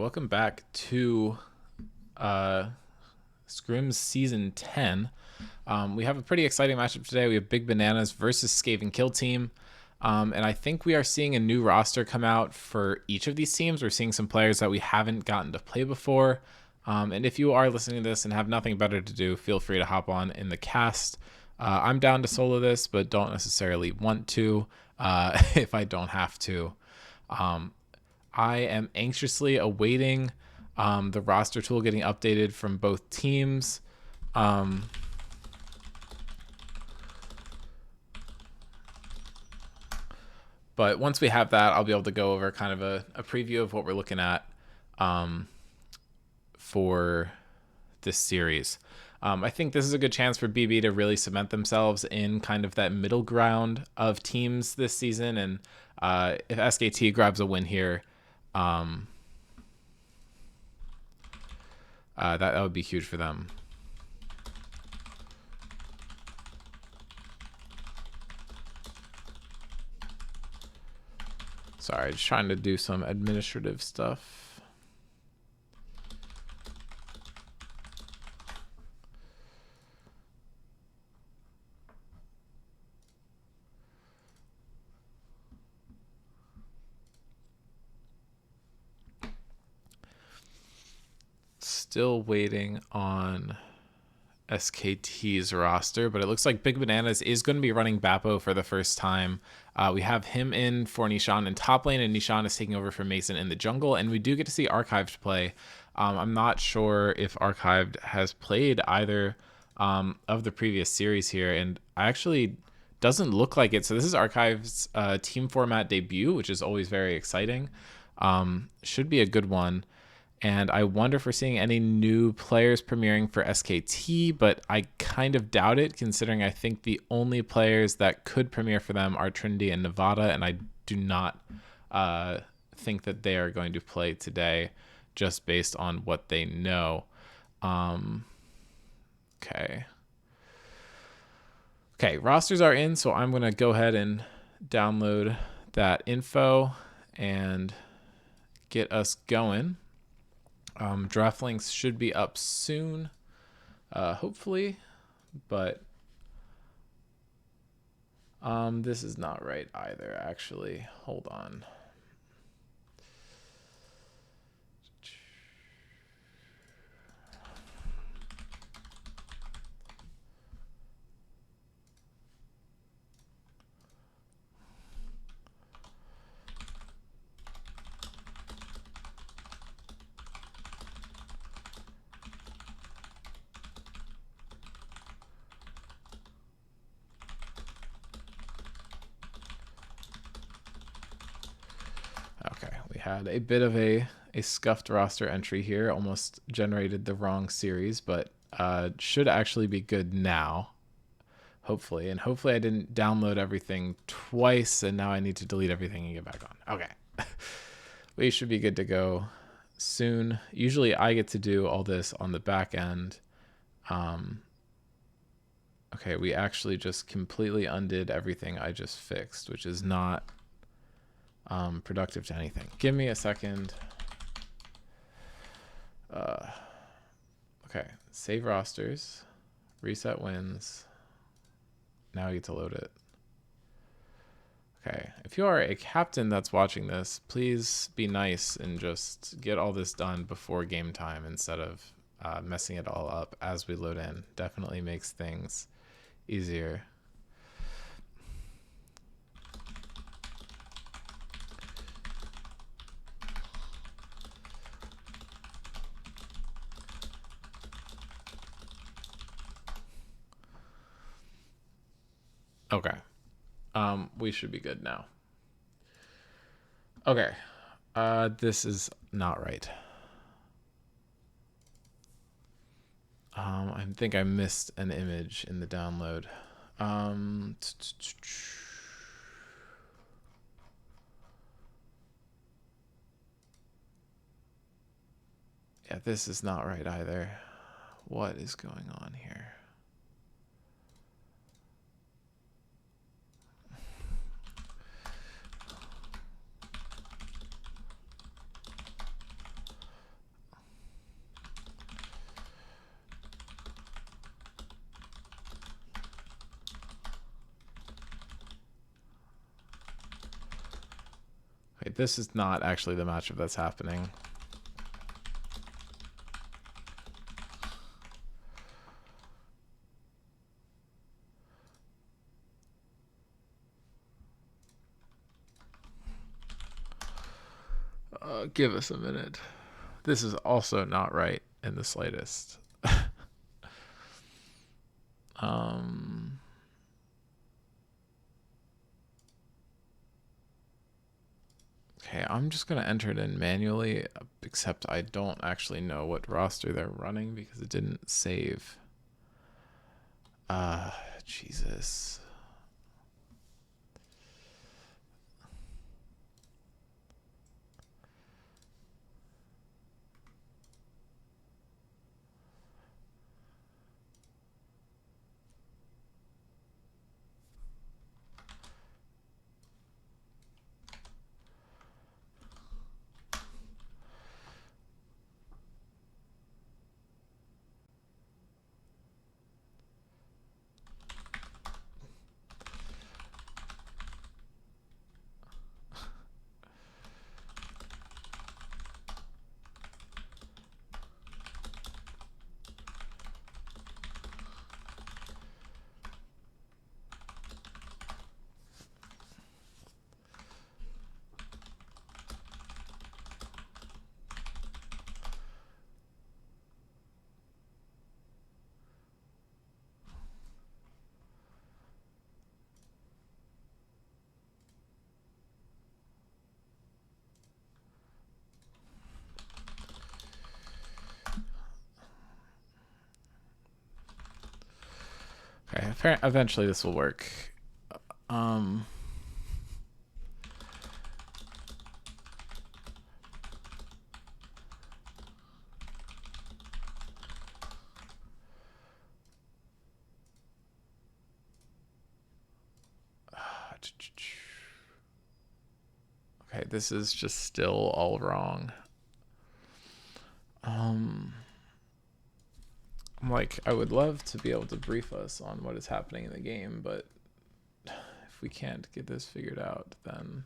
welcome back to Scrims Season 10. We have a pretty exciting matchup today. We have Big Bananas versus Skaven Kill Team. And I think we are seeing a new roster come out for each of these teams. We're seeing some players that we haven't gotten to play before. And if you are listening to this and have nothing better to do, feel free to hop on in the cast. I'm down to solo this, but don't necessarily want to if I don't have to. I am anxiously awaiting the roster tool getting updated from both teams. But once we have that, I'll be able to go over kind of a preview of what we're looking at for this series. I think this is a good chance for BB to really cement themselves in kind of that middle ground of teams this season. And if SKT grabs a win here, that would be huge for them. Sorry, just trying to do some administrative stuff. Still waiting on SKT's roster, but it looks like Big Bananas is going to be running Bappo for the first time. We have him in for Nishan in top lane, and Nishan is taking over for Mason in the jungle, and we do get to see Archived play. I'm not sure if Archived has played either of the previous series here, and actually doesn't look like it. So this is Archived's team format debut, which is always very exciting. Should be a good one. And I wonder if we're seeing any new players premiering for SKT, but I kind of doubt it, considering I think the only players that could premiere for them are Trinity and Nevada, and I do not think that they are going to play today, just based on what they know. Okay, rosters are in, so I'm going to go ahead and download that info and get us going. Draft links should be up soon, hopefully, but this is not right either, actually. Hold on. Okay, we had a bit of a scuffed roster entry here, almost generated the wrong series, but should actually be good now, hopefully. And hopefully I didn't download everything twice, and now I need to delete everything and get back on. Okay. We should be good to go soon. Usually I get to do all this on the back end. Okay, we actually just completely undid everything I just fixed, which is not productive to anything. Give me a second. Okay, save rosters, reset wins. Now I get to load it. Okay, if you are a captain that's watching this, please be nice and just get all this done before game time instead of messing it all up as we load in. Definitely makes things easier. Okay. We should be good now. Okay. This is not right. I think I missed an image in the download. Yeah, this is not right either. What is going on here? this is not actually the matchup that's happening. Give us a minute. This is also not right in the slightest. Okay, I'm just going to enter it in manually, except I don't actually know what roster they're running because it didn't save. Jesus. Okay, eventually this will work. Okay, this is just still all wrong. Like, I would love to be able to brief us on what is happening in the game, but if we can't get this figured out, then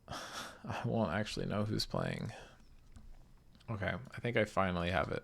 I won't actually know who's playing. Okay, I think I finally have it.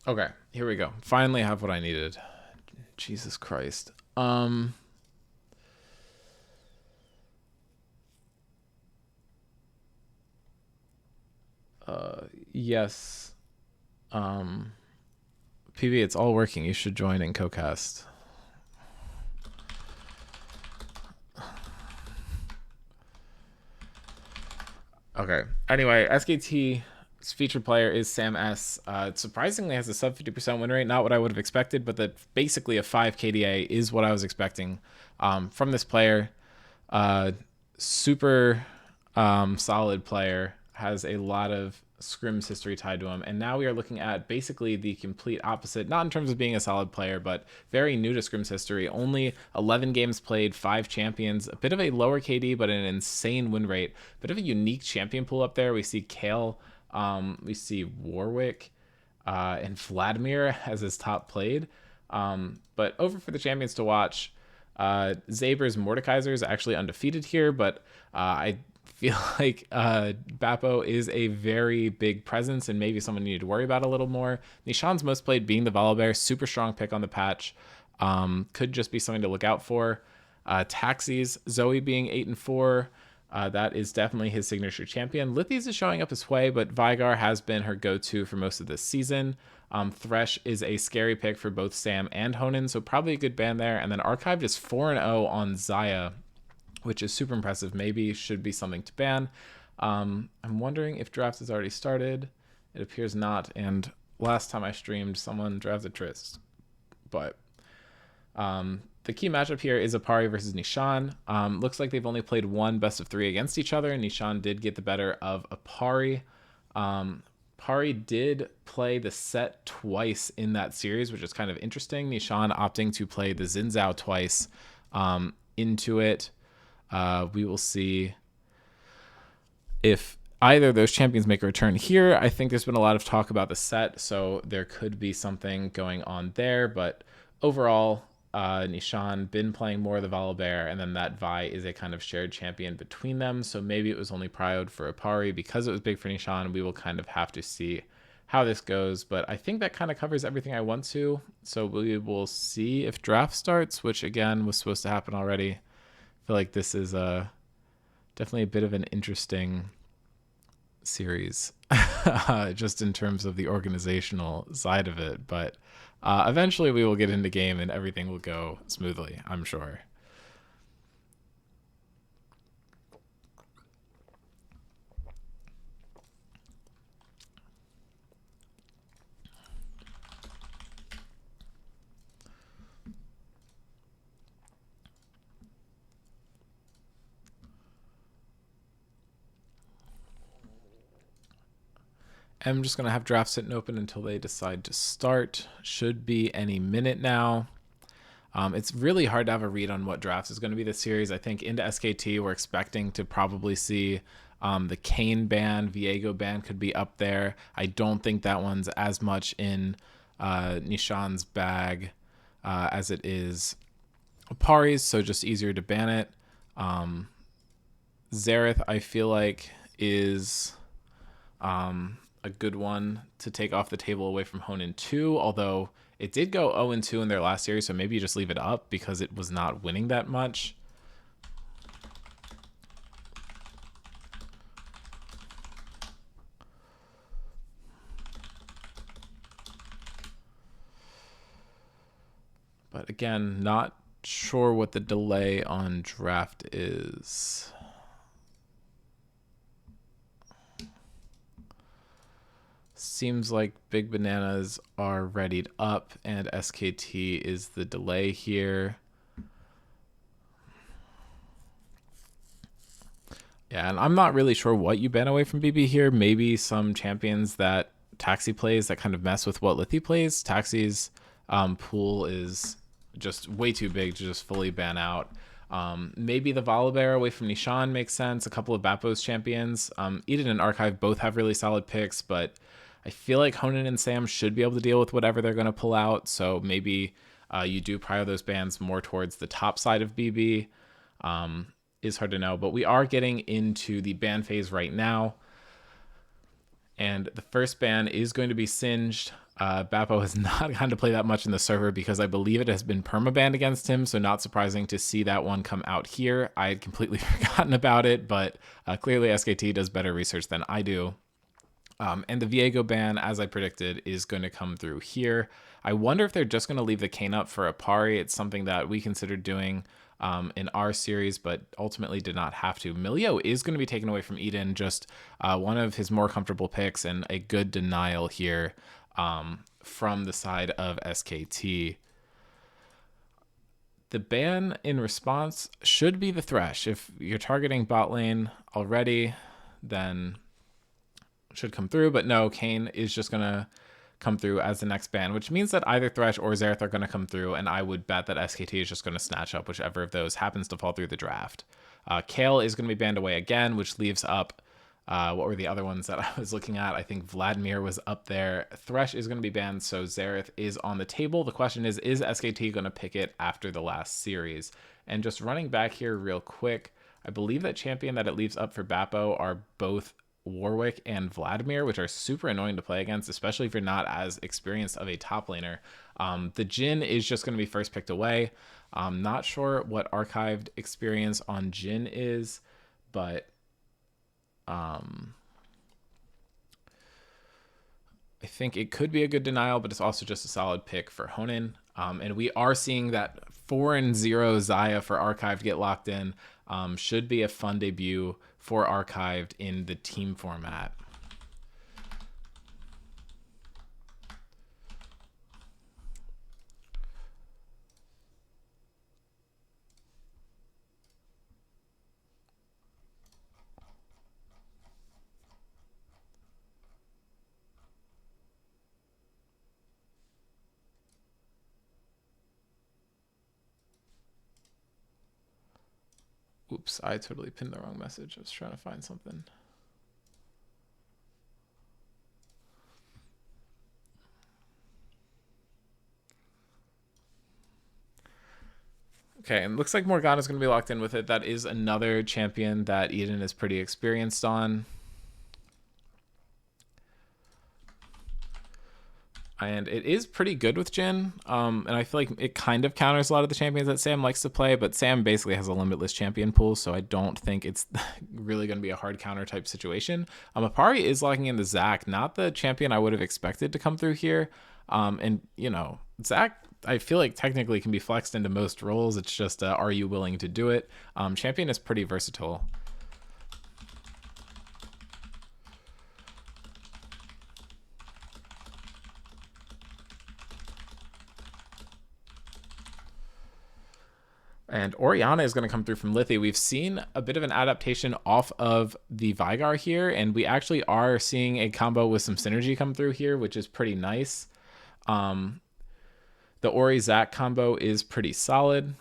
Okay, here we go. Finally have what I needed. Jesus Christ. Yes. PB, it's all working. You should join in CoCast. Okay. Anyway, SKT's featured player is Sam S. It surprisingly has a sub 50% win rate. Not what I would have expected, but that basically a 5 KDA is what I was expecting from this player. Super solid player. Has a lot of Scrims history tied to him. And now we are looking at basically the complete opposite, not in terms of being a solid player, but very new to Scrims history. Only 11 games played, 5 champions, a bit of a lower KD, but an insane win rate. Bit of a unique champion pool up there. We see Kale, we see Warwick, and Vladimir as his top played. But over for the champions to watch, Zaber's Mordekaiser is actually undefeated here, but I feel like Bappo is a very big presence and maybe someone you need to worry about a little more. Nishan's most played being the Volibear, super strong pick on the patch. Could just be something to look out for. Taxis, Zoe being 8-4. That is definitely his signature champion. Lithies is showing up his way, but Vigar has been her go-to for most of this season. Thresh is a scary pick for both Sam and Honan, so probably a good ban there. And then Archived is 4-0 on Zaya, which is super impressive. Maybe should be something to ban. I'm wondering if draft has already started. It appears not. And last time I streamed, someone drafted Trist. But the key matchup here is Apari versus Nishan. Looks like they've only played one best of 3 against each other. Nishan did get the better of Apari. Pari did play the set twice in that series, which is kind of interesting. Nishan opting to play the Xin Zhao twice into it. We will see if either of those champions make a return here. I think there's been a lot of talk about the set, so there could be something going on there. But overall, Nishan been playing more of the Volibear, and then that Vi is a kind of shared champion between them. So maybe it was only prioed for Apari because it was big for Nishan. We will kind of have to see how this goes, but I think that kind of covers everything I want to. So we will see if draft starts, which again was supposed to happen already. I feel like this is definitely a bit of an interesting series just in terms of the organizational side of it, but eventually we will get into game and everything will go smoothly, I'm sure. I'm just going to have draft sitting open until they decide to start. Should be any minute now. It's really hard to have a read on what drafts is going to be this series. I think into SKT, we're expecting to probably see the Kane ban, Viego ban could be up there. I don't think that one's as much in Nishan's bag as it is Pari's, so just easier to ban it. Xerath, I feel like, is a good one to take off the table away from Honan 2, although it did go 0-2 in their last series, so maybe you just leave it up because it was not winning that much. But again, not sure what the delay on draft is. Seems like Big Bananas are readied up and SKT is the delay here. Yeah, and I'm not really sure what you ban away from BB here. Maybe some champions that Taxi plays that kind of mess with what Lithi plays. Taxi's pool is just way too big to just fully ban out. Maybe the Volibear away from Nishan makes sense. A couple of Bappo's champions. Eden and Archive both have really solid picks, but I feel like Honan and Sam should be able to deal with whatever they're going to pull out. So maybe you do prior those bans more towards the top side of BB. Is hard to know, but we are getting into the ban phase right now. And the first ban is going to be Singed. Bappo has not gotten to play that much in the server because I believe it has been permabanned against him, so not surprising to see that one come out here. I had completely forgotten about it, but clearly SKT does better research than I do. And the Viego ban, as I predicted, is going to come through here. I wonder if they're just going to leave the Kane up for Apari. It's something that we considered doing in our series, but ultimately did not have to. Milio is going to be taken away from Eden, just one of his more comfortable picks, and a good denial here from the side of SKT. The ban in response should be the Thresh. If you're targeting bot lane already, then should come through, but no, Kane is just going to come through as the next ban, which means that either Thresh or Xerath are going to come through, and I would bet that SKT is just going to snatch up whichever of those happens to fall through the draft. Kale is going to be banned away again, which leaves up, what were the other ones that I was looking at? I think Vladimir was up there. Thresh is going to be banned, so Xerath is on the table. The question is SKT going to pick it after the last series? And just running back here real quick, I believe that champion that it leaves up for Bappo are both Warwick and Vladimir, which are super annoying to play against, especially if you're not as experienced of a top laner. The Jhin is just going to be first picked away. I'm not sure what archived experience on Jhin is, but I think it could be a good denial, but it's also just a solid pick for Honan. And we are seeing that 4-0 Xayah for archived get locked in. Should be a fun debut for archived in the team format. Oops, I totally pinned the wrong message. I was trying to find something. Okay, and it looks like Morgana's going to be locked in with it. That is another champion that Eden is pretty experienced on. And it is pretty good with Jhin. And I feel like it kind of counters a lot of the champions that Sam likes to play, but Sam basically has a limitless champion pool, so I don't think it's really going to be a hard counter type situation. Apari is locking in the Zac, not the champion I would have expected to come through here. And, you know, Zac, I feel like technically can be flexed into most roles. It's just, are you willing to do it? Champion is pretty versatile. And Orianna is going to come through from Lithi. We've seen a bit of an adaptation off of the Veigar here, and we actually are seeing a combo with some synergy come through here, which is pretty nice. The Ori-Zac combo is pretty solid.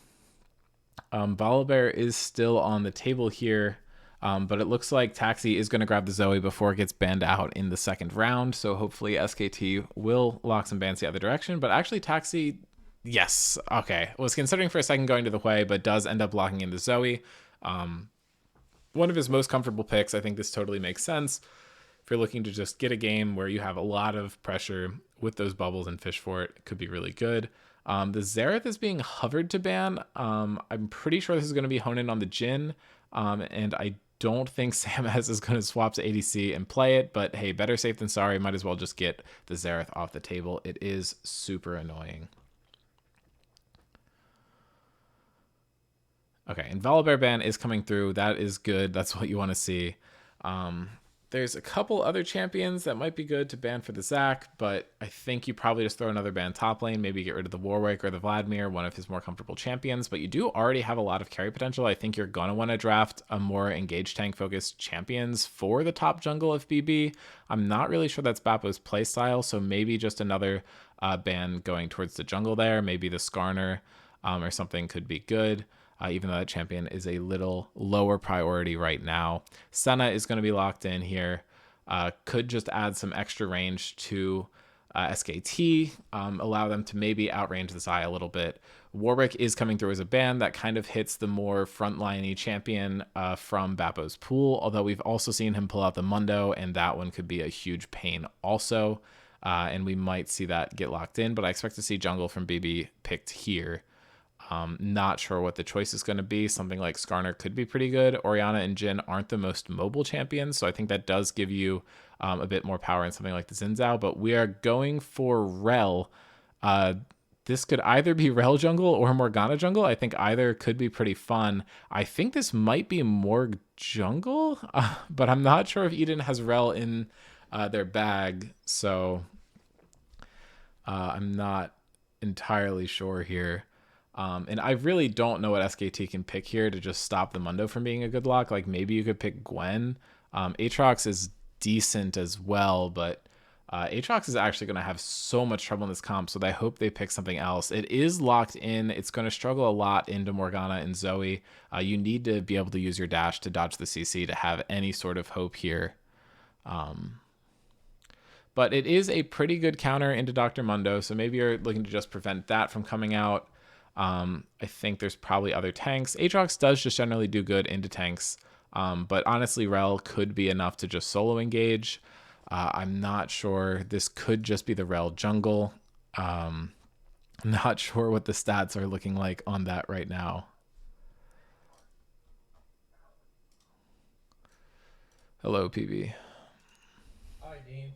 Volibear is still on the table here, but it looks like Taxi is going to grab the Zoe before it gets banned out in the second round, so hopefully SKT will lock some bans the other direction. But actually Taxi... Yes. Okay. Was considering for a second going to the Hui, but does end up locking in the Zoe. One of his most comfortable picks. I think this totally makes sense. If you're looking to just get a game where you have a lot of pressure with those bubbles and fish for it, it could be really good. The Xerath is being hovered to ban. I'm pretty sure this is going to be honed in on the Jhin. And I don't think Samaz is going to swap to ADC and play it, but hey, better safe than sorry. Might as well just get the Xerath off the table. It is super annoying. Okay, and Volibear ban is coming through. That is good. That's what you want to see. There's a couple other champions that might be good to ban for the Zac, but I think you probably just throw another ban top lane, maybe get rid of the Warwick or the Vladimir, one of his more comfortable champions, but you do already have a lot of carry potential. I think you're going to want to draft a more engaged tank-focused champions for the top jungle of BB. I'm not really sure that's Bappo's playstyle, so maybe just another ban going towards the jungle there. Maybe the Skarner or something could be good. Even though that champion is a little lower priority right now. Senna is going to be locked in here. Could just add some extra range to SKT, allow them to maybe outrange the Xayah a little bit. Warwick is coming through as a ban that kind of hits the more frontline-y champion from Bappo's pool, although we've also seen him pull out the Mundo, and that one could be a huge pain also. And we might see that get locked in, but I expect to see jungle from BB picked here. Not sure what the choice is going to be. Something like Skarner could be pretty good. Orianna and Jhin aren't the most mobile champions, so I think that does give you a bit more power in something like the Xin Zhao, but we are going for Rel. This could either be Rel jungle or Morgana jungle. I think either could be pretty fun. I think this might be Morg jungle, but I'm not sure if Eden has Rel in their bag, so I'm not entirely sure here. And I really don't know what SKT can pick here to just stop the Mundo from being a good lock. Like maybe you could pick Gwen. Aatrox is decent as well, but Aatrox is actually going to have so much trouble in this comp, so I hope they pick something else. It is locked in. It's going to struggle a lot into Morgana and Zoe. You need to be able to use your dash to dodge the CC to have any sort of hope here. But it is a pretty good counter into Dr. Mundo, so maybe you're looking to just prevent that from coming out. I think there's probably other tanks. Aatrox does just generally do good into tanks, but honestly, Rel could be enough to just solo engage. I'm not sure. This could just be the Rel jungle. I'm not sure what the stats are looking like on that right now. Hello, PB. Hi, Dean.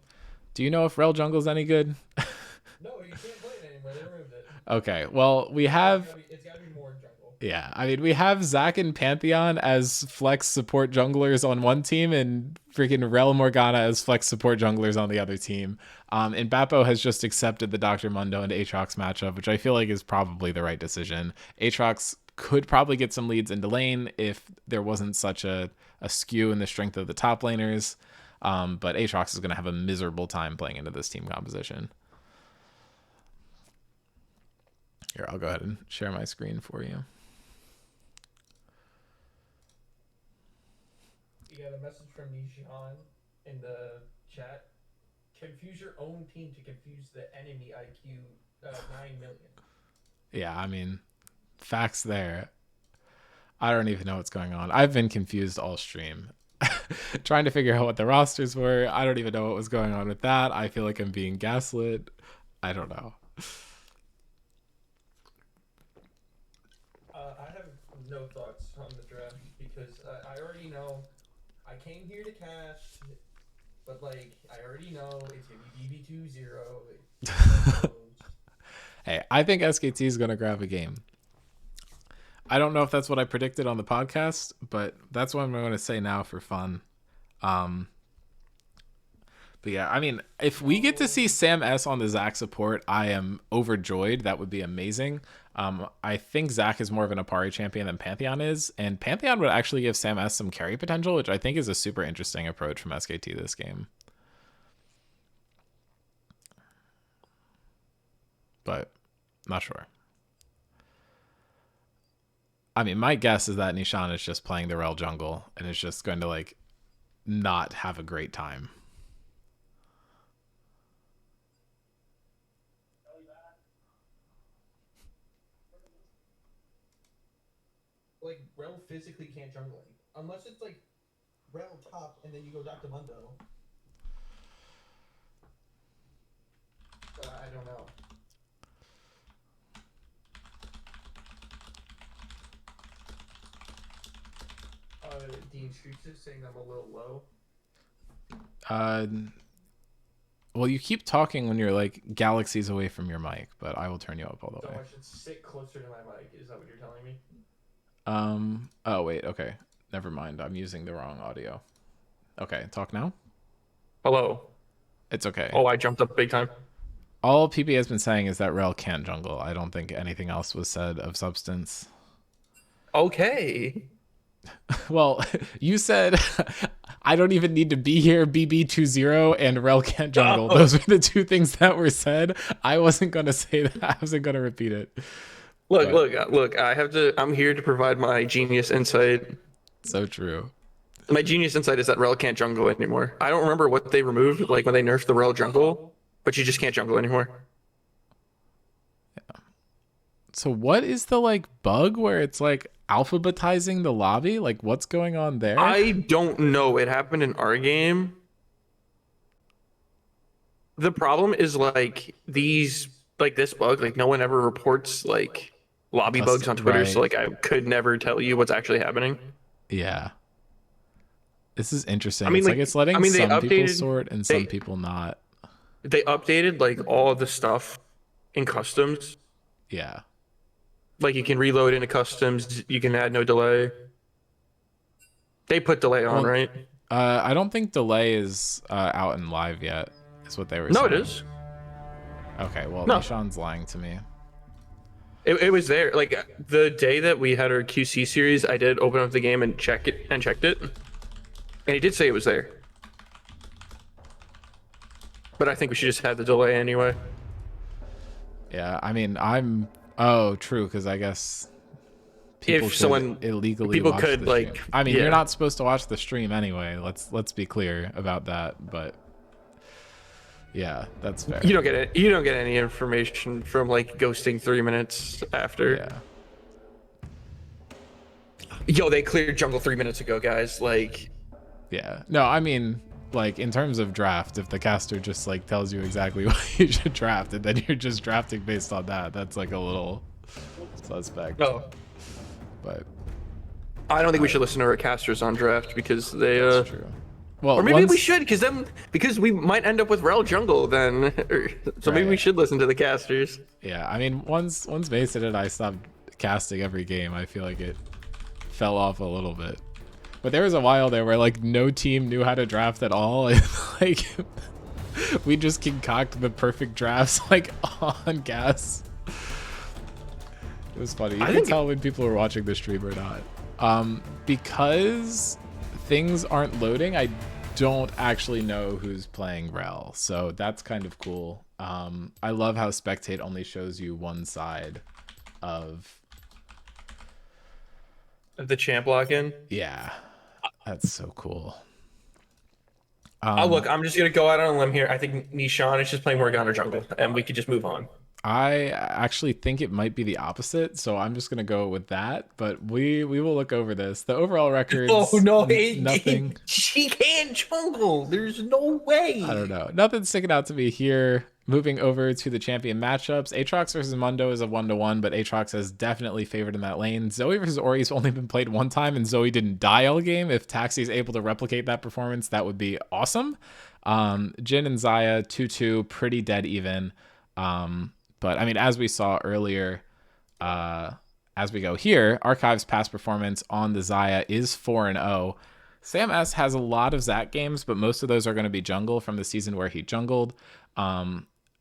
Do you know if Rel jungle's any good? No, you can't play it anymore. They removed it. Okay, well, we have... It's gotta be more jungle. Yeah, I mean, we have Zac and Pantheon as flex support junglers on one team and freaking Rel Morgana as flex support junglers on the other team. And Bappo has just accepted the Dr. Mundo and Aatrox matchup, which I feel like is probably the right decision. Aatrox could probably get some leads into lane if there wasn't such a skew in the strength of the top laners. But Aatrox is going to have a miserable time playing into this team composition. Here, I'll go ahead and share my screen for you. a message from Nishan in the chat. Confuse your own team to confuse the enemy IQ 9 million. Yeah, I mean, facts there. I don't even know what's going on. I've been confused all stream. Trying to figure out what the rosters were. I don't even know what was going on with that. I feel like I'm being gaslit. I don't know. I have no thoughts on the draft because I already know I came here to cast, but like I already know it's gonna be BB20. Hey, I think SKT is gonna grab a game. I don't know if that's what I predicted on the podcast, but that's what I'm going to say now for fun. But yeah, I mean, if we get to see Sam S on the Zac support, I am overjoyed. That would be amazing. I think Zac is more of an Apari champion than Pantheon is, and Pantheon would actually give Sam S some carry potential, which I think is a super interesting approach from SKT this game. But not sure. I mean, my guess is that Nishan is just playing the Rel jungle and is just going to like not have a great time. Like Rel physically can't jungle unless it's like Rel top and then you go Dr. Mundo. I don't know. Dean Streets is saying I'm a little low. Well, you keep talking when you're like galaxies away from your mic, but I will turn you up all the way. I should sit closer to my mic. Is that what you're telling me? Oh wait, okay. Never mind. I'm using the wrong audio. Okay, talk now. Hello. It's okay. Oh, I jumped up big time. All PP has been saying is that Rel can't jungle. I don't think anything else was said of substance. Okay. Well, you said I don't even need to be here, BB20, and Rel can't jungle. Oh. Those were the two things that were said. I wasn't going to say that. I wasn't going to repeat it. Look, I'm here to provide my genius insight. So true. My genius insight is that Rel can't jungle anymore. I don't remember what they removed, like when they nerfed the Rel jungle, but you just can't jungle anymore. Yeah. So what is the like bug where it's like alphabetizing the lobby? Like what's going on there? I don't know. It happened in our game. The problem is like this bug, like no one ever reports like lobby bugs on Twitter, right. so like I could never tell you what's actually happening. Yeah. This is interesting. I mean, it's letting some people updated- sort and some people not. They updated like all the stuff in customs. Yeah. Like you can reload into customs, you can add no delay. They put delay on, right? I don't think delay is out and live yet. Is what they were saying. No, it is. Okay, well, No. Nishan's lying to me. It was there. Like the day that we had our QC series, I did open up the game and checked it, and it did say it was there. But I think we should just have the delay anyway. Yeah, I mean, oh, true, because I guess people If someone illegally people watch could the like, stream. I mean, yeah. you're not supposed to watch the stream anyway. Let's be clear about that. But yeah, that's fair. You don't get it. You don't get any information from like ghosting 3 minutes after. Yeah. Yo, they cleared jungle 3 minutes ago, guys. Like, Yeah. No, I mean, like in terms of draft, if the caster just like tells you exactly what you should draft, and then you're just drafting based on that, that's like a little suspect. no, But I don't think we should listen to our casters on draft because they. that's true. Well, Or maybe we once- should, because we might end up with Rel jungle then. So maybe we Right. should listen to the casters. Yeah, I mean, once Mason and I stopped casting every game, I feel like it fell off a little bit. But there was a while there where like no team knew how to draft at all, and like we just concoct the perfect drafts like on gas. It was funny. You I can think- tell when people are watching the stream or not. Because things aren't loading, I don't actually know who's playing Rel, so that's kind of cool. I love how spectate only shows you one side of. The champ lock in. Yeah, that's so cool. Oh, look, I'm just gonna go out on a limb here. I think Nishan is just playing Morgana jungle, and we could just move on. I actually think it might be the opposite, so I'm just gonna go with that. But we will look over this. The overall Oh records, no, nothing. she can't jungle. There's no I don't way. know. Nothing sticking out to me here. Moving over to the champion matchups, Aatrox versus Mundo is a 1-to-1, but Aatrox is definitely favored in that lane. Zoe versus Ori's only been played one time, and Zoe didn't die all game. If Taxi's able to replicate that performance, that would be awesome. Jin and Zaya 2-2, pretty dead even. But I mean, as we saw earlier, as we go here, Archive's past performance on the Zaya is 4-0. Sam S has a lot of Zac games, but most of those are going to be jungle from the season where he jungled.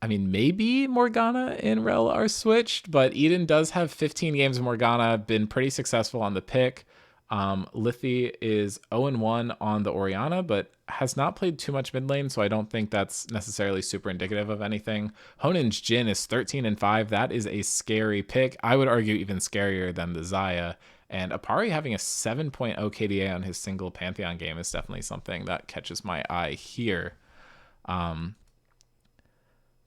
I mean, maybe Morgana and Rel are switched, but Eden does have 15 games of Morgana, been pretty successful on the pick. Lithi is 0-1 on the Orianna, but has not played too much mid lane, so I don't think that's necessarily super indicative of anything. Honen's Jin is 13-5. That is a scary pick. I would argue even scarier than the Zaya. And Apari having a 7.0 KDA on his single Pantheon game is definitely something that catches my eye here.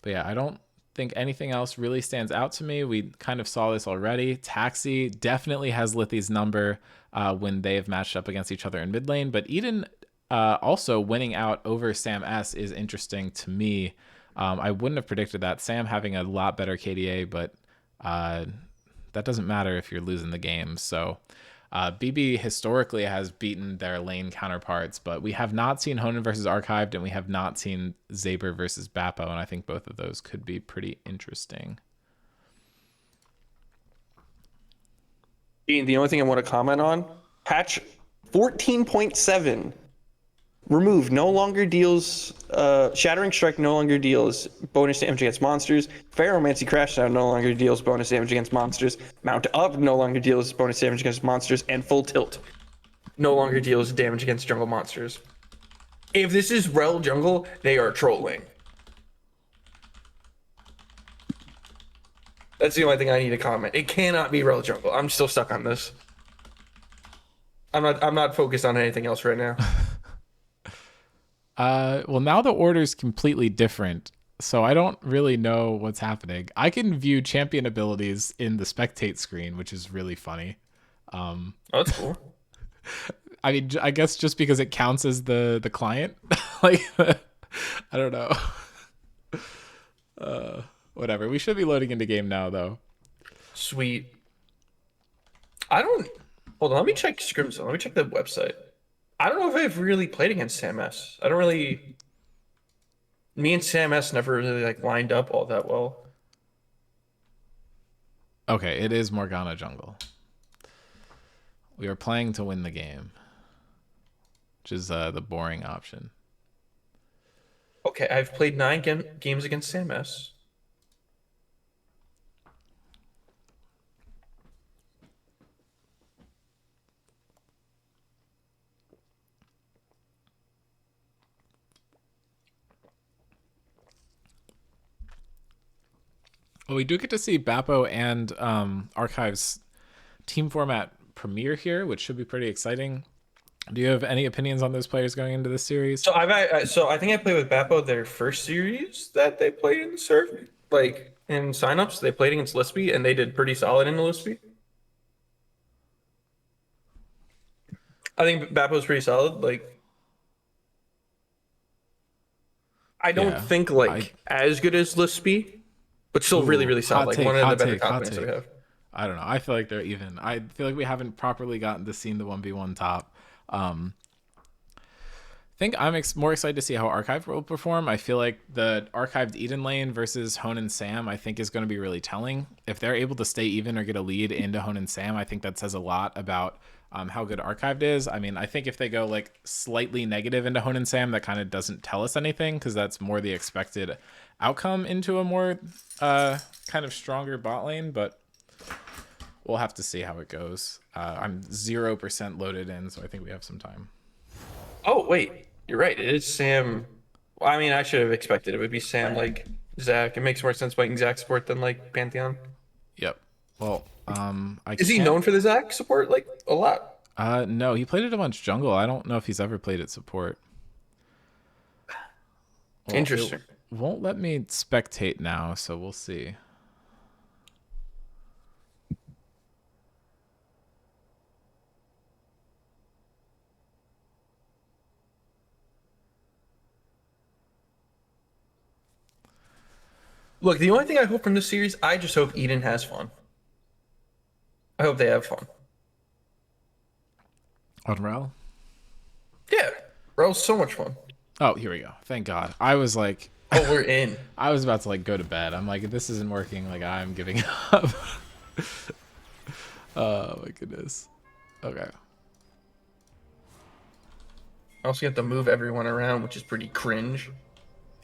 But yeah, I don't think anything else really stands out to me. We kind of saw this already. Taxi definitely has Lithi's number when they have matched up against each other in mid lane, but Eden also winning out over Sam S is interesting to me. I wouldn't have predicted that. Sam having a lot better KDA, but that doesn't matter if you're losing the game. So BB historically has beaten their lane counterparts, but we have not seen Honen versus Archived, and we have not seen Zaber versus Bappo, and I think both of those could be pretty interesting. Ian, the only thing I want to comment on, patch 14.7 removed, no longer deals, Shattering Strike no longer deals bonus damage against monsters, Ferromancy Crashdown no longer deals bonus damage against monsters, Mount Up no longer deals bonus damage against monsters, and Full Tilt no longer deals damage against jungle monsters. If this is Rel jungle, they are trolling. That's the only thing I need to comment. It cannot be Rel jungle. I'm still stuck on this. I'm not focused on anything else right now. Well, now the order is completely different, so I don't really know what's happening. I can view champion abilities in the spectate screen, which is really funny. Oh, that's cool. I mean, I guess just because it counts as the client, like, I don't know. Whatever. We should be loading into game now, though. Sweet. Hold on, let me check Scrims. Let me check the website. I don't know if I've really played against Sam S. Me and Sam S never really like lined up all that well. Okay, it is Morgana jungle. We are playing to win the game, which is the boring option. Okay, I've played 9 games against Sam S. Well, we do get to see Bappo and Archive's team format premiere here, which should be pretty exciting. Do you have any opinions on those players going into this series? So I think I played with Bappo their first series that they played in the serve, like in signups. They played against Lispy and they did pretty solid in the Lispy. I think Bappo's pretty solid. Like, I don't think as good as Lispy, but still really, really solid. Like one of the better top lanes we have. I don't know. I feel like they're even. I feel like we haven't properly gotten to see the 1v1 top. I think I'm more excited to see how Archive will perform. I feel like the Archived Eden lane versus Honen Sam, I think is going to be really telling. If they're able to stay even or get a lead into Honen Sam, I think that says a lot about how good Archived is. I mean, I think if they go like slightly negative into Honen Sam, that kind of doesn't tell us anything because that's more the expected outcome into a more kind of stronger bot lane, but we'll have to see how it goes. I'm 0% loaded in, so I think we have some time. Oh, wait. You're right. It is Sam. Well, I mean, I should have expected it would be Sam like Zach. It makes more sense playing Zach support than like Pantheon. Yep. Well, is he known for the Zach support like a lot? No, he played it a bunch jungle. I don't know if he's ever played it support. Well, it Interesting. won't let me spectate now, so we'll see. Look, the only thing I hope from this series, I just hope Eden has fun. I hope they have fun. On Rel? Yeah, Rel's so much fun. Oh, here we go. Thank God. I was like, Oh, we're in. I was about to like go to bed. I'm like, if this isn't working, like I'm giving up. Oh my goodness. Okay. I also get to move everyone around, which is pretty cringe.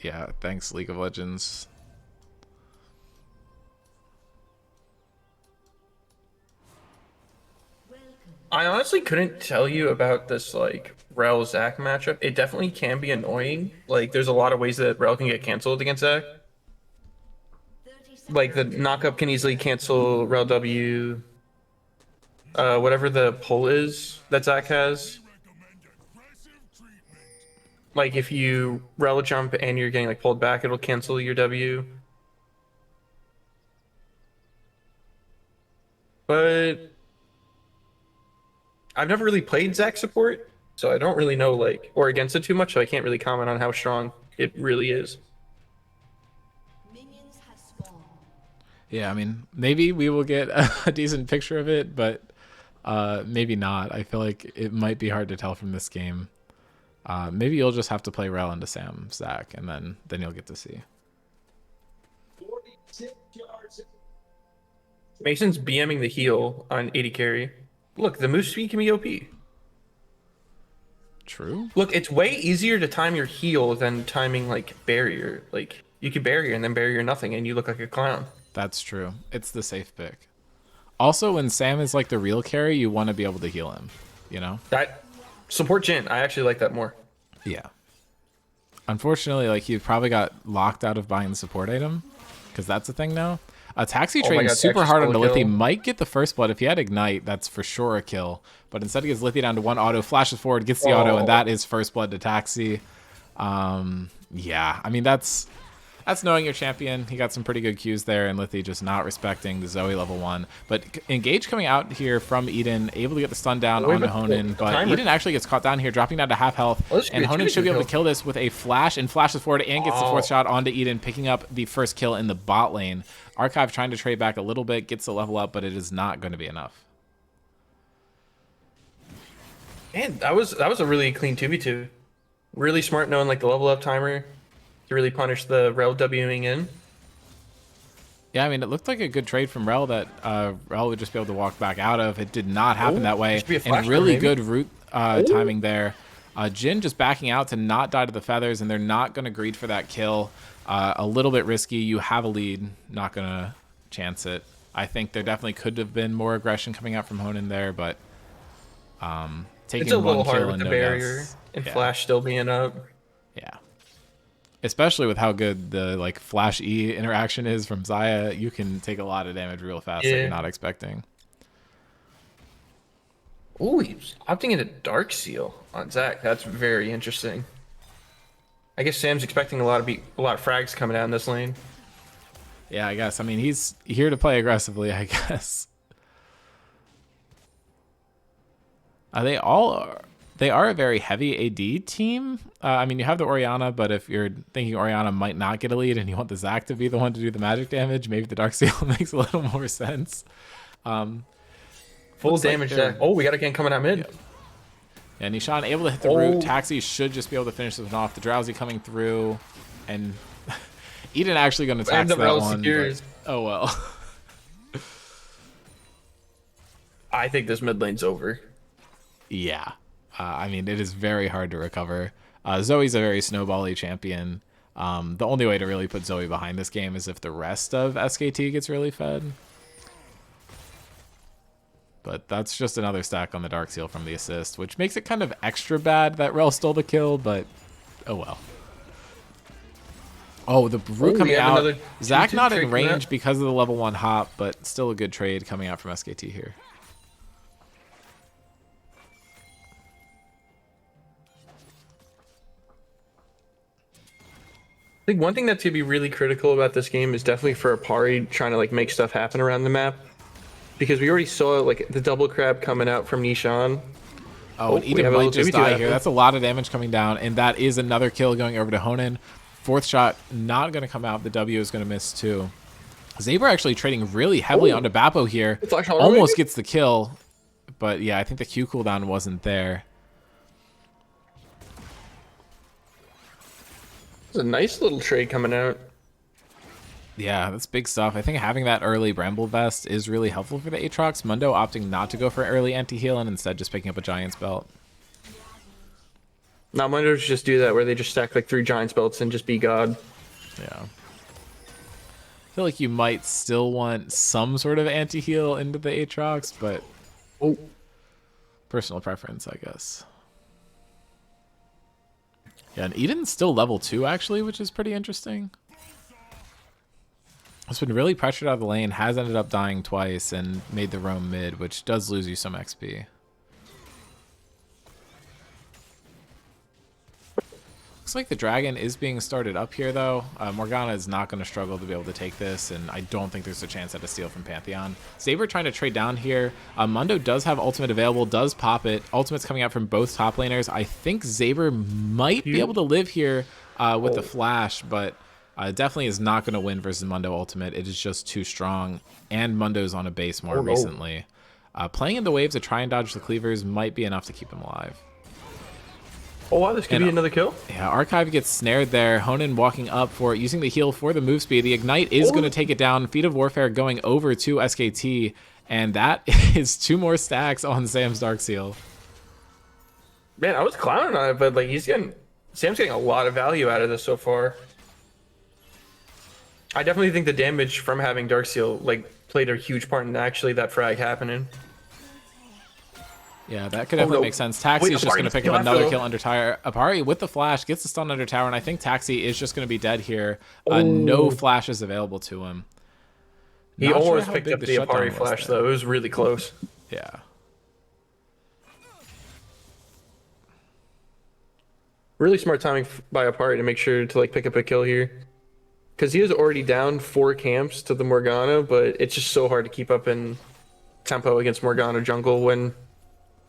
Yeah, thanks League of Legends. I honestly couldn't tell you about this like Rel Zac matchup. It definitely can be annoying. Like, there's a lot of ways that Rel can get canceled against Zac. Like the knockup can easily cancel Rel W. Whatever the pull is that Zac has. Like if you Rel jump and you're getting like pulled back, it'll cancel your W. But I've never really played Zac support, so I don't really know like or against it too much, so I can't really comment on how strong it really is. Yeah, I mean, maybe we will get a decent picture of it, but maybe not. I feel like it might be hard to tell from this game. Maybe you'll just have to play Rel into Sam, Zac, and then you'll get to see. Mason's BMing the heal on 80 carry. Look, the move speed can be OP. True. Look, it's way easier to time your heal than timing like barrier. Like you could barrier and then barrier nothing, and you look like a clown. That's true. It's the safe pick. Also, when Sam is like the real carry, you want to be able to heal him, you know? That support Jhin, I actually like that more. Yeah. Unfortunately, like he probably got locked out of buying the support item, because that's a thing now. A Taxi Oh my trading God, super Taxi hard stole on a Lithy kill. might get the first blood. If he had Ignite, that's for sure a kill. But instead he gets Lithy down to one auto, flashes forward, gets the auto, and that is first blood to Taxi. Yeah, I mean, that's knowing your champion. He got some pretty good cues there, and Lithy just not respecting the Zoe level 1. But Engage coming out here from Eden, able to get the stun down onto Honan, but timer. Eden actually gets caught down here, dropping down to half health, Well, this could and be a Honan two-hit should be able to kill. kill this with a flash, and flashes forward and gets the Wow. fourth shot onto Eden, picking up the first kill in the bot lane. Archive trying to trade back a little bit, gets the level up, but it is not going to be enough. Man, that was a really clean 2v2. Really smart knowing like the level up timer to really punish the Rel Wing in. Yeah, I mean, it looked like a good trade from Rel that Rel would just be able to walk back out of. It did not happen that way. should be a And flash really maybe. good root timing there. Jhin just backing out to not die to the feathers, and they're not going to greed for that kill. A little bit risky. You have a lead. Not going to chance it. I think there definitely could have been more aggression coming out from Honan there, but taking It's a little one hard kill with and the no barrier deaths. and Yeah. Flash still being up. Yeah. Especially with how good the like Flash E interaction is from Xayah, you can take a lot of damage real fast that Yeah. you're not expecting. Oh, he's opting into Dark Seal on Zac. That's very interesting. I guess Sam's expecting a lot of frags coming out in this lane. Yeah, I guess. I mean, he's here to play aggressively, I guess. They are a very heavy AD team. I mean, you have the Orianna, but if you're thinking Orianna might not get a lead and you want the Zac to be the one to do the magic damage, maybe the Dark Seal makes a little more sense. Full Looks like damage they're- Zac. Oh, we got a gang coming out mid. Yeah, Nishan able to hit the root. Taxi should just be able to finish this one off. The Drowsy coming through, and Eden actually going to tax the that Rel one. secures. But, oh well. I think this mid lane's over. Yeah. I mean, it is very hard to recover. Zoe's a very snowbally champion. The only way to really put Zoe behind this game is if the rest of SKT gets really fed. But that's just another stack on the Dark Seal from the assist, which makes it kind of extra bad that Rel stole the kill, but oh well. Oh, the root we coming have out. another Zac 2-2 not in trade coming range out. because of the level 1 hop, but still a good trade coming out from SKT here. think one thing that's gonna be really critical about this game is definitely for Apari trying to like make stuff happen around the map, because we already saw like the double crab coming out from Nishan. Oh, and we Eden have a might little just 2v2 die here. happening. That's a lot of damage coming down, and that is another kill going over to Honan. Fourth shot not going to come out. The W is going to miss too. Zaber actually trading really heavily onto Bappo here. Flash all Almost maybe? gets the kill, but yeah, I think the Q cooldown wasn't there. It's a nice little trade coming out. Yeah, that's big stuff. I think having that early Bramble Vest is really helpful for the Aatrox. Mundo opting not to go for early anti-heal and instead just picking up a Giant's Belt. Not many just do that where they just stack like 3 Giants belts and just be God. Yeah. I feel like you might still want some sort of anti-heal into the Aatrox, but personal preference, I guess. Yeah, and Eden's still level 2, actually, which is pretty interesting. It's been really pressured out of the lane, has ended up dying twice, and made the roam mid, which does lose you some XP. Looks like the dragon is being started up here, though. Morgana is not going to struggle to be able to take this, and I don't think there's a chance at a steal from Pantheon. Saber trying to trade down here. Mundo does have ultimate available, does pop it. Ultimate's coming out from both top laners. I think Saber might be able to live here with the flash, but definitely is not going to win versus Mundo ultimate. It is just too strong, and Mundo's on a base more recently. Playing in the waves to try and dodge the cleavers might be enough to keep him alive. Oh wow, this could be another kill. Yeah, Archive gets snared there. Honan walking up for it, using the heal for the move speed. The Ignite is going to take it down. Feet of Warfare going over to SKT, and that is 2 more stacks on Sam's Dark Seal. Man, I was clowning on it, but like Sam's getting a lot of value out of this so far. I definitely think the damage from having Dark Seal like played a huge part in actually that frag happening. Yeah, that could definitely make sense. Taxi is just going to pick up another kill under tower. Apari with the flash gets the stun under tower, and I think Taxi is just going to be dead here. No flashes available to him. He almost picked up the Apari flash, though. It was really close. Yeah. Really smart timing by Apari to make sure to like pick up a kill here. Because he is already down 4 camps to the Morgana, but it's just so hard to keep up in tempo against Morgana jungle when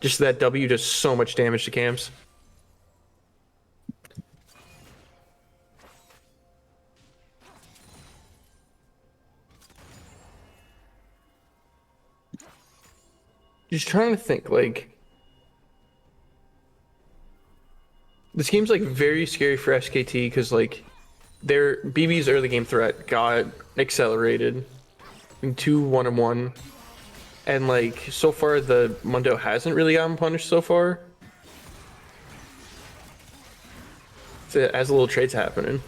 just that W does so much damage to camps. Just trying to think, like, this game's like very scary for SKT because like their BB's early game threat got accelerated in 2 1-on-1. And like so far the Mundo hasn't really gotten punished so far. So as a little trades happening.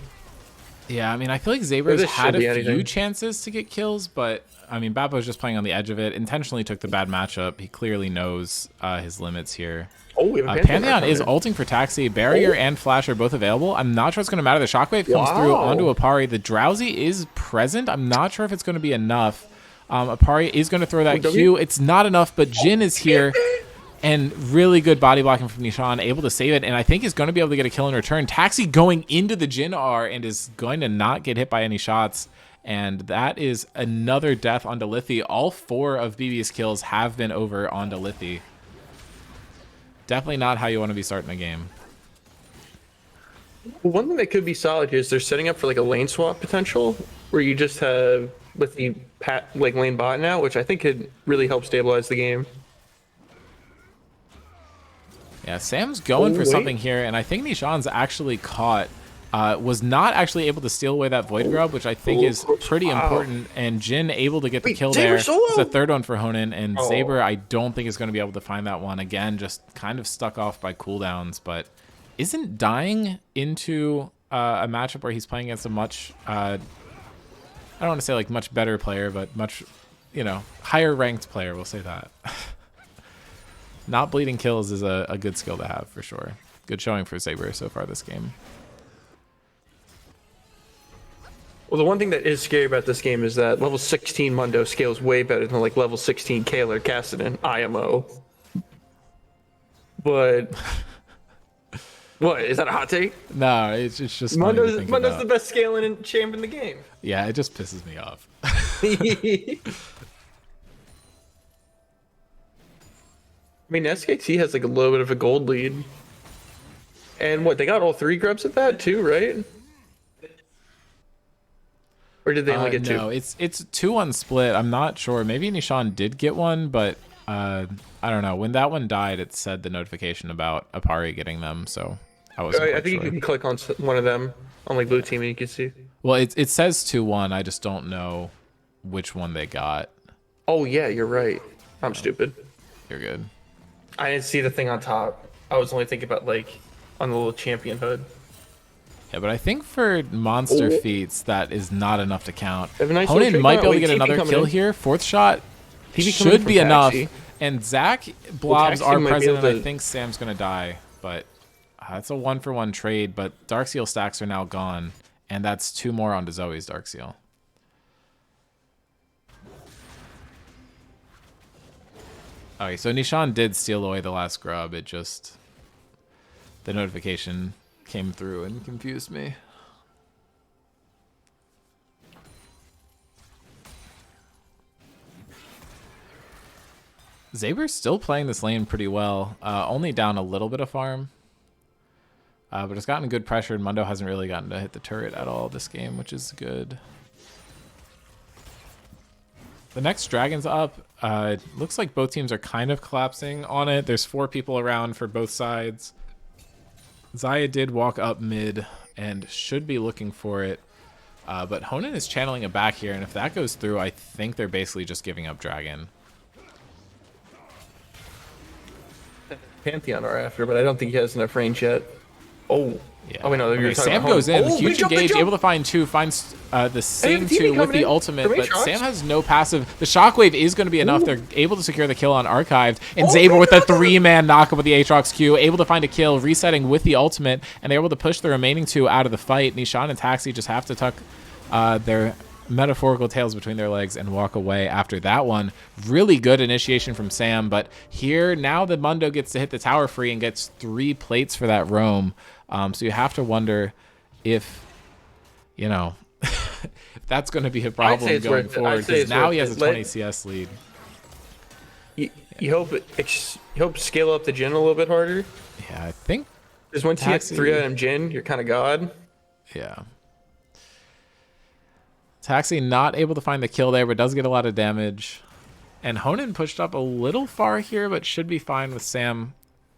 Yeah, I mean, I feel like Zaber's had a few anything. chances to get kills, but I mean, Bappo's just playing on the edge of it. Intentionally took the bad matchup. He clearly knows his limits here. Oh, we have a Pantheon is ulting for Taxi. Barrier and Flash are both available. I'm not sure it's going to matter. The Shockwave comes through onto Apari. The Drowsy is present. I'm not sure if it's going to be enough. Apari is going to throw that Q. It's not enough, but Jin is here. And really good body blocking from Nishan, able to save it, and I think is going to be able to get a kill in return. Taxi going into the Jin R and is going to not get hit by any shots. And that is another death onto Lithi. All 4 of BB's kills have been over onto Lithi. Definitely not how you want to be starting a game. One thing that could be solid here is they're setting up for like a lane swap potential, where you just have Lithi like lane bot now, which I think could really help stabilize the game. Yeah, Sam's going for something here, and I think Nishan's actually caught. Was not actually able to steal away that Void Grub, which I think is pretty important, and Jin able to get the kill there. It's the 3rd one for Honan, and Saber I don't think is going to be able to find that one. Again, just kind of stuck off by cooldowns, but isn't dying into a matchup where he's playing against a much, I don't want to say like much better player, but much, you know, higher ranked player, we'll say that. Not bleeding kills is a good skill to have for sure. Good showing for Saber so far this game. Well, the one thing that is scary about this game is that level 16 Mundo scales way better than like level 16 Kaler Cassidy IMO. But What is that a hot take? No, it's just funny to think Mundo's about. the best scaling champ in the game. Yeah, it just pisses me off. I mean, SKT has like a little bit of a gold lead. And what, they got all 3 grubs at that too, right? Or did they only get 2? No, it's 2-1 split. I'm not sure. Maybe Nishan did get one, but I don't know. When that one died, it said the notification about Apari getting them, so I wasn't I quite think sure. you can click on one of them on like blue team and you can see. Well, it says 2-1. I just don't know which one they got. Oh yeah, you're right. I'm stupid. You're good. I didn't see the thing on top. I was only thinking about like on the little champion hood. Yeah, but I think for monster feats, that is not enough to count. Have a nice little Honan trade might going be able to on. get Wait, another TP kill coming in. here. 4th shot TP coming in should be from enough. Taxi. And Zach blobs Taxi are might be present, able and I to- think Sam's going to die. But that's a 1-for-1 trade, but Darkseal stacks are now gone. And that's 2 more onto Zoe's Darkseal. Okay, so Nishan did steal away the last grub. It just... the notification came through and confused me. Zaber's still playing this lane pretty well. Only down a little bit of farm. But it's gotten good pressure, and Mundo hasn't really gotten to hit the turret at all this game, which is good. The next dragon's up. Looks like both teams are kind of collapsing on it. There's 4 people around for both sides. Zaya did walk up mid and should be looking for it. But Honan is channeling it back here, and if that goes through, I think they're basically just giving up dragon. Pantheon are after, but I don't think he has enough range yet. Oh. Yeah. Oh, wait, no, you're Okay, talking Sam about goes Honan. in, Oh, huge big jump, big engage, jump. able to find 2, finds the same the 2 TV with the coming in ultimate, from but Aatrox. Sam has no passive. The shockwave is going to be enough. They're able to secure the kill on Archived, and Oh, Zaber big with a jump. 3-man knockup with the Aatrox Q, able to find a kill, resetting with the ultimate, and they're able to push the remaining 2 out of the fight. Nishan and Taxi just have to tuck their metaphorical tails between their legs and walk away after that one. Really good initiation from Sam, but here now the Mundo gets to hit the tower free and gets 3 plates for that roam. So you have to wonder if, you know, if that's going to be a problem it's going worth it. forward, I'd say because it's now worth he has a it. 20 CS lead. You hope scale up the gen a little bit harder. Yeah, I think, Because once you get Taxi. 3 item gen, you're kind of god. yeah. Taxi not able to find the kill there, but does get a lot of damage. And Honan pushed up a little far here, but should be fine with Sam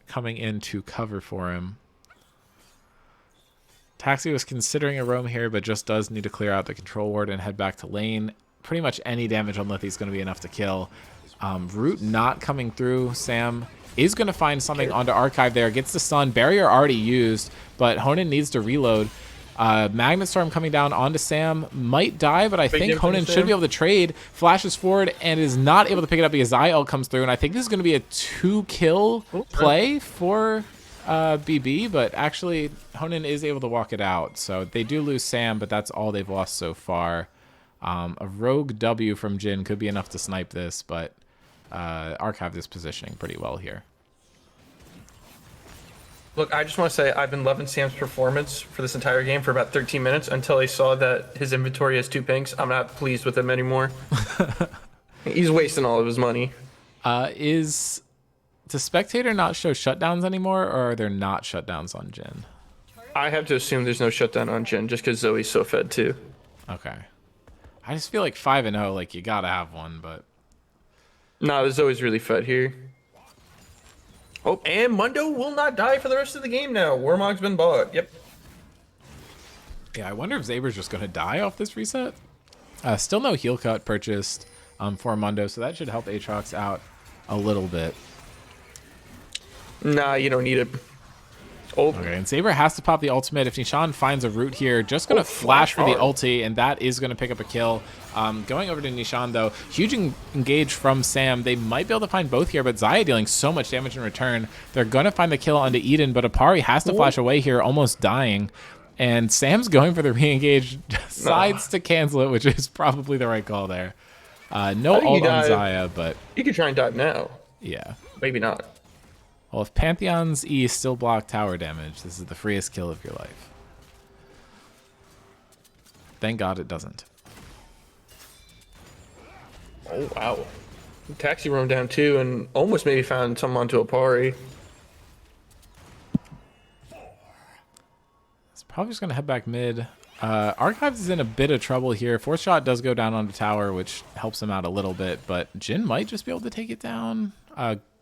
coming in to cover for him. Taxi was considering a roam here, but just does need to clear out the control ward and head back to lane. Pretty much any damage on Lithy is going to be enough to kill. Root not coming through. Sam is going to find something onto Archive there. Gets the stun. Barrier already used, but Honan needs to reload. Magnet Storm coming down onto Sam. Might die, but I think jump from Honan should Sam. be able to trade. Flashes forward and is not able to pick it up because Zaya ult comes through. And I think this is going to be a 2-kill play for BB, but actually Honan is able to walk it out. So they do lose Sam, but that's all they've lost so far. A rogue W from Jin could be enough to snipe this, but Archive is positioning pretty well here. Look, I just want to say I've been loving Sam's performance for this entire game for about 13 minutes until I saw that his inventory has 2 pinks. I'm not pleased with him anymore. He's wasting all of his money. Does Spectator not show shutdowns anymore, or are there not shutdowns on Jin? I have to assume there's no shutdown on Jin just because Zoe's so fed too. Okay. I just feel like 5-0, like you gotta have one, but No, Zoe's really fed here. Oh, and Mundo will not die for the rest of the game now. Warmog's been bought. Yep. yeah, I wonder if Zaber's just gonna die off this reset. Still no heal cut purchased for Mundo, so that should help Aatrox out a little bit. Nah, you don't need it. Oh, Okay, and Saber has to pop the ultimate. If Nishan finds a root here, just going to flash for the hard. ulti, and that is going to pick up a kill. Going over to Nishan, though, huge engage from Sam. They might be able to find both here, but Zaya dealing so much damage in return. They're going to find the kill onto Eden, but Apari has to flash away here, almost dying. And Sam's going for the re-engage, decides to cancel it, which is probably the right call there. No think he ult on died. Zaya, but you could try and dive now. yeah. Maybe not. Well, if Pantheon's E still block tower damage, this is the freest kill of your life. Thank God it doesn't. Oh, wow. Taxi roam down too, and almost maybe found someone onto Apari. It's probably just going to head back mid. Archives is in a bit of trouble here. Fourth shot does go down on the tower, which helps him out a little bit, but Jhin might just be able to take it down.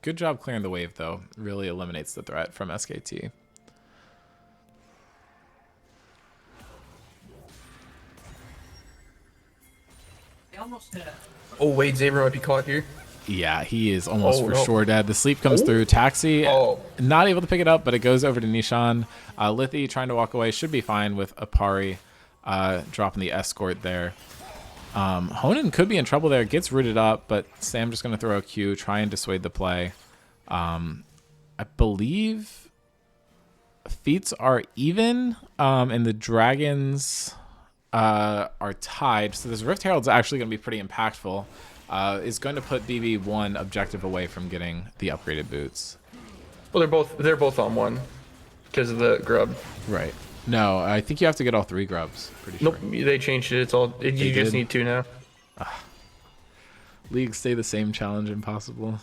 Good job clearing the wave, though. Really eliminates the threat from SKT. Oh, wait, Xavier might be caught here. Yeah, he is almost for sure dead. The sleep comes through. Taxi, not able to pick it up, but it goes over to Nishan. Lithi trying to walk away. Should be fine with Apari dropping the escort there. Honan could be in trouble there. Gets rooted up, but Sam just going to throw a Q, try and dissuade the play. I believe feats are even, and the dragons are tied. So this Rift Herald's actually going to be pretty impactful. Is going to put BB one objective away from getting the upgraded boots. Well, they're both on one because of the grub. Right. No, I think you have to get all 3 grubs. Pretty sure. Nope, they changed it. It's all you just need 2 now. Leagues stay the same. Challenge impossible.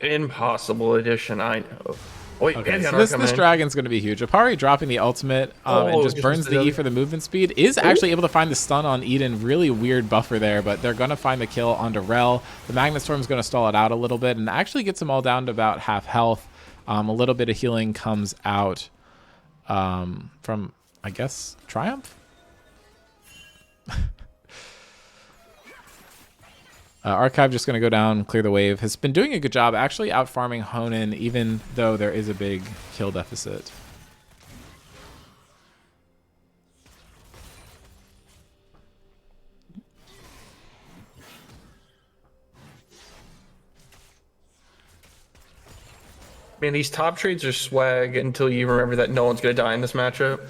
Impossible edition. I know. Wait, okay, so this dragon's going to be huge. Apari dropping the ultimate and just burns the E for the movement speed. Is actually able to find the stun on Eden. Really weird buffer there, but they're going to find the kill onto Rel. The Magnet Storm's going to stall it out a little bit and actually gets them all down to about half health. A little bit of healing comes out from, I guess, Triumph? Archive just going to go down, clear the wave. Has been doing a good job actually out farming Honan, even though there is a big kill deficit. Man, these top trades are swag until you remember that no one's going to die in this matchup.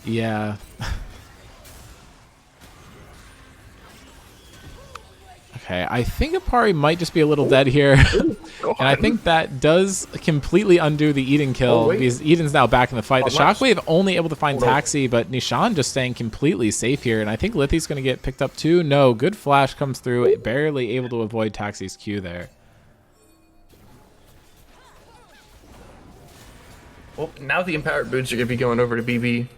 Yeah. Okay, I think Apari might just be a little dead here. And I think that does completely undo the Eden kill because Eden's now back in the fight. The Shockwave only able to find Taxi, but Nishan just staying completely safe here. And I think Lithi's going to get picked up too. No, good flash comes through. Barely able to avoid Taxi's Q there. Well, now the empowered boots are going to be going over to BB.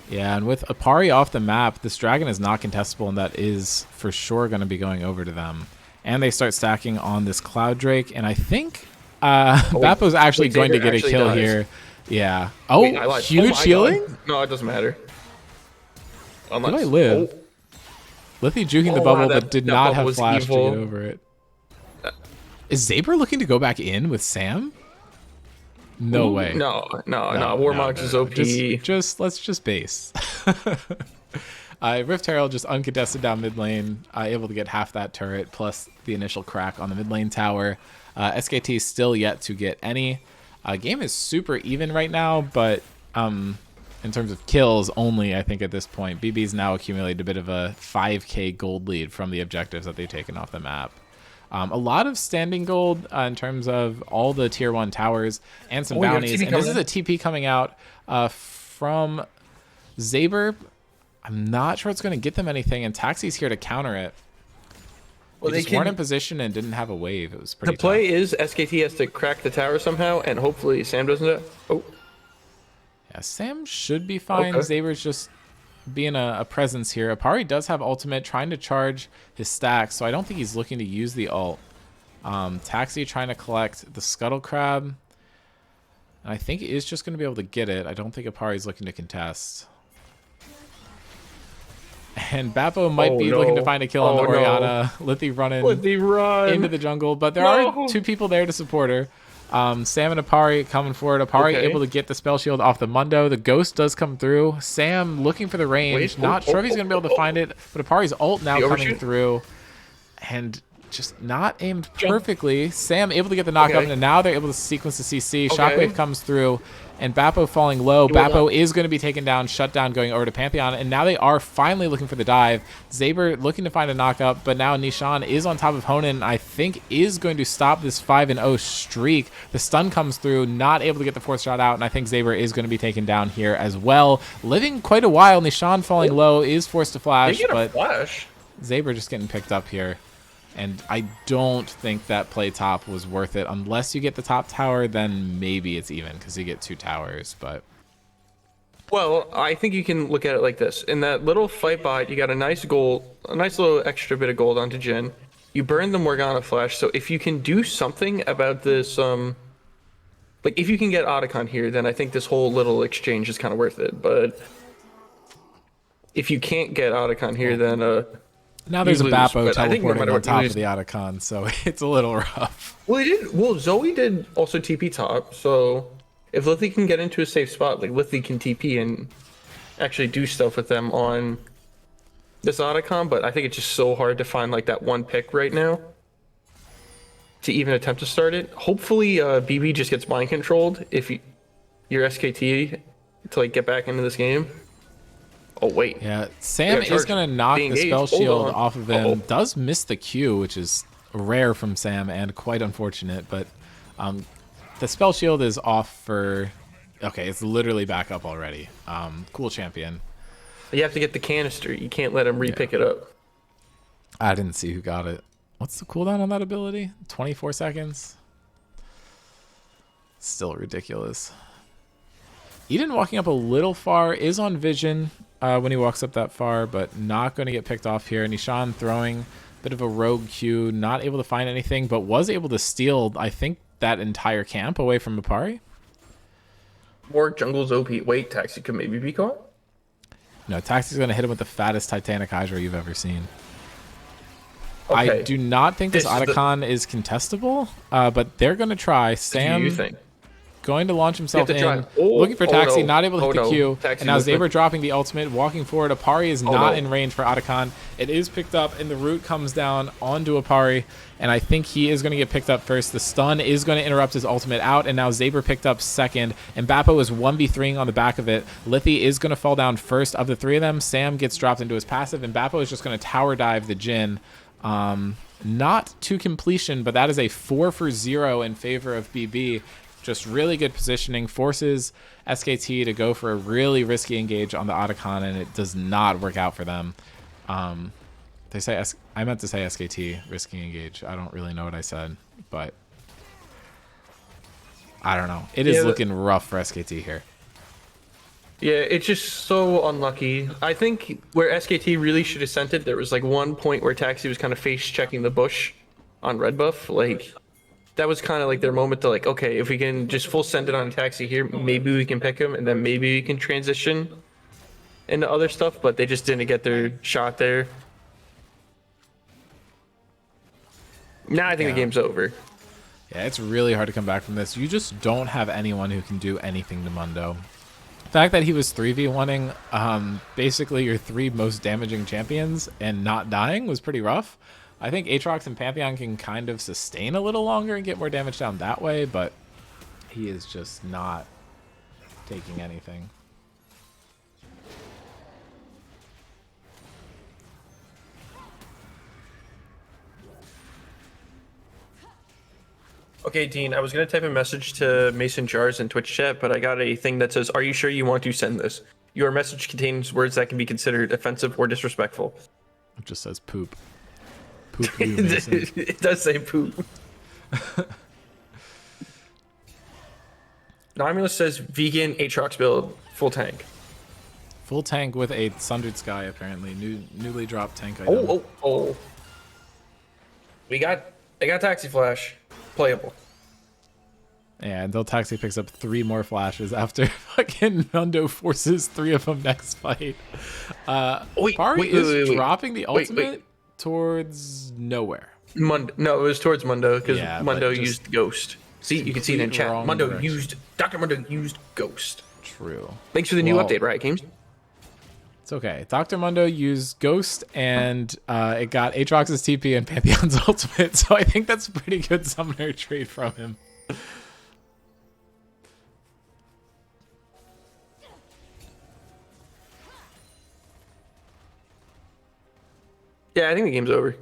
Yeah, and with Apari off the map, this dragon is not contestable, and that is for sure going to be going over to them. And they start stacking on this Cloud Drake, and I think Bappo's actually going to get a kill here. Yeah. Oh, wait, huge healing? No, it doesn't matter. Unless, did I live? Lithi juking the bubble, but did not have flash evil. To get over it. Is Zaber looking to go back in with Sam? No way. No. Warmox is OP. Let's just base. Rift Herald just uncontested down mid lane, able to get half that turret plus the initial crack on the mid lane tower. SKT still yet to get any. Game is super even right now, but in terms of kills only, I think at this point, BB's now accumulated a bit of a 5k gold lead from the objectives that they've taken off the map. A lot of standing gold in terms of all the tier 1 towers and some bounties. And this is a TP coming out from Zaber. I'm not sure it's going to get them anything, and Taxi's here to counter it. Well, they just weren't in position and didn't have a wave. It was pretty tough. The play is SKT has to crack the tower somehow, and hopefully Sam doesn't. Yeah, Sam should be fine. Okay. Zaber's just being a presence here. Apari does have ultimate, trying to charge his stack, so I don't think he's looking to use the ult. Taxi trying to collect the Scuttle Crab, and I think he is just going to be able to get it. I don't think Apari's looking to contest. And Bappo might be looking to find a kill on the Orianna. Lithi running into the jungle, but there are 2 people there to support her. Sam and Apari coming forward. Apari able to get the spell shield off the Mundo. The ghost does come through. Sam looking for the range. Not sure if he's going to be able to find it, but Apari's ult now coming through. And just not aimed perfectly. Sam able to get the knockup, and now they're able to sequence the CC. Shockwave comes through, and Bappo falling low. He will Bappo not. is going to be taken down, shut down, going over to Pantheon, and now they are finally looking for the dive. Zaber looking to find a knockup, but now Nishan is on top of Honan, I think is going to stop this 5-0 streak. The stun comes through, not able to get the fourth shot out, and I think Zaber is going to be taken down here as well. Living quite a while, Nishan falling low, is forced to flash, They get a but flash. Zaber just getting picked up here. And I don't think that play top was worth it. Unless you get the top tower, then maybe it's even, because you get 2 towers, but... Well, I think you can look at it like this. In that little fight bot, you got a nice gold, a nice little extra bit of gold onto Jhin. You burn the Morgana flash, so if you can do something about this, like if you can get Otacon here, then I think this whole little exchange is kind of worth it. But if you can't get Otacon here, then Now there's a lose, Bappo but I think no teleporting matter on what, you top lose. of the Otacon, so it's a little rough. Well, he did. Well, Zoe did also TP top, so if Lithy can get into a safe spot, like Lithy can TP and actually do stuff with them on this Otacon, but I think it's just so hard to find like that one pick right now to even attempt to start it. Hopefully, BB just gets mind controlled if you're SKT to like get back into this game. Oh wait. Yeah, Sam Yeah, is going to knock Being the spell engaged. Hold shield on. off of him. Uh-oh. Does miss the Q, which is rare from Sam and quite unfortunate, but the spell shield is off for... Okay, it's literally back up already. Cool champion. You have to get the canister. You can't let him re-pick it up. I didn't see who got it. What's the cooldown on that ability? 24 seconds? Still ridiculous. Eden walking up a little far is on vision when he walks up that far, but not going to get picked off here. Nishan throwing a bit of a rogue Q, not able to find anything, but was able to steal, I think, that entire camp away from Apari. Or jungle's OP. Wait, Taxi could maybe be caught? No, Taxi's going to hit him with the fattest Titanic Hydra you've ever seen. Okay. I do not think this This is the- Otacon is contestable, but they're going to try. Do Sam you think? going to launch himself to in, drive. Oh, looking for oh Taxi, no. not able to hit Oh the no. Q, Taxi and now movement. Zaber dropping the ultimate, walking forward. Apari is not no. in range for Otacon. It is picked up, and the root comes down onto Apari, and I think he is going to get picked up first. The stun is going to interrupt his ultimate out, and now Zaber picked up second, and Bappo is 1v3ing on the back of it. Lithy is going to fall down first of the 3 of them. Sam gets dropped into his passive, and Bappo is just going to tower dive the Jhin. Not to completion, but that is a 4 for 0 in favor of BB. Just really good positioning, forces SKT to go for a really risky engage on the Otacon, and it does not work out for them. They say I meant to say SKT, risky engage. I don't really know what I said, but I don't know. It is looking rough for SKT here. Yeah, it's just so unlucky. I think where SKT really should have sent it, there was like one point where Taxi was kind of face checking the bush on red buff. Like, that was kind of like their moment to like, okay, if we can just full send it on Taxi here, maybe we can pick him, and then maybe we can transition into other stuff, but they just didn't get their shot there. Now I think the game's over. Yeah, it's really hard to come back from this. You just don't have anyone who can do anything to Mundo. The fact that he was 3v1ing basically your 3 most damaging champions and not dying was pretty rough. I think Aatrox and Pantheon can kind of sustain a little longer and get more damage down that way, but he is just not taking anything. Okay, Dean, I was going to type a message to Mason Jars in Twitch chat, but I got a thing that says, "Are you sure you want to send this? Your message contains words that can be considered offensive or disrespectful." It just says poop. Poop you, Mason. It does say poop. Nomulus says vegan Aatrox build, full tank. Full tank with a Sundered Sky, apparently. Newly dropped tank item. Oh. I got Taxi Flash. Playable. Yeah, until Taxi picks up 3 more flashes after fucking Mundo forces 3 of them next fight. Pari is dropping the ultimate towards nowhere. No, it was towards Mundo because Yeah, Mundo but just used Ghost. See, you can see it in complete chat. wrong Mundo direction. Dr. Mundo used Ghost. True. Thanks for the new Well, update, Riot Games. It's okay. Dr. Mundo used Ghost, and it got Aatrox's TP and Pantheon's ultimate, so I think that's a pretty good summoner trade from him. Yeah, I think the game's over.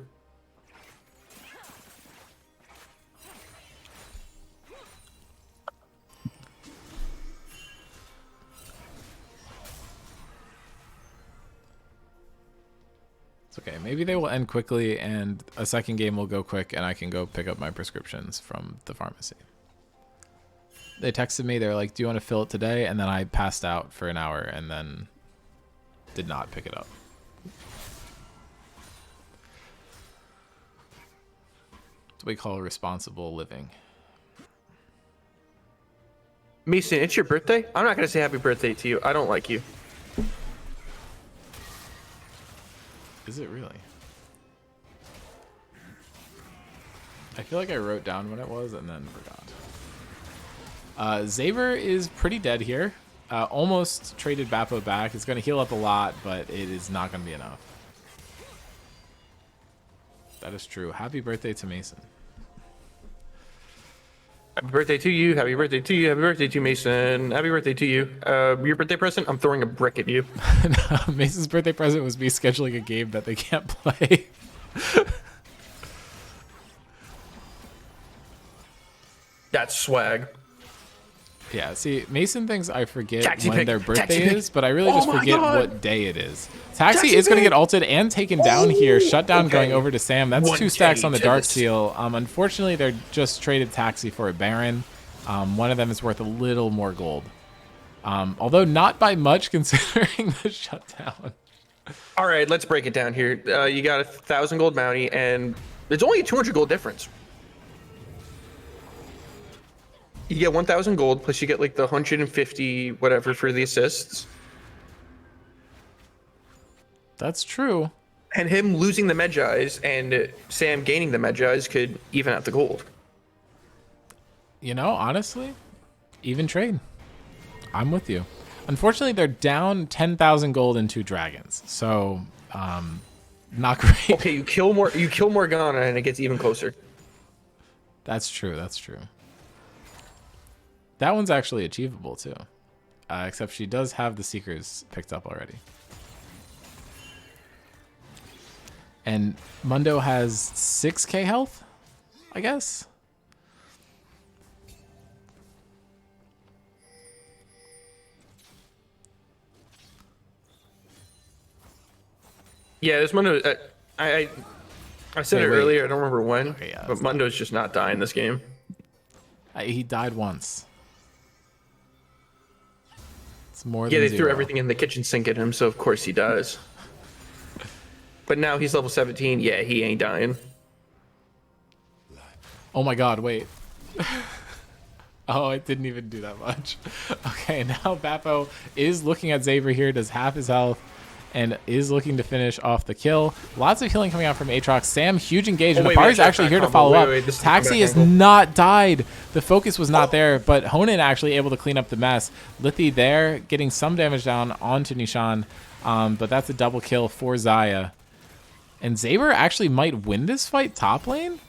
It's okay. Maybe they will end quickly and a second game will go quick and I can go pick up my prescriptions from the pharmacy. They texted me. They were like, do you want to fill it today? And then I passed out for an hour and then did not pick it up. That's what we call responsible living. Mason, it's your birthday? I'm not going to say happy birthday to you. I don't like you. Is it really? I feel like I wrote down when it was and then forgot. Zaver is pretty dead here. Almost traded Bappo back. It's going to heal up a lot, but it is not going to be enough. That is true. Happy birthday to Mason. Happy birthday to you. Happy birthday to you. Happy birthday to Mason. Happy birthday to you. Your birthday present? I'm throwing a brick at you. No, Mason's birthday present was me scheduling a game that they can't play. That's swag. Yeah, see, Mason thinks I forget Taxi when pick, their taxi birthday pick. is, but I really Oh just my forget God. what day it is. Taxi Taxi is going to pick. get ulted and taken down here. Shutdown okay. going over to Sam. That's 2 stacks 1K on the to Dark this. Seal. Unfortunately, they're just traded Taxi for a Baron. One of them is worth a little more gold. Although not by much considering the shutdown. All right, let's break it down here. You got 1,000 gold bounty, and there's only a 200 gold difference. You get 1,000 gold, plus you get like the 150 whatever for the assists. That's true. And him losing the Medjais and Sam gaining the Medjais could even out the gold. You know, honestly, even trade. I'm with you. Unfortunately, they're down 10,000 gold and 2 dragons. So, not great. Okay, you kill Morgana and it gets even closer. That's true. That's true. That one's actually achievable too. Except she does have the Seekers picked up already. And Mundo has 6k health, I guess. Yeah, this Mundo. I said Wait, it wait. earlier. I don't remember when, Okay, yeah, but that's Mundo's just not dying this game. He died once. It's more Yeah, than they 0. threw everything in the kitchen sink at him, so of course he dies. But now he's level 17. Yeah, he ain't dying. Oh my god, wait. Oh, it didn't even do that much. Okay, now Bappo is looking at Xavier here, does half his health, and is looking to finish off the kill. Lots of healing coming out from Aatrox. Sam, huge engagement. Oh, wait, The we party's actually actually here to combo. follow Wait, up. wait, this is the Taxi comeback has angle. not died. The focus was not there, but Honan actually able to clean up the mess. Lithy there, getting some damage down onto Nishan, but that's a double kill for Xayah. And Xavier actually might win this fight top lane.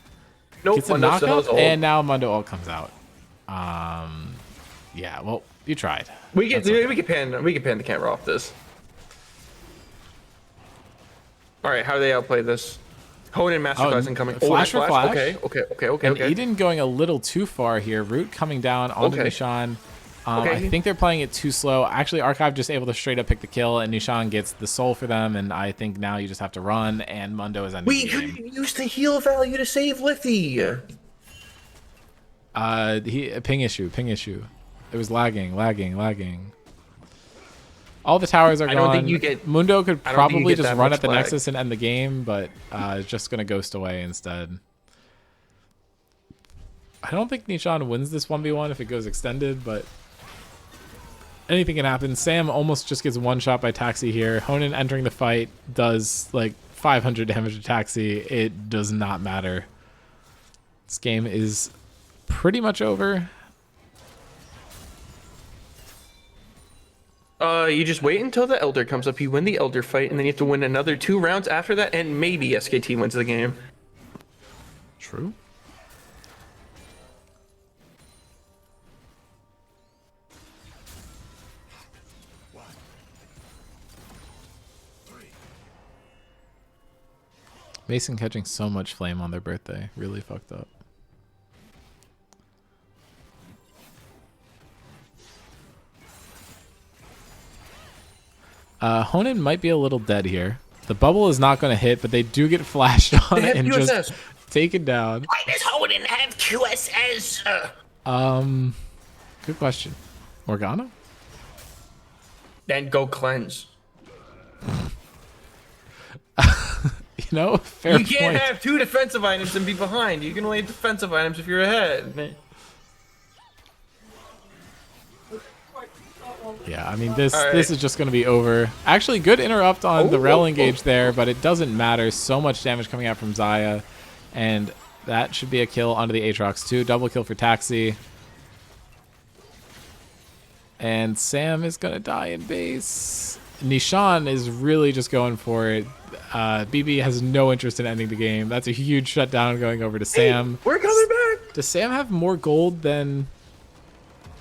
Nope, Gets a Mundo still has knockup, ult. and now Mundo ult comes out. Yeah, well, you tried. We can That's okay. we can pan the camera off this. All right, how do they outplay this? Honan masterclass incoming. Flash for flash. Okay. And Eden going a little too far here. Root coming down onto Okay. Nishan. Okay. I think they're playing it too slow. Actually, Archive just able to straight up pick the kill, and Nishan gets the soul for them. And I think now you just have to run, and Mundo is ending We the game. couldn't use the heal value to save Lithy. Ping issue. It was lagging. All the towers are I gone. don't think you get- Mundo could I don't think you probably get just that run much at the lag. Nexus and end the game, but it's just going to ghost away instead. I don't think Nishan wins this 1v1 if it goes extended, but anything can happen. Sam almost just gets one shot by Taxi here. Honan entering the fight does like 500 damage to Taxi. It does not matter. This game is pretty much over. You just wait until the Elder comes up. You win the Elder fight, and then you have to win another 2 rounds after that, and maybe SKT wins the game. True. Mason catching so much flame on their birthday. Really fucked up. Honan might be a little dead here. The bubble is not going to hit, but they do get flashed on and just taken down. Why does Honan have QSS? Good question. Morgana? Then go cleanse. You know, fair You can't point. have 2 defensive items and be behind. You can only have defensive items if you're ahead. Yeah, I mean, this is just going to be over. Actually, good interrupt on the rel engage there, but it doesn't matter. So much damage coming out from Xayah, and that should be a kill onto the Aatrox too. Double kill for Taxi. And Sam is going to die in base. Nishan is really just going for it. BB has no interest in ending the game. That's a huge shutdown going over to Sam. We're coming back. Does Sam have more gold than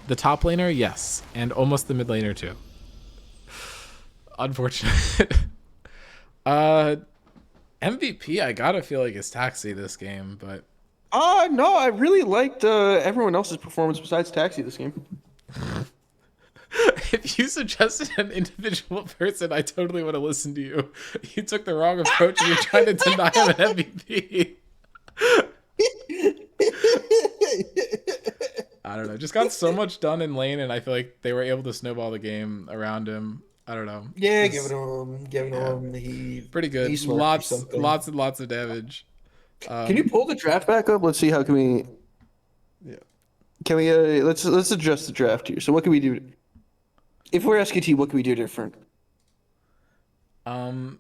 the top laner? Yes. And almost the mid laner too. Unfortunate. MVP, I gotta feel like it's Taxi this game, but... No, I really liked everyone else's performance besides Taxi this game. If you suggested an individual person, I totally would have listened to you. You took the wrong approach and you're trying to deny him an MVP. I don't know. Just got so much done in lane, and I feel like they were able to snowball the game around him. I don't know. Yeah, give it him. He pretty good. he's Lots and lots of damage. Can you pull the draft back up? Let's see how can we. Yeah. Can we let's adjust the draft here. So what can we do? If we're SKT, what can we do different? Okay,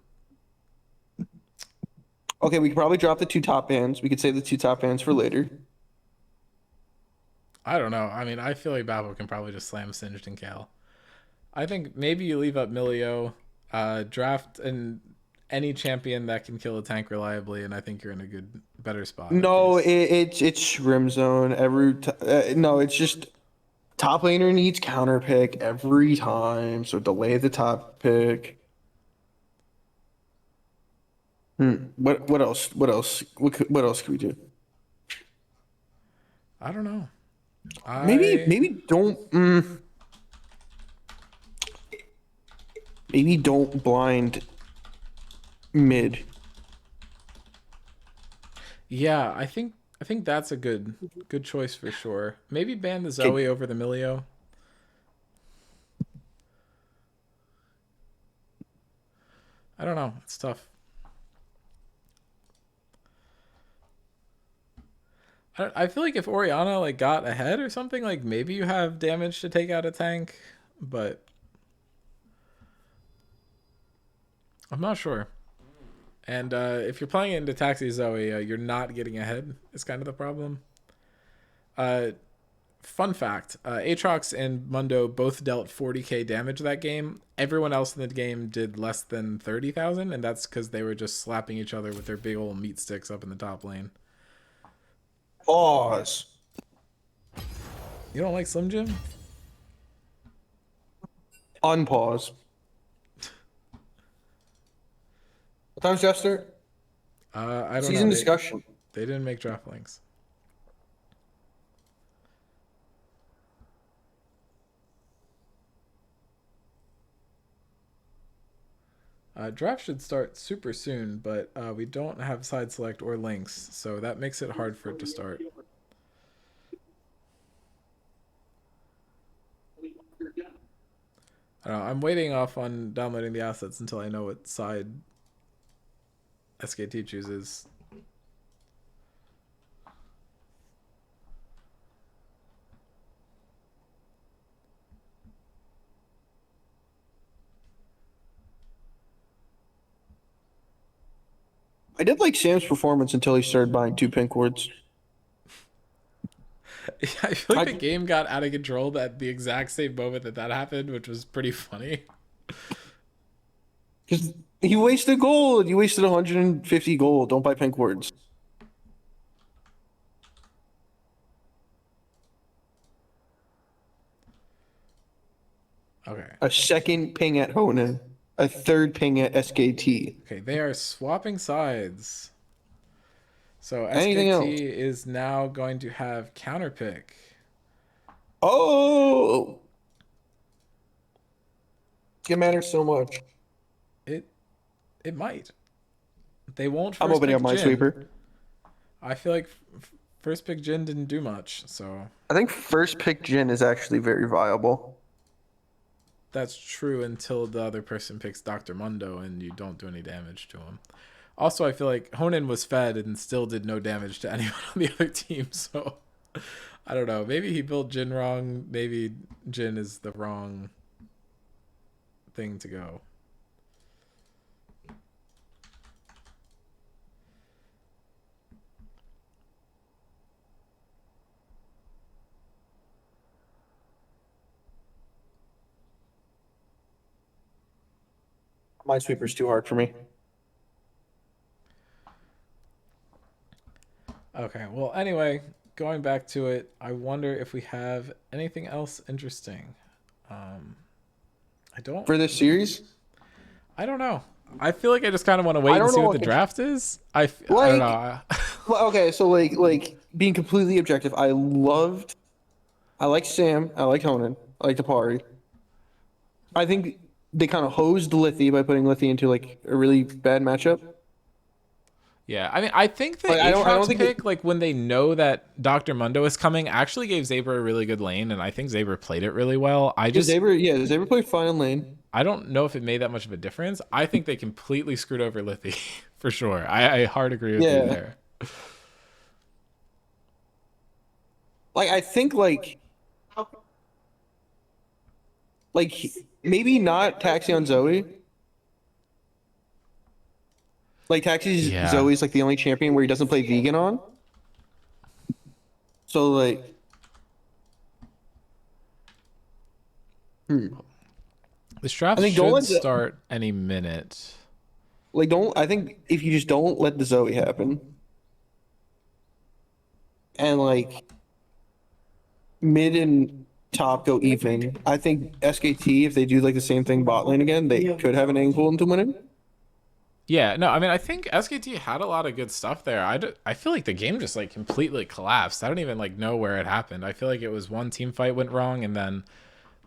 we could probably drop the 2 top bands. We could save the 2 top bands for later. I don't know. I mean, I feel like Babel can probably just slam Singed and Cal. I think maybe you leave up Milio, draft any champion that can kill a tank reliably, and I think you're in a better spot. No, it's Shrim Zone no, it's just top laner needs counter pick every time, so delay the top pick. What else? What else can we do? I don't know. Maybe don't. Maybe don't blind mid. Yeah, I think that's a good choice for sure. Maybe ban the Zoe over the Milio. I don't know. It's tough. I feel like if Orianna like got ahead or something, like maybe you have damage to take out a tank, but I'm not sure. And if you're playing into Taxi Zoe, you're not getting ahead is kind of the problem. Fun fact, Aatrox and Mundo both dealt 40k damage that game. Everyone else in the game did less than 30,000, and that's because they were just slapping each other with their big old meat sticks up in the top lane. Pause. You don't like Slim Jim? Unpause. What time's draft start? I don't Season know. discussion. They didn't make draft links. Draft should start super soon, but we don't have side select or links, so that makes it hard for it to start. I don't know, I'm waiting off on downloading the assets until I know what side SKT chooses. I did like Sam's performance until he started buying 2 pink wards. Yeah, I feel like the game got out of control at the exact same moment that happened, which was pretty funny. Because he wasted gold. You wasted 150 gold. Don't buy pink wards. Okay. A second ping at Honan. A third ping at SKT. Okay, they are swapping sides. So Anything else? SKT is now going to have counter pick. Oh, it's gonna matter so much. It it might. They won't I'm first opening up pick my Jin. sweeper. I feel like first pick Jin didn't do much, so I think first pick Jin is actually very viable. that's true until the other person picks Dr. Mundo and you don't do any damage to him. Also, I feel like Honan was fed and still did no damage to anyone on the other team, so I don't know. Maybe he built Jin wrong. Maybe Jin is the wrong thing to go. My sweeper's too hard for me. Okay, well, anyway, going back to it, I wonder if we have anything else interesting. I don't. For this series, I don't know. I feel like I just kind of want to I wait and don't see know what what the could- draft is. I don't Like- know. well, okay, so like being completely objective, I like Sam, I like Honan, I like Tapari. I think they kind of hosed Lithi by putting Lithi into like a really bad matchup. Yeah, I mean, I think the Like, I don't Aatrox think pick, like when they know that Dr. Mundo is coming, actually gave Zaber a really good lane, and I think Zaber played it really well. Zaber played fine in lane. I don't know if it made that much of a difference. I think they completely screwed over Lithi, for sure. I hard agree with you Yeah. there. Like I think maybe not Taxi on Zoe. Like Taxi's Yeah. Zoe's like the only champion where he doesn't play vegan on. So like This draft I think don't should let the- start any minute. I think if you just don't let the Zoe happen. And like mid and top go even. I think SKT, if they do like the same thing bot lane again, they could have an angle into winning. Yeah, no, I mean, I think SKT had a lot of good stuff there. I feel like the game just like completely collapsed. I don't even like know where it happened. I feel like it was one team fight went wrong, and then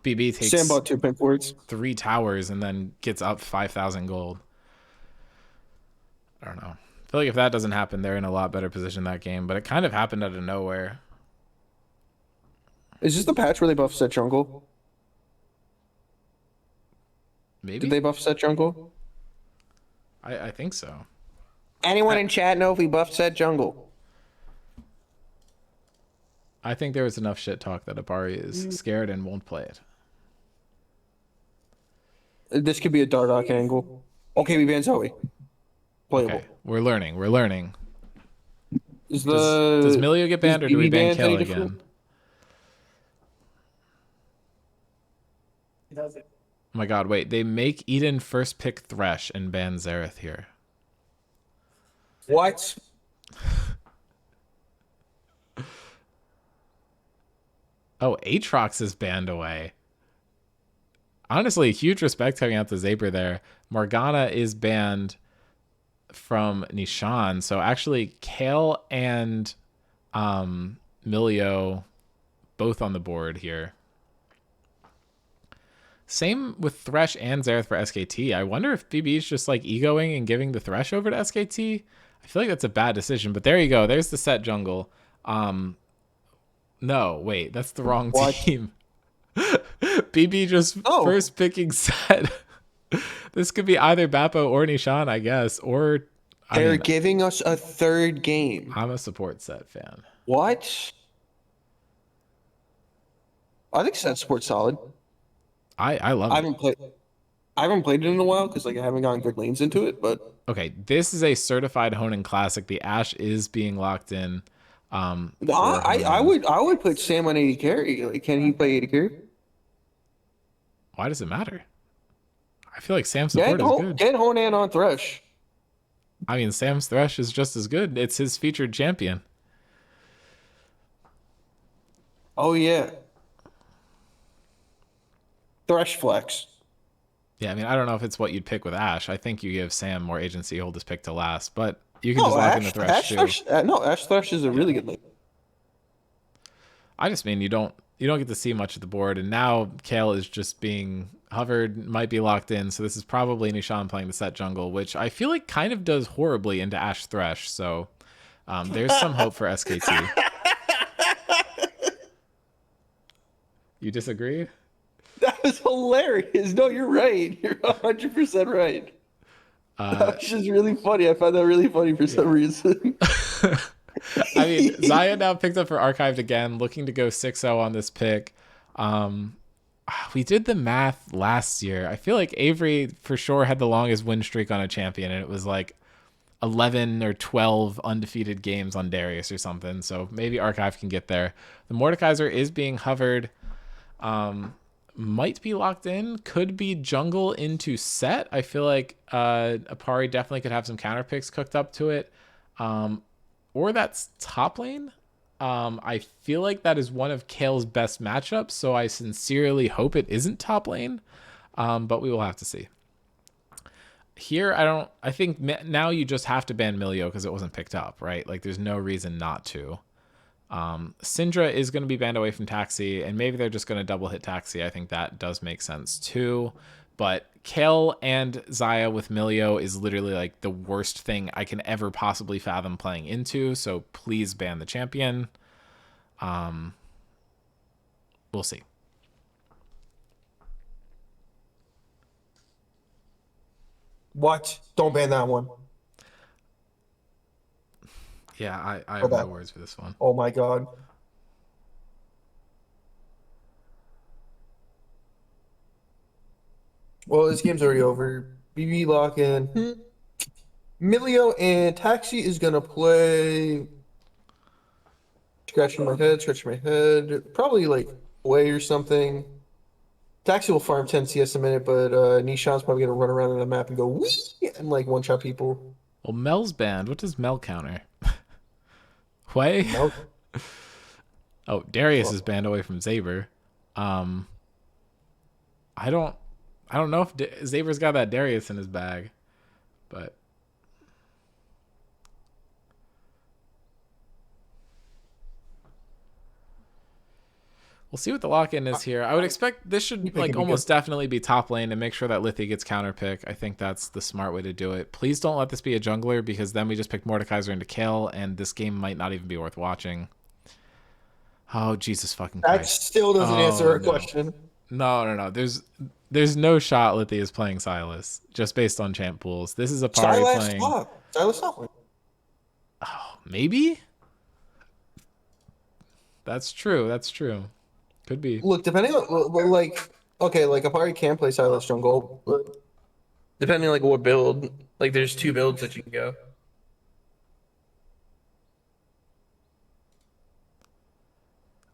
BB takes Sam bought 2 pink wards. 3 towers and then gets up 5,000 gold. I don't know. I feel like if that doesn't happen, they're in a lot better position that game. But it kind of happened out of nowhere. Is this the patch where they buff set jungle? Maybe Did they buff set jungle? I think so. Anyone in chat know if we buffed set jungle? I think there was enough shit talk that Abari is scared and won't play it. This could be a Dardock angle. Okay, we banned Zoe. Playable. Okay, we're learning. We're learning. Is Does Milio get banned or do we ban BB Kill any again? different? Does it? Oh my god, wait. They make Eden first pick Thresh and ban Xerath here. What? Oh, Aatrox is banned away. Honestly, huge respect coming out to Zaber there. Morgana is banned from Nishan. So actually, Kale and Milio both on the board here. Same with Thresh and Xerath for SKT. I wonder if BB is just like egoing and giving the Thresh over to SKT. I feel like that's a bad decision, but there you go. There's the set jungle. No, wait, that's the wrong team. BB just first picking set. This could be either Bappo or Nishan, I guess, or They're giving us a third game. I'm a support set fan. What? I think set sport's solid. I love I it. haven't played it in a while because like I haven't gotten good lanes into it, but Okay, this is a certified Honan Classic. The Ashe is being locked in. For I Honan. would put Sam on 80 carry. Like, can he play 80 carry? Why does it matter? I feel like Sam's support is good. Get Honan on Thresh. I mean, Sam's Thresh is just as good. It's his featured champion. Oh yeah. Thresh flex. Yeah, I mean, I don't know if it's what you'd pick with Ashe. I think you give Sam more agency, hold his pick to last. But You can just No, lock in the Thresh too. Ash Thresh is a really good lane. I just mean you don't get to see much of the board, and now Kale is just being hovered, might be locked in. So this is probably Nishan playing the set jungle, which I feel like kind of does horribly into Ash Thresh. So there's some hope for SKT. You disagree? That was hilarious. No, you're right. You're 100% right. That was just really funny. I found that really funny for some reason. I mean, Zaya now picked up for Archived again, looking to go 6-0 on this pick. We did the math last year. I feel like Avery for sure had the longest win streak on a champion, and it was like 11 or 12 undefeated games on Darius or something. So maybe Archive can get there. The Mordekaiser is being hovered. Might be locked in. Could be jungle into set. I feel like Apari definitely could have some counter picks cooked up to it. Or that's top lane. I feel like that is one of Kale's best matchups, so I sincerely hope it isn't top lane. But we will have to see. Here, I think now you just have to ban Milio because it wasn't picked up, right? Like, there's no reason not to. Syndra is going to be banned away from Taxi, and maybe they're just going to double hit Taxi. I think that does make sense too. But Kale and Zaya with Milio is literally like the worst thing I can ever possibly fathom playing into. So please ban the champion. We'll see. What? Don't ban that one. Yeah, I have no words for this one. Oh my god. Well, this game's already over. BB lock in. Milio and Taxi is gonna play. Scratching my head. Probably like away or something. Taxi will farm 10 CS a minute, but Nishan's probably gonna run around on the map and go wee and like one shot people. Well, Mel's banned. What does Mel counter? Way? No. Oh, Darius is banned away from Zaber. I don't know if Zaber's got that Darius in his bag, but we'll see what the lock-in is here. I would expect this should like almost definitely be top lane and make sure that Lithy gets counter pick. I think that's the smart way to do it. Please don't let this be a jungler because then we just pick Mordekaiser into kill and this game might not even be worth watching. Oh, Jesus fucking Christ. That still doesn't answer our question. No. There's no shot Lithy is playing Sylas just based on champ pools. This is a party playing. Sylas top. Oh, maybe? That's true. Could be. Look, depending on like Apari can play Sylas jungle, but depending on like what build, like there's two builds that you can go.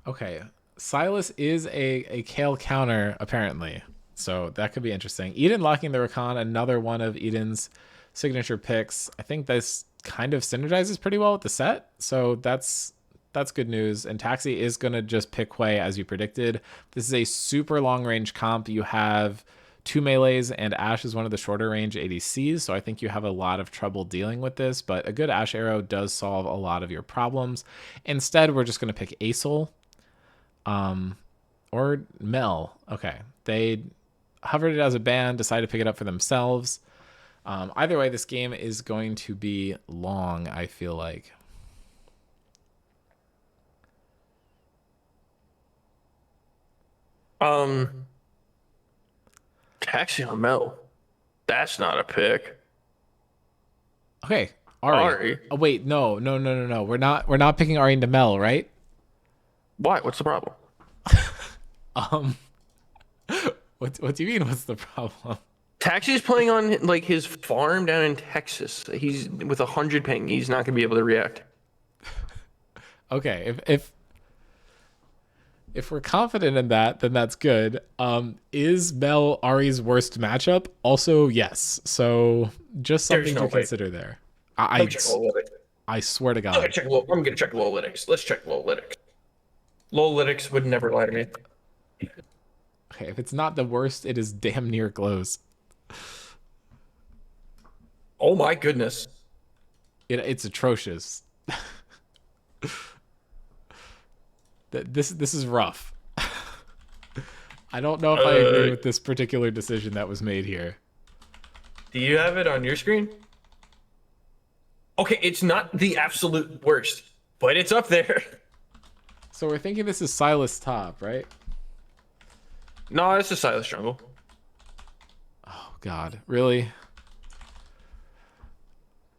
Okay, Sylas is a Kale counter apparently, so that could be interesting. Eden locking the Rakan, another one of Eden's signature picks. I think this kind of synergizes pretty well with the set, so that's good news. And Taxi is going to just pick Hwei as you predicted. This is a super long range comp. You have 2 melees and Ashe is one of the shorter range ADCs. So I think you have a lot of trouble dealing with this, but a good Ashe arrow does solve a lot of your problems. Instead, we're just going to pick Asel or Mel. Okay. They hovered it as a ban, decided to pick it up for themselves. Either way, this game is going to be long, I feel like. Taxi on Mel. That's not a pick. Okay, Ari. Oh wait, no. We're not picking Ari into Mel, right? Why? What's the problem? What do you mean? What's the problem? Taxi's playing on like his farm down in Texas. He's with 100 ping. He's not gonna be able to react. Okay, if we're confident in that, then that's good. Is Mel Ari's worst matchup? Also, yes. So just something to consider there. I swear to God. I'm gonna check Lolytics. Let's check Lolytics. Lolytics would never lie to me. Okay, if it's not the worst, it is damn near close. Oh my goodness. It's atrocious. This is rough. I don't know if I agree with this particular decision that was made here. Do you have it on your screen? Okay, it's not the absolute worst, but it's up there. So we're thinking this is Silas top, right? No, it's a Silas jungle. Oh God, really?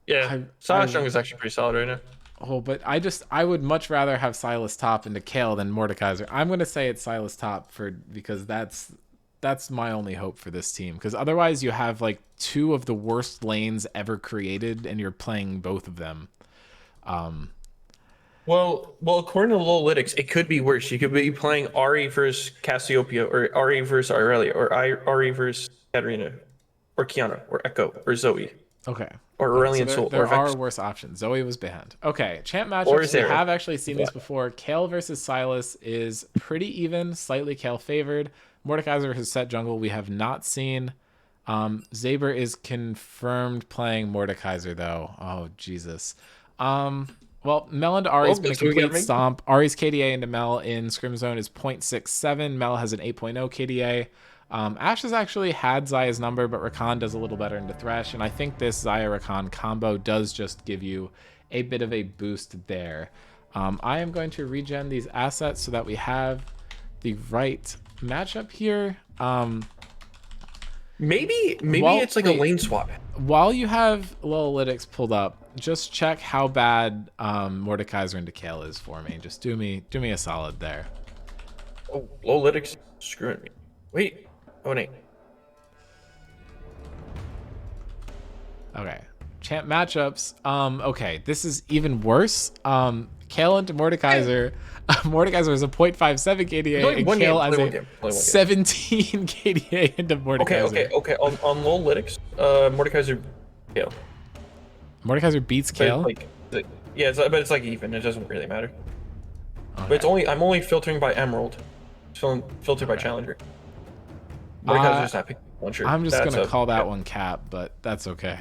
Yeah, Silas jungle is actually pretty solid right now. Oh, but I would much rather have Silas top into Kale than Mordekaiser. I'm gonna say it's Silas top because that's my only hope for this team. Because otherwise, you have like two of the worst lanes ever created, and you're playing both of them. Well, according to Lolytics, it could be worse. You could be playing Ari versus Cassiopeia, or Ari versus Aurelia, or Ari versus Katarina, or Kiana, or Echo, or Zoe. Okay. Or Aurelian so Soul. There or are worse options. Zoe was banned. Okay, champ Or matchups. We Zera. have actually seen these before. Kale versus Silas is pretty even, slightly Kale favored. Mordekaiser versus Set Jungle we have not seen. Zaber is confirmed playing Mordekaiser though. Oh Jesus. Well, Mel into Ari's been a complete stomp. Ari's KDA into Mel in Scrim Zone is 0.67. Mel has an 8.0 KDA. Ash has actually had Zaya's number, but Rakan does a little better into Thresh, and I think this Zaya-Rakan combo does just give you a bit of a boost there. I am going to regen these assets so that we have the right matchup here. Maybe it's like a lane swap. While you have Lolytics pulled up, just check how bad Mordekaiser into Kale is for me. Just do me a solid there. Oh, Lolytics screwing me. Wait. Oh, wait. Okay. Champ matchups. Okay, this is even worse. Kale into Mordekaiser. Mordekaiser is a 0.57 KDA, and Kale has a 17 KDA into Mordekaiser. Okay. On Lolytics, Mordekaiser, Kale. Mordekaiser beats Kale? But it's like even. It doesn't really matter. Okay. But I'm only filtering by Emerald. Filtered by Challenger. Mordekaiser's not picking one shirt. I'm just gonna call that one cap, but that's okay.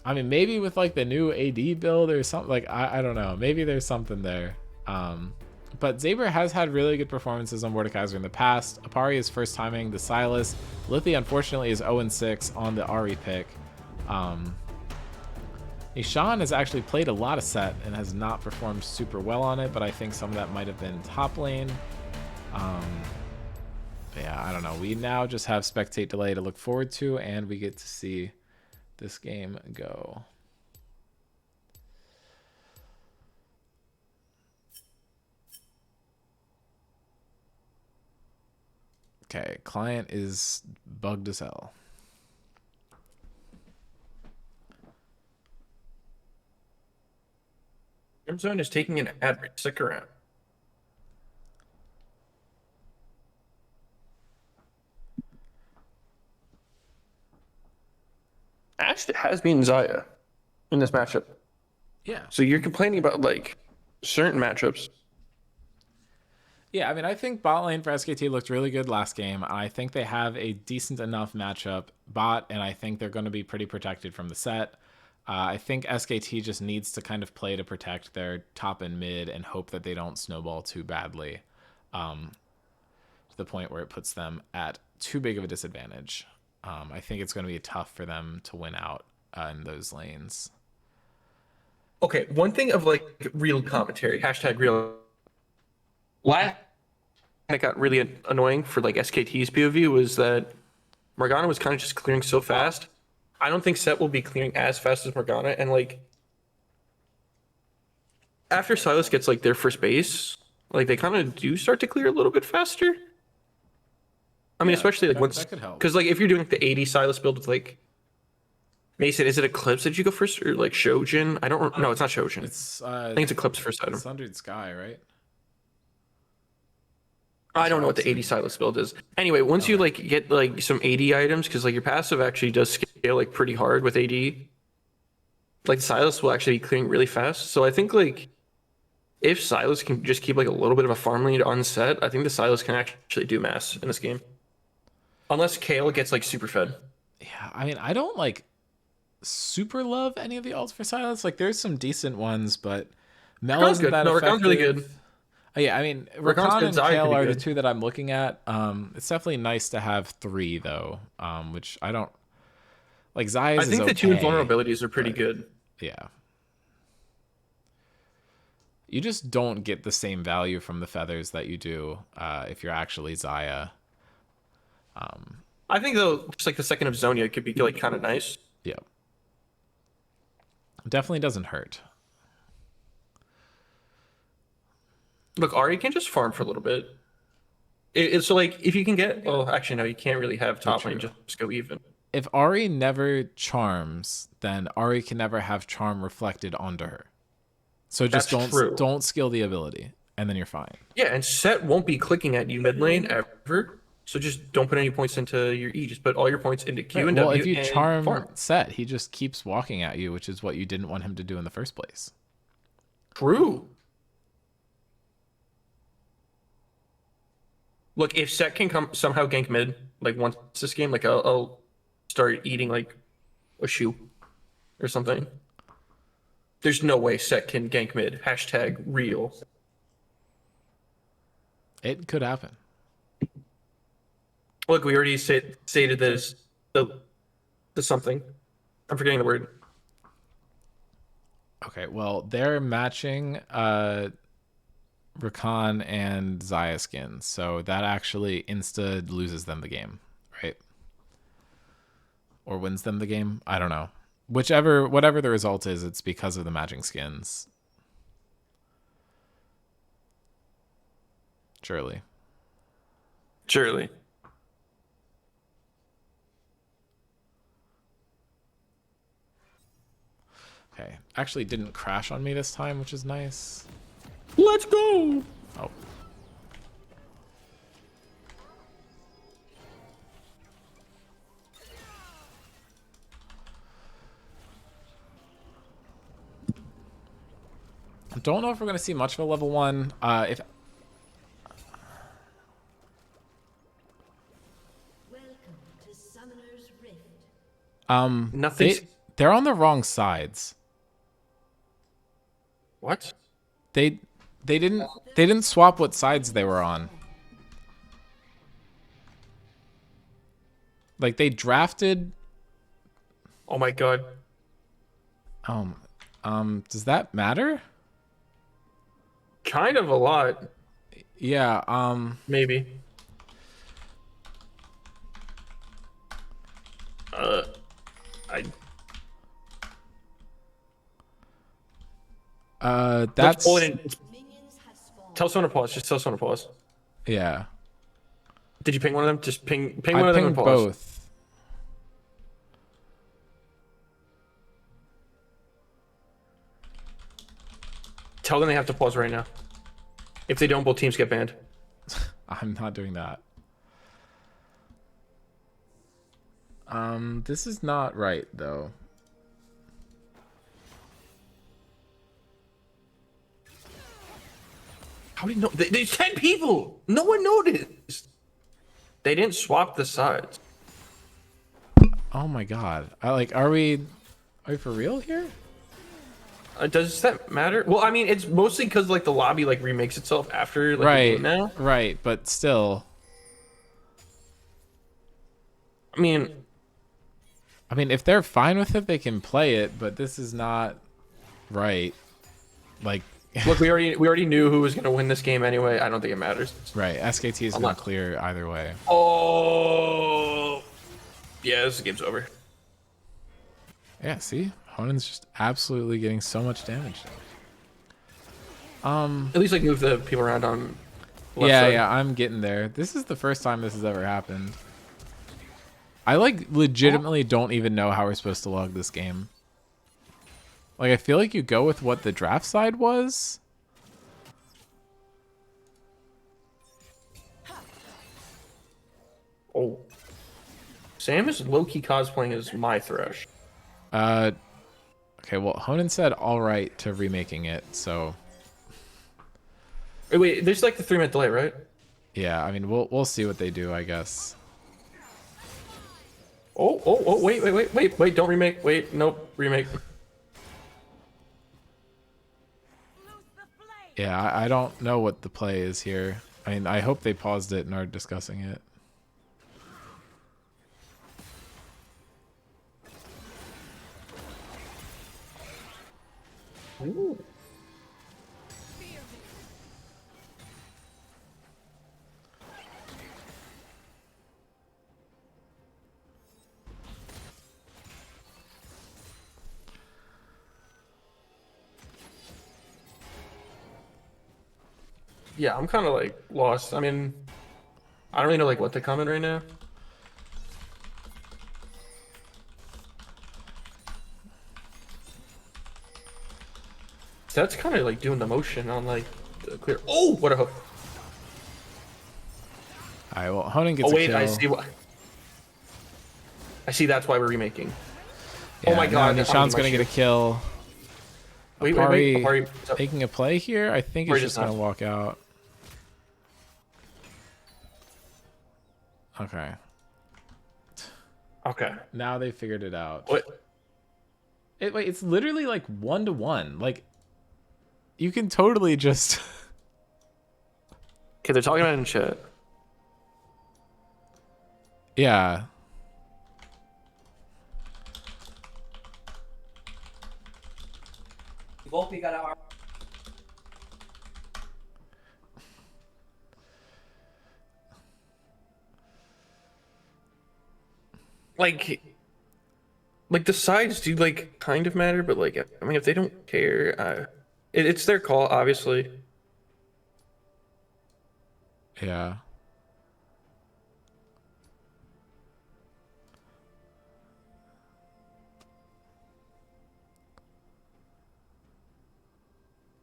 I mean, maybe with like the new AD build or something, like I don't know. Maybe there's something there. But Zaber has had really good performances on Mordekaiser in the past. Apari is first timing the Silas. Lithy, unfortunately, is 0-6 on the Ari pick. Ishan has actually played a lot of set and has not performed super well on it, but I think some of that might have been top lane. Yeah, I don't know. We now just have spectate delay to look forward to, and we get to see this game go. Okay, client is bugged as hell. Crimson is taking an ad break. Stick around. Ash has been Zaya in this matchup. Yeah. So you're complaining about like certain matchups. Yeah, I mean, I think bot lane for SKT looked really good last game. I think they have a decent enough matchup bot, and I think they're going to be pretty protected from the set. I think SKT just needs to kind of play to protect their top and mid and hope that they don't snowball too badly to the point where it puts them at too big of a disadvantage. I think it's going to be tough for them to win out in those lanes. Okay, one thing of like real commentary, hashtag real. Last that got really annoying for like SKT's POV was that Morgana was kind of just clearing so fast. I don't think Set will be clearing as fast as Morgana, and like after Silas gets like their first base, like they kind of do start to clear a little bit faster. I mean, especially like once, because like if you're doing like the 80 Silas build with like Mason, is it Eclipse that you go first or like Shojin? I don't know. It's not Shojin. I think it's Eclipse first item. Sundered Sky, right? I don't know what the 80 Silas build is. Anyway, once you like get like some 80 items, because like your passive actually does scale like pretty hard with AD. Like Silas will actually be clearing really fast. So I think like if Silas can just keep like a little bit of a farm lead on set, I think the Silas can actually do mass in this game. Unless Kale gets like super fed. Yeah, I mean, I don't like super love any of the ults for Silence. Like, there's some decent ones, but Mel Rakan's isn't good. that No, effective. Rakan's really good. Oh, yeah, I mean, Rakan's Rakan good. and Zaya Kale could be are the good. two that I'm looking at. It's definitely nice to have 3 though, which I don't like. Zaya's I think is the two okay, invulnerabilities are pretty but good. yeah. You just don't get the same value from the feathers that you do if you're actually Zaya. I think though, just like the second of Zonia could be like kind of nice. Yeah. Definitely doesn't hurt. Look, Ari can just farm for a little bit. It's so like if you can get, well, actually no, you can't really have top lane just go even. If Ari never charms, then Ari can never have charm reflected onto her. So just That's true. don't skill the ability, and then you're fine. Yeah, and Set won't be clicking at you mid lane ever. So just don't put any points into your E. Just put all your points into Q and Well, W. if you and charm farm. Set, he just keeps walking at you, which is what you didn't want him to do in the first place. True. Look, if Set can come somehow gank mid, like once this game, like I'll start eating like a shoe or something. There's no way Set can gank mid. Hashtag real. It could happen. Look, we already stated this. The something. I'm forgetting the word. Okay, well, they're matching Rakan and Zaya skins, so that actually insta loses them the game, right? Or wins them the game? I don't know. Whatever the result is, it's because of the matching skins. Surely. Surely. Okay. Actually didn't crash on me this time, which is nice. Let's go. Oh. I don't know if we're going to see much of a level 1. If Nothing. they're on the wrong sides. What? They didn't swap what sides they were on. Like, they drafted. Oh my god. Does that matter? Kind of a lot. Yeah, Maybe. that's Let's pull it in. Tell someone to pause. Just tell someone to pause. yeah. Did you ping one of them? Just ping I one of them pinged and pause. both. Tell them they have to pause right now. If they don't, both teams get banned. I'm not doing that. This is not right though. How do you know? There's 10 people. No one noticed. They didn't swap the sides. Oh my god. Are we for real here? Does that matter? Well, I mean, it's mostly because like the lobby like remakes itself after like the game now. Right, but still. I mean, if they're fine with it, they can play it, but this is not right. Like, look, we already knew who was gonna win this game anyway. I don't think it matters. right, SKT is gonna clear either way. Oh, yeah, this game's over. Yeah, see? Honen's just absolutely getting so much damage. At least like move the people around on. Left Yeah, side. yeah, I'm getting there. This is the first time this has ever happened. I like legitimately don't even know how we're supposed to log this game. Like, I feel like you go with what the draft side was. Oh, Sam is low-key cosplaying as my Thresh. Okay, well, Honen said all right to remaking it, so Wait, there's like the 3-minute delay, right? yeah, I mean, we'll see what they do, I guess. Wait, don't remake. Wait, nope, remake. Yeah, I don't know what the play is here. I mean, I hope they paused it and are discussing it. Ooh. Yeah, I'm kind of like lost. I mean, I don't really know like what to comment right now. So that's kind of like doing the motion on like the clear. Oh, what a hook! All right, well, Honan gets Oh wait, a kill. I see what. I see. That's why we're remaking. Yeah, Oh my god! now Nishan's gonna get a kill. Wait, Apari Apari. taking a play here. I think it's Apari just does gonna not. walk out. Okay. Okay. Now they figured it out. What? Wait, it's literally like 1-to-1. Like, you can totally just. Okay, they're talking about it in chat. Yeah. Volpe got our. Like the sides do like kind of matter, but like I mean, if they don't care, it's their call, obviously. Yeah.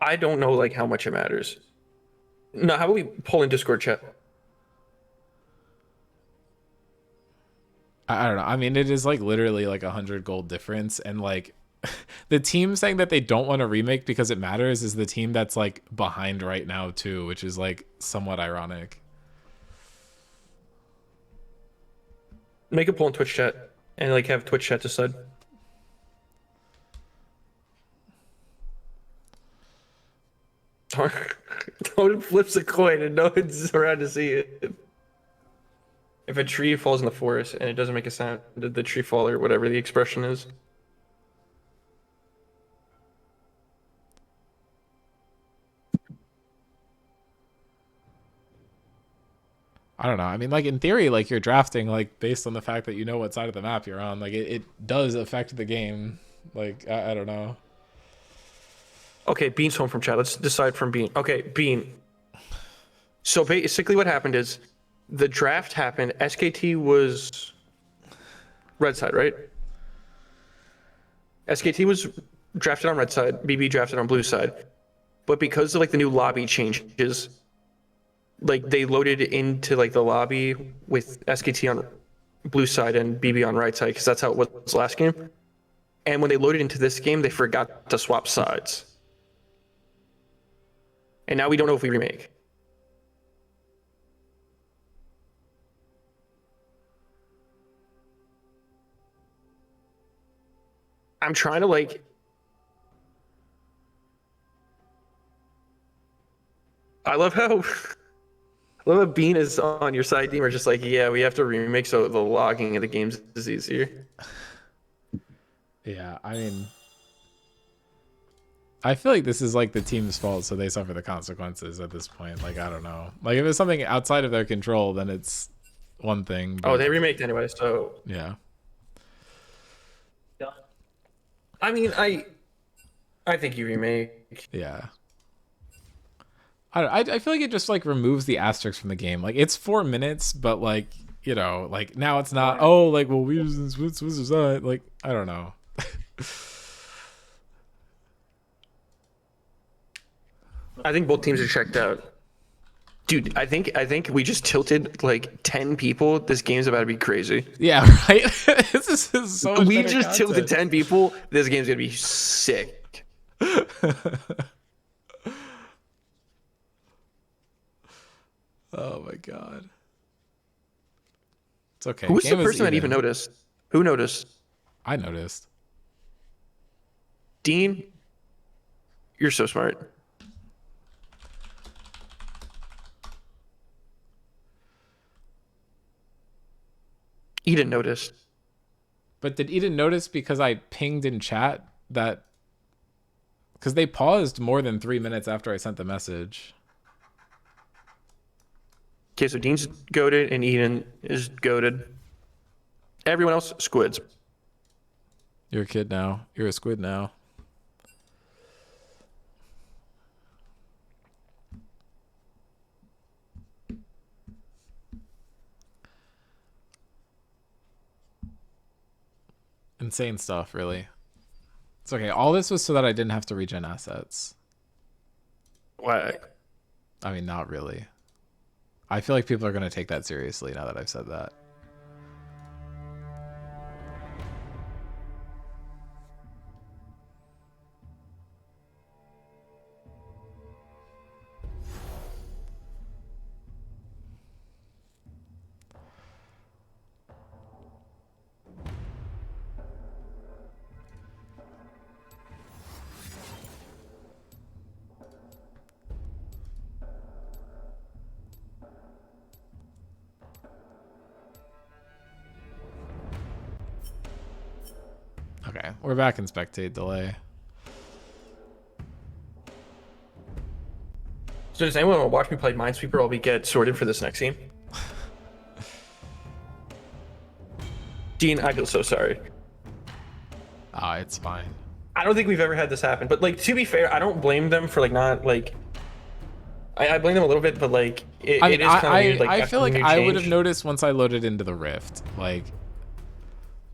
I don't know like how much it matters. No, how about we pull in Discord chat? I don't know. I mean, it is like literally like 100 gold difference, and like the team saying that they don't want to remake because it matters is the team that's like behind right now too, which is like somewhat ironic. Make a poll in Twitch chat and like have Twitch chat decide. Don't flips a coin and no one's around to see it. If a tree falls in the forest and it doesn't make a sound, did the tree fall or whatever the expression is? I don't know. I mean, like in theory, like you're drafting like based on the fact that you know what side of the map you're on. Like it does affect the game. Like I don't know. Okay, Bean's home from chat. Let's decide from Bean. Okay, Bean. So basically, what happened is the draft happened. SKT was red side, right? SKT was drafted on red side. BB drafted on blue side. But because of like the new lobby changes, like they loaded into like the lobby with SKT on blue side and BB on right side because that's how it was last game. And when they loaded into this game, they forgot to swap sides. And now we don't know if we remake. I'm trying to like. I love how. I love how Bean is on your side team are just like, yeah, we have to remake so the logging of the games is easier. Yeah, I mean, I feel like this is like the team's fault, so they suffer the consequences at this point. Like I don't know. Like if it's something outside of their control, then it's one thing. Oh, But, they remaked anyway, so yeah. I mean, I think you remake. Yeah. I feel like it just like removes the asterisk from the game. Like it's 4 minutes, but like you know, like now it's not. Oh, like well, we what's that? Like I don't know. I think both teams are checked out. Dude, I think we just tilted like 10 people. This game's about to be crazy. Yeah, right. This is so much We better just tilted content. 10 people. This game's gonna be sick. Oh my god. It's okay. Who's the Game is person that even even. noticed? Who noticed? I noticed. Dean, you're so smart. Eden noticed. But did Eden notice because I pinged in chat that... Because they paused more than 3 minutes after I sent the message. Okay, so Dean's goated and Eden is goated. Everyone else, squids. You're a kid now. You're a squid now. Insane stuff, really. It's okay. All this was so that I didn't have to regen assets. Whack. I mean, not really. I feel like people are going to take that seriously now that I've said that. Okay, we're back in spectate delay. So does anyone want to watch me play Minesweeper while we get sorted for this next game? Dean, I feel so sorry. Ah, it's fine. I don't think we've ever had this happen, but like to be fair, I don't blame them for like not like. I blame them a little bit, but like it is kind of weird. Like I feel like after the new I would have change. noticed once I loaded into the Rift. Like,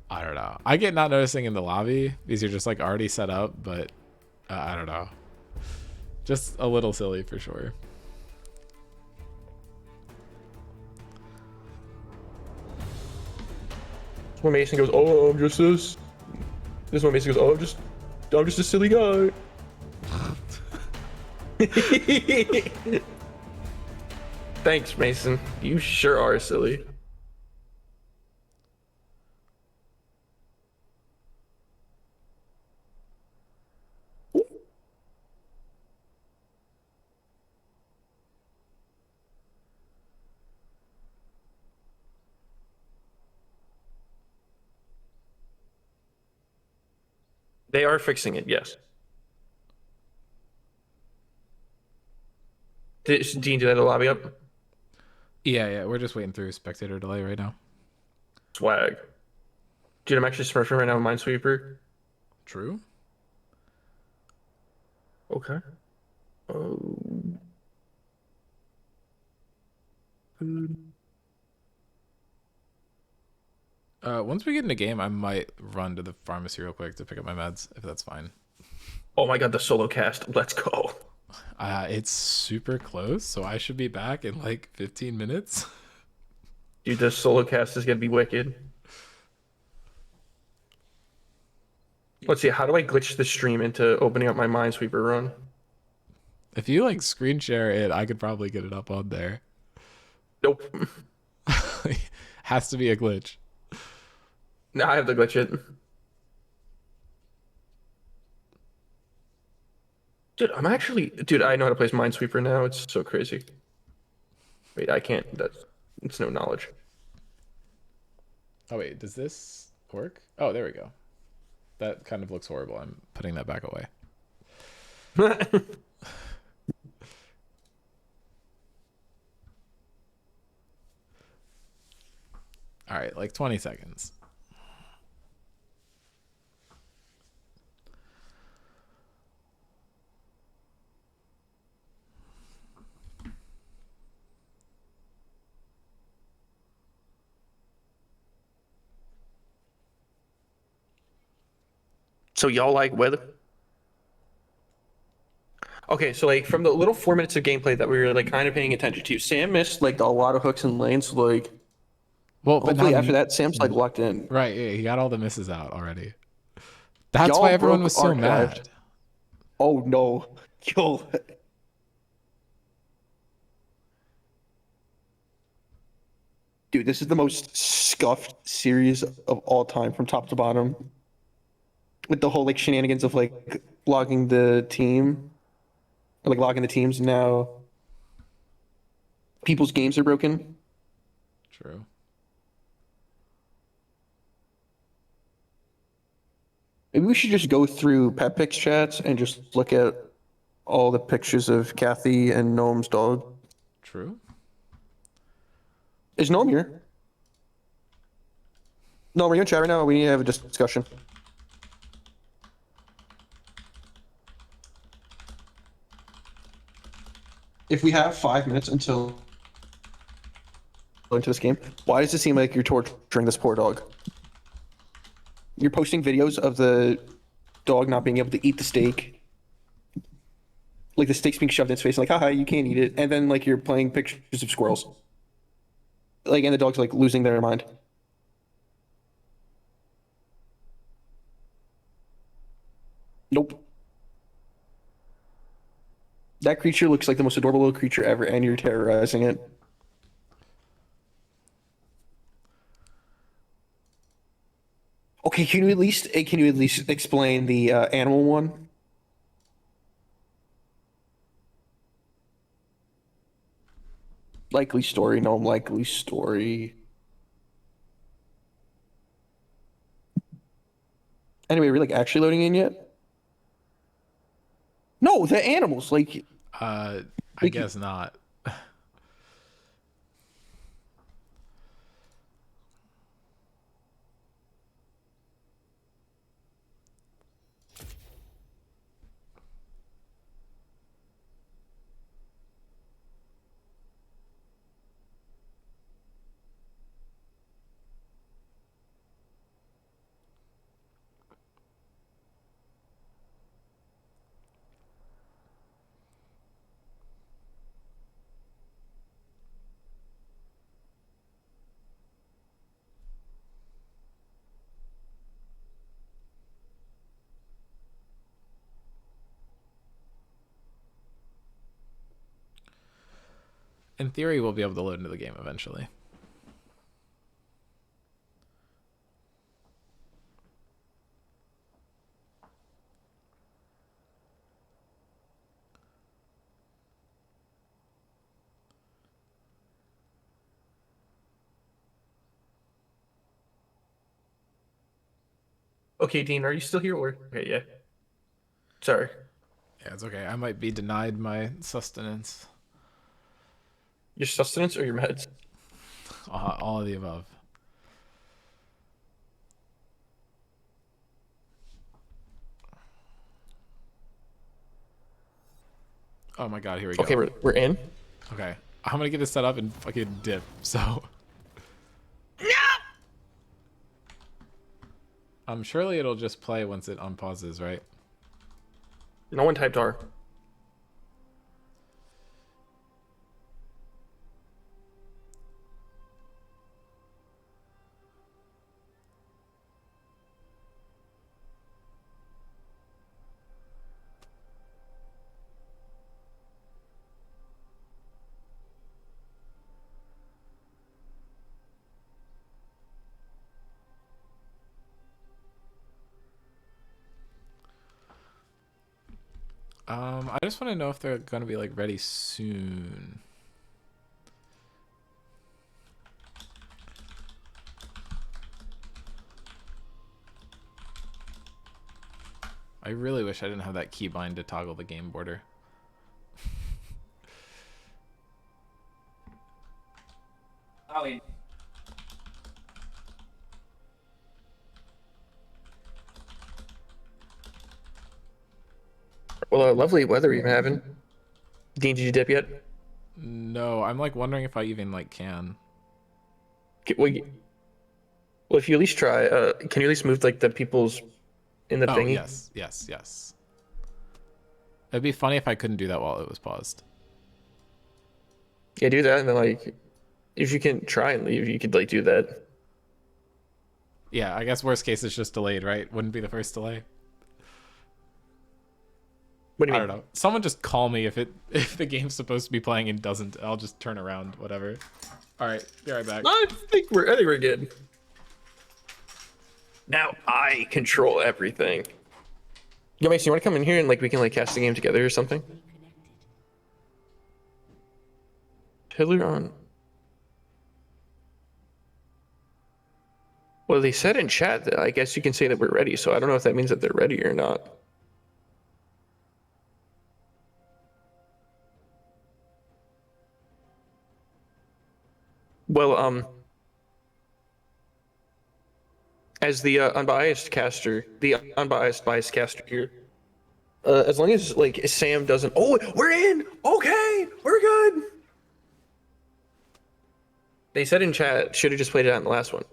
I don't know. I get not noticing in the lobby because you're just like already set up, but I don't know. Just a little silly for sure. When Mason goes, "Oh, I'm just this." This one Mason goes, "Oh, I'm just a silly guy." Thanks, Mason. You sure are silly. They are fixing it, yes. Did Dean do that to lobby up? Yeah, we're just waiting through spectator delay right now. Swag. Dude, I'm actually smurfing right now with Minesweeper. True. Okay. Oh. Once we get in the game, I might run to the pharmacy real quick to pick up my meds, if that's fine. Oh my god, the solo cast. Let's go. It's super close, so I should be back in like 15 minutes. Dude, this solo cast is gonna be wicked. Let's see, how do I glitch the stream into opening up my Minesweeper run? If you like screen share it, I could probably get it up on there. Nope. Has to be a glitch. Now I have to glitch it. Dude, I know how to play Minesweeper now. It's so crazy. Wait, I can't. It's no knowledge. Oh wait, does this work? Oh, there we go. That kind of looks horrible. I'm putting that back away. All right, like 20 seconds. So y'all like weather? Okay, so like from the little 4 minutes of gameplay that we were like kind of paying attention to, Sam missed like a lot of hooks and lanes. So, like, Well, but hopefully now after that, Sam's like locked in. right, yeah, he got all the misses out already. That's Y'all why everyone broke was so archived. mad. Oh no, yo. Dude, this is the most scuffed series of all time from top to bottom. With the whole like shenanigans of like logging the team, or like logging the teams. Now people's games are broken. True. Maybe we should just go through pet pics chats and just look at all the pictures of Kathy and Gnome's dog. True. Is Gnome here? Gnome, are you in chat right now? We need to have a discussion. If we have 5 minutes until into this game, why does it seem like you're torturing this poor dog? You're posting videos of the dog not being able to eat the steak. Like the steak's being shoved in its face, like, haha, you can't eat it. And then like you're playing pictures of squirrels. Like, and the dog's like losing their mind. Nope. That creature looks like the most adorable little creature ever, and you're terrorizing it. Okay, can you at least explain the animal one? Likely story, no likely story. Anyway, are we like actually loading in yet? No, the animals, like I Like- guess not. In theory, we'll be able to load into the game eventually. Okay, Dean, are you still here? Or okay, yeah. Sorry. Yeah, it's okay. I might be denied my sustenance. Your sustenance or your meds? All of the above. Oh my god, here we go. Okay, we're in. Okay. I'm gonna get this set up and fucking dip, so. No! Surely it'll just play once it unpauses, right? No one typed R. I just want to know if they're gonna be like ready soon. I really wish I didn't have that keybind to toggle the game border. Well, lovely weather you're having. Dean, did you dip yet? No, I'm like wondering if I even like can. Well, if you at least try, can you at least move like the people's in the Oh, thingy? yes. It'd be funny if I couldn't do that while it was paused. Yeah, do that, and then like, if you can try and leave, you could like do that. Yeah, I guess worst case it's just delayed, right? Wouldn't be the first delay. What do I you mean? don't know. Someone just call me if the game's supposed to be playing and doesn't. I'll just turn around, whatever. All right, be right back. I think we're good. Now I control everything. Yo, Mason, you want to come in here and like we can like cast the game together or something? Pillar on. Well, they said in chat that I guess you can say that we're ready, so I don't know if that means that they're ready or not. Well, as the unbiased caster, the unbiased biased caster here, as long as like Sam doesn't, oh, we're in. Okay, we're good. They said in chat should have just played it out in the last one.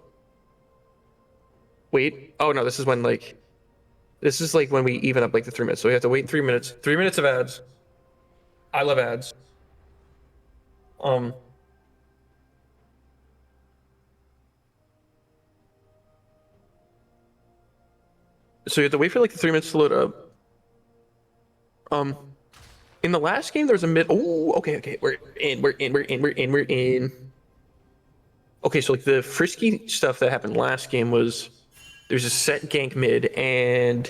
Wait, oh no, this is when like, this is like when we even up like the 3 minutes. So we have to wait 3 minutes. 3 minutes of ads. I love ads. So you have to wait for like the 3 minutes to load up. In the last game there was a mid. Oh, okay, we're in. Okay, so like the frisky stuff that happened last game was there's a set gank mid and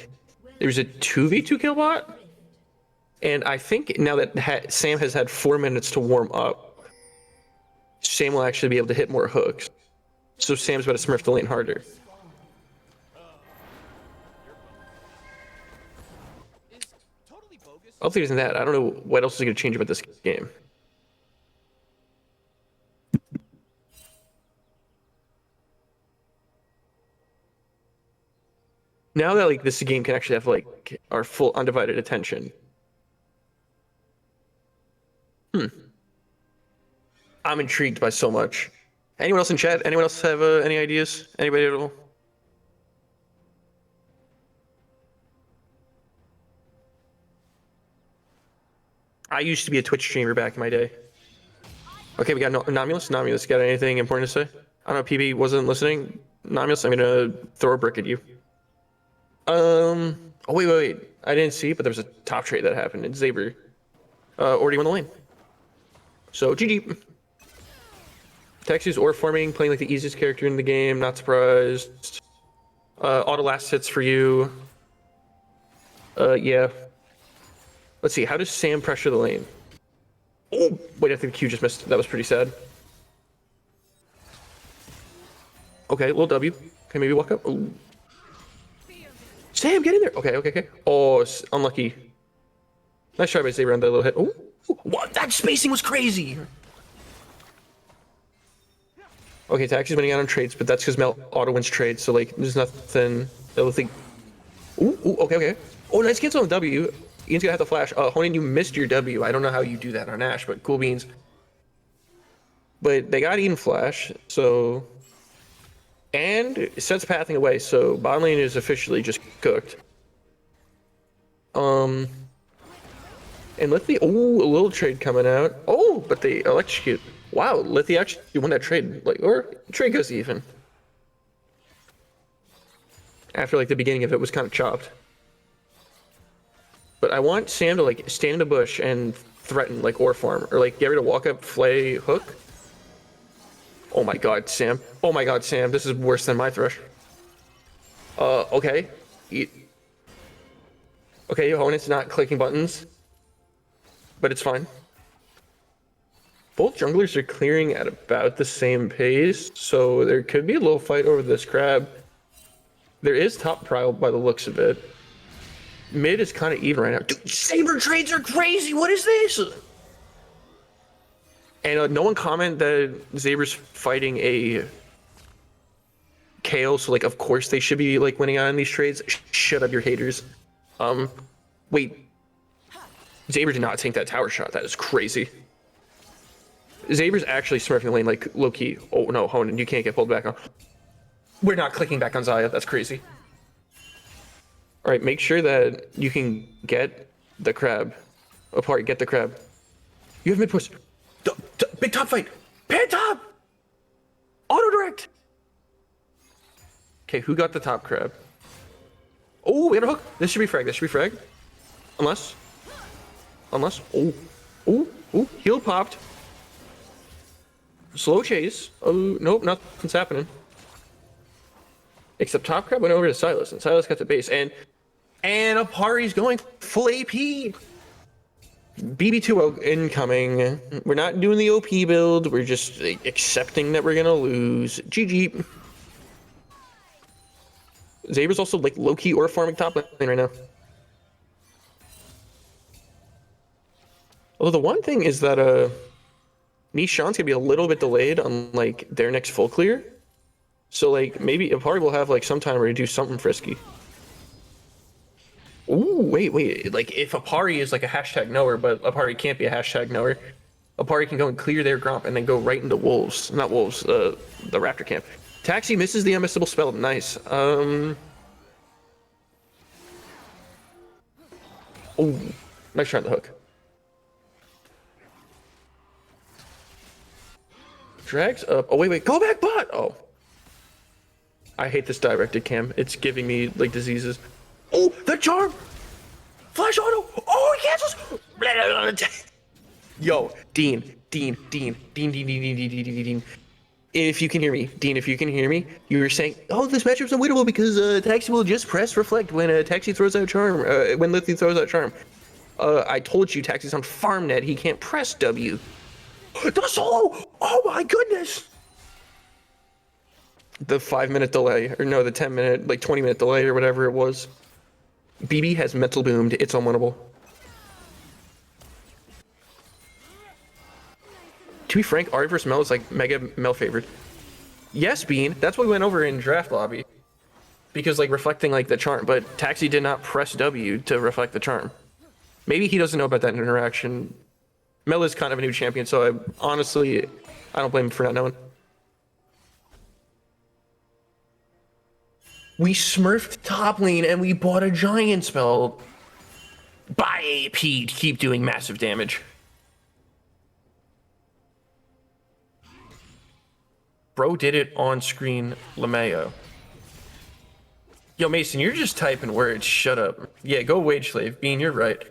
there's a 2v2 kill bot. And I think now that Sam has had 4 minutes to warm up, Sam will actually be able to hit more hooks. So Sam's about to smurf the lane harder. Other than that, I don't know what else is going to change about this game. Now that like this game can actually have like our full undivided attention. I'm intrigued by so much. Anyone else in chat? Anyone else have any ideas? Anybody at all? I used to be a Twitch streamer back in my day. Okay, we got Nomulus. Nomulus, got anything important to say? I don't know, PB wasn't listening. Nomulus, I'm gonna throw a brick at you. Oh, wait. I didn't see, but there was a top trade that happened. It's Zaber. Already won the lane. So, GG. Texas or farming, playing like the easiest character in the game, not surprised. Auto last hits for you. Yeah. Let's see, how does Sam pressure the lane? Oh, wait, I think the Q just missed. That was pretty sad. Okay, little W. Okay, maybe walk up. Ooh. Sam, get in there. Okay. Oh, unlucky. Nice try by Saber on that little hit. Oh, what? That spacing was crazy. Okay, Taxi's winning out on trades, but that's because Mel auto wins trades, so like, there's nothing that will think. Ooh, okay. Oh, nice cancel on the W. Ian's gonna have to flash. Honin, you missed your W. I don't know how you do that on Ash, but cool beans. But they got Ian flash, so. And it sets pathing away, so bottom lane is officially just cooked. And Lithy, a little trade coming out. Oh, but they electrocute. Wow, Lithy actually won that trade. Like, or trade goes even. After like the beginning of it was kind of chopped. But I want Sam to like stand in the bush and threaten like or farm or like get ready to walk up, flay, hook. Oh my god, Sam. Oh my god, Sam. This is worse than my thrush. Okay. Okay, Honit's not clicking buttons. But it's fine. Both junglers are clearing at about the same pace, so there could be a little fight over this crab. There is top prio by the looks of it. Mid is kind of even right now. Dude, Saber trades are crazy. What is this? And no one comment that Saber's fighting a KO, so like of course they should be like winning out on these trades. Shut up, your haters. Wait. Saber did not take that tower shot. That is crazy. Saber's actually smurfing the lane like low key. Oh no, Honan, you can't get pulled back on. We're not clicking back on Xayah. That's crazy. All right, make sure that you can get the crab apart. Get the crab. You have mid push. Big top fight. Pan top. Auto direct. Okay, who got the top crab? Oh, we got a hook. This should be frag. This should be frag. Unless. Oh, heal popped. Slow chase. Oh, nope, nothing's happening. Except Top Crab went over to Silas, and Silas got the base, and Apari's going full AP. BB2 incoming. We're not doing the OP build. We're just accepting that we're gonna lose. GG. Xaber's also like low-key or farming top lane right now. Although the one thing is that Nishan's gonna be a little bit delayed on like their next full clear. So like maybe Apari will have like some time to do something frisky. Ooh, wait. Like if Apari is like a hashtag knower, but Apari can't be a hashtag knower. Apari can go and clear their Gromp and then go right into Wolves. Not Wolves, the Raptor camp. Taxi misses the MSable spell. Nice. Oh, nice try on the hook. Drags up. Oh, wait. Go back bot. Oh. I hate this directed cam. It's giving me like diseases. Oh, the charm! Flash auto! Oh, he cancels! Yo, Dean. If you can hear me, Dean, if you can hear me, you were saying, oh, this matchup's unwinnable because Taxi will just press reflect when Taxi throws out charm, when Lithy throws out charm. I told you Taxi's on farm net, he can't press W. The solo! Oh my goodness! The 5-minute delay, or no, the 10-minute, like 20-minute delay or whatever it was. BB has mental boomed. It's unwinnable. To be frank, Ari vs. Mel is like mega Mel favored. Yes, Bean. That's what we went over in draft lobby. Because like reflecting like the charm, but Taxi did not press W to reflect the charm. Maybe he doesn't know about that interaction. Mel is kind of a new champion, so honestly, I don't blame him for not knowing. We smurfed top lane and we bought a giant spell. Buy AP to keep doing massive damage. Bro did it on screen, LeMayo. Yo, Mason, you're just typing words. Shut up. Yeah, go Wage Slave. Bean, you're right.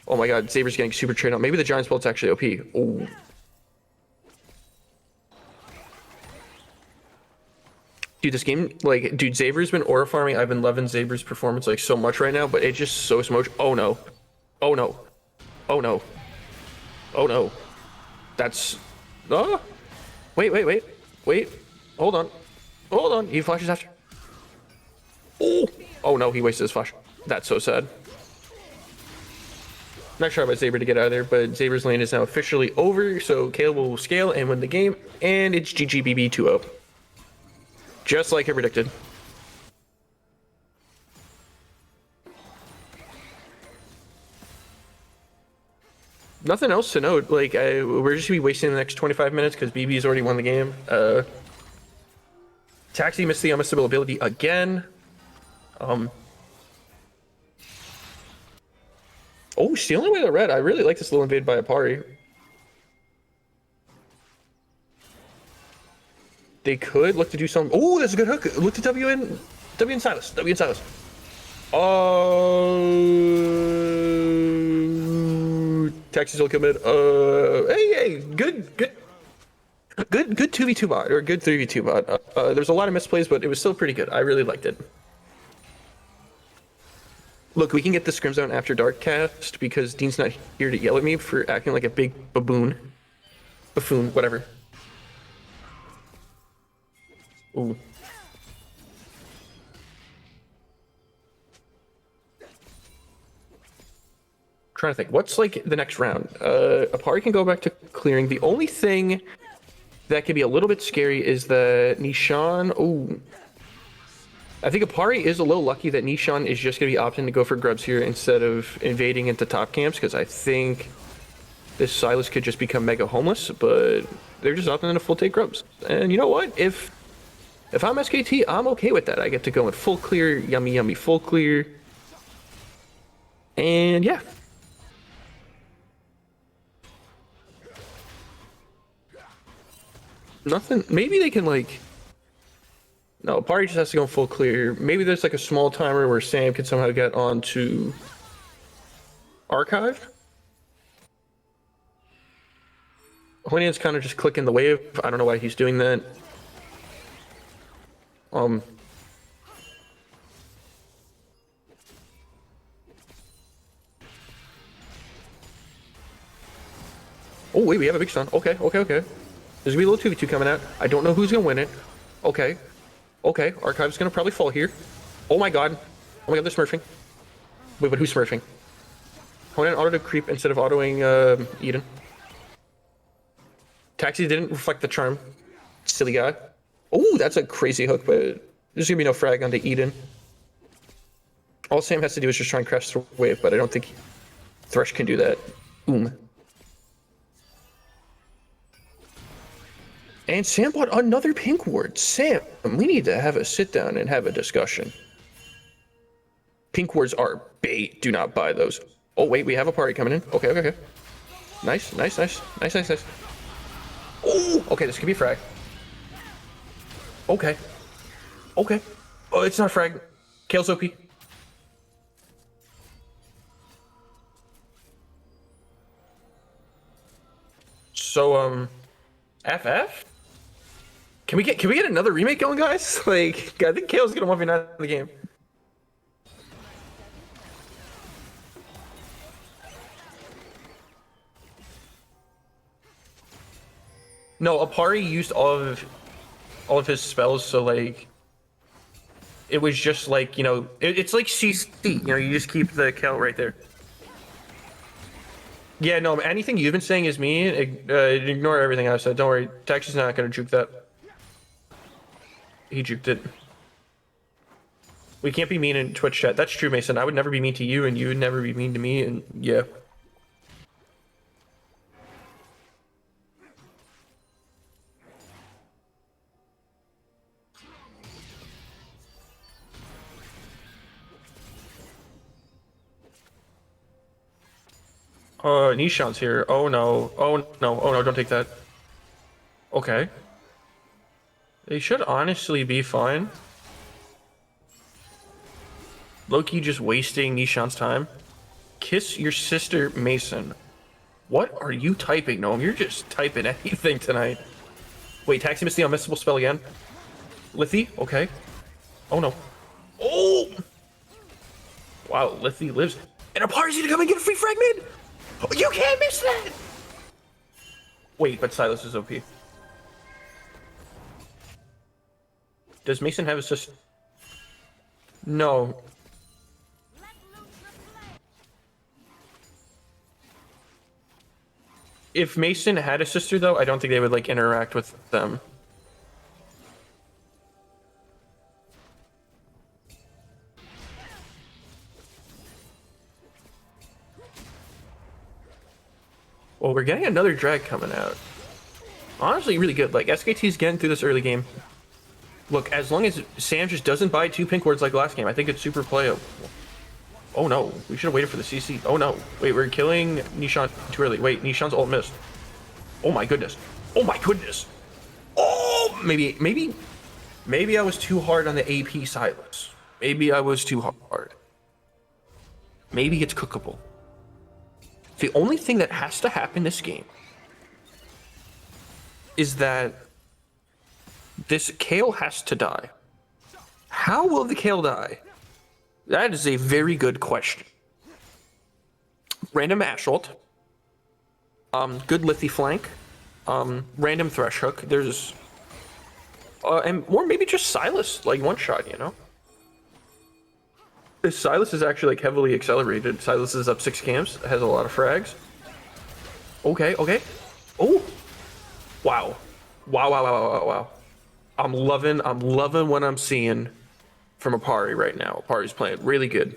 Oh my god, Saber's getting super trained out. Maybe the giant spell's actually OP. Oh. Dude, this game, like, dude, Xaver's been aura farming. I've been loving Xaver's performance, like, so much right now, but it's just so smoked. Oh, no. Oh, no. Oh, no. Oh, no. That's... Oh! Wait. Hold on. He flashes after. Oh! Oh, no, he wasted his flash. That's so sad. Not sure about Xaber to get out of there, but Xaber's lane is now officially over, so Caleb will scale and win the game, and it's GGBB 2-0. Just like I predicted. Nothing else to note. Like, we're just gonna be wasting the next 25 minutes because BB's already won the game. Taxi missed the unmissable ability again. Oh, stealing away the red. I really like this little invade by Apari. They could look to do some. Oh, that's a good hook. Look to W and Silas. Taxi's will kill mid. Hey, good 2v2 bot or good 3v2 bot. There's a lot of misplays, but it was still pretty good. I really liked it. Look, we can get the Scrim Zone after dark cast because Dean's not here to yell at me for acting like a big buffoon, whatever. Ooh. Trying to think, what's like the next round? Apari can go back to clearing. The only thing that could be a little bit scary is the Nishan. Ooh. I think Apari is a little lucky that Nishan is just going to be opting to go for grubs here instead of invading into top camps, because I think this Silas could just become mega homeless, but they're just opting to full take grubs. And you know what? If I'm SKT, I'm okay with that. I get to go in full clear, yummy full clear. And yeah. Nothing. Maybe they can like... No, Apari just has to go full clear. Maybe there's like a small timer where Sam can somehow get onto Archive. Honian's kind of just clicking the wave. I don't know why he's doing that. Oh wait, we have a big stun. Okay. There's gonna be a little 2v2 coming out. I don't know who's gonna win it. Okay. Archive's gonna probably fall here. Oh my god, they're smurfing. Wait, but who's smurfing? Honian auto to creep instead of autoing Eden. Taxi didn't reflect the charm. Silly guy. Oh, that's a crazy hook, but there's gonna be no frag onto Eden. All Sam has to do is just try and crash the wave, but I don't think Thresh can do that. And Sam bought another pink ward. Sam, we need to have a sit down and have a discussion. Pink wards are bait. Do not buy those. Oh wait, we have a party coming in. Okay. Nice. Oh, okay, this could be frag. Okay. Oh, it's not frag. Kale's OP. So, FF? Can we get another remake going, guys? Like, I think Kale's gonna 1v9 in the game. No, Apari used all of his spells, so like it was just like, you know, it's like CC, you know, you just keep the Kale right there. Yeah, no, anything you've been saying is me. Ignore everything I've said. Don't worry, Taxi's not gonna juke that. He juked it. We can't be mean in Twitch chat. That's true, Mason. I would never be mean to you, and you would never be mean to me, and yeah. Nishan's here. Oh no, don't take that. Okay. They should honestly be fine. Loki just wasting Nishan's time. Kiss your sister, Mason. What are you typing, Gnome? You're just typing anything tonight. Wait, Taxi missed the unmissable spell again. Lithy? Okay. Oh no. Oh! Wow, Lithy lives. And Apari's gonna come and get a free fragment! You can't miss that! Wait, but Silas is OP. Does Mason have a sister? No. If Mason had a sister, though, I don't think they would, like, interact with them. Well, we're getting another drag coming out. Honestly, really good. Like, SKT's getting through this early game. Look, as long as Sam just doesn't buy 2 pink wards like last game, I think it's super playable. Oh no, we should have waited for the CC. Oh no, wait, we're killing Nishan too early. Wait, Nishan's ult missed. Oh my goodness. Oh my goodness. Oh, maybe I was too hard on the AP Silas. Maybe I was too hard. Maybe it's cookable. The only thing that has to happen this game is that this Kale has to die. How will the Kale die? That is a very good question. Random Ash ult. Good Lithy flank. Random Thresh hook. There's... or maybe just Silas, like one shot, you know? This Silas is actually like heavily accelerated. Silas is up 6 camps, has a lot of frags. Okay. Oh! Wow. Wow. I'm loving what I'm seeing from Apari right now. Apari's playing really good.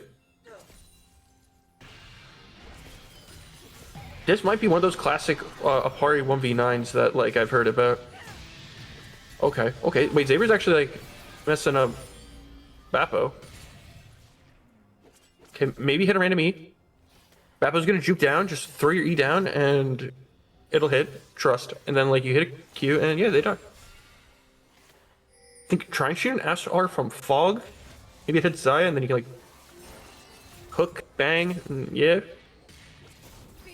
This might be one of those classic Apari 1v9s that like I've heard about. Okay. Wait, Xavier's actually like messing up Bappo. Okay, maybe hit a random E. Bappo's gonna juke down, just throw your E down and it'll hit. Trust. And then like you hit a Q and yeah, they die. Try and shoot an SR from Fog. Maybe it hits Zaya and then you can like hook, bang, and yeah.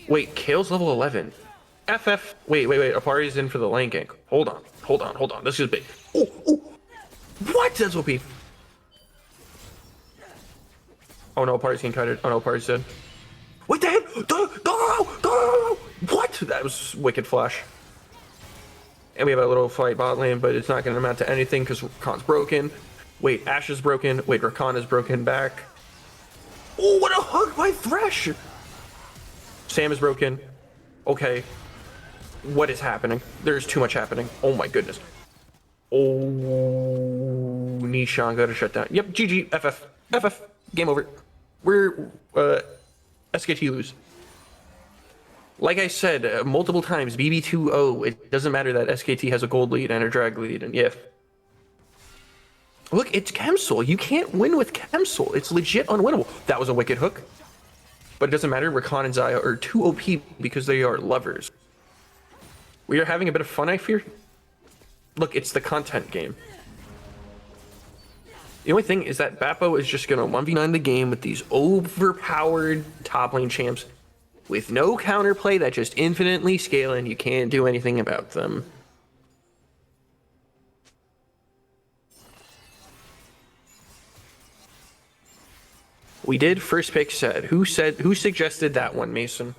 Wait, Kale's level 11. FF. Wait. Apari's in for the lane gank. Hold on. This is big. Oh. What? That's OP. Oh no, Apari's getting kited. Oh no, Apari's dead. Wait, the hit! No! What? That was wicked flash. And we have a little fight bot lane, but it's not going to amount to anything because Rakan's broken. Wait, Ashe is broken. Wait, Rakan is broken back. Oh, what a hook by Thresh! Sam is broken. Okay. What is happening? There's too much happening. Oh my goodness. Oh, Nishan got a shutdown. Yep, GG, FF. Game over. We're, SKT lose. Like I said multiple times, BB2-0, it doesn't matter that SKT has a gold lead and a drag lead, and yeah. Look, it's Chemsol. You can't win with Chemsol. It's legit unwinnable. That was a wicked hook. But it doesn't matter, Rakan and Xayah are too OP because they are lovers. We are having a bit of fun, I fear. Look, it's the content game. The only thing is that Bappo is just going to 1v9 the game with these overpowered top lane champs with no counterplay that just infinitely scale and you can't do anything about them. We did first pick said. Who suggested that one, Mason?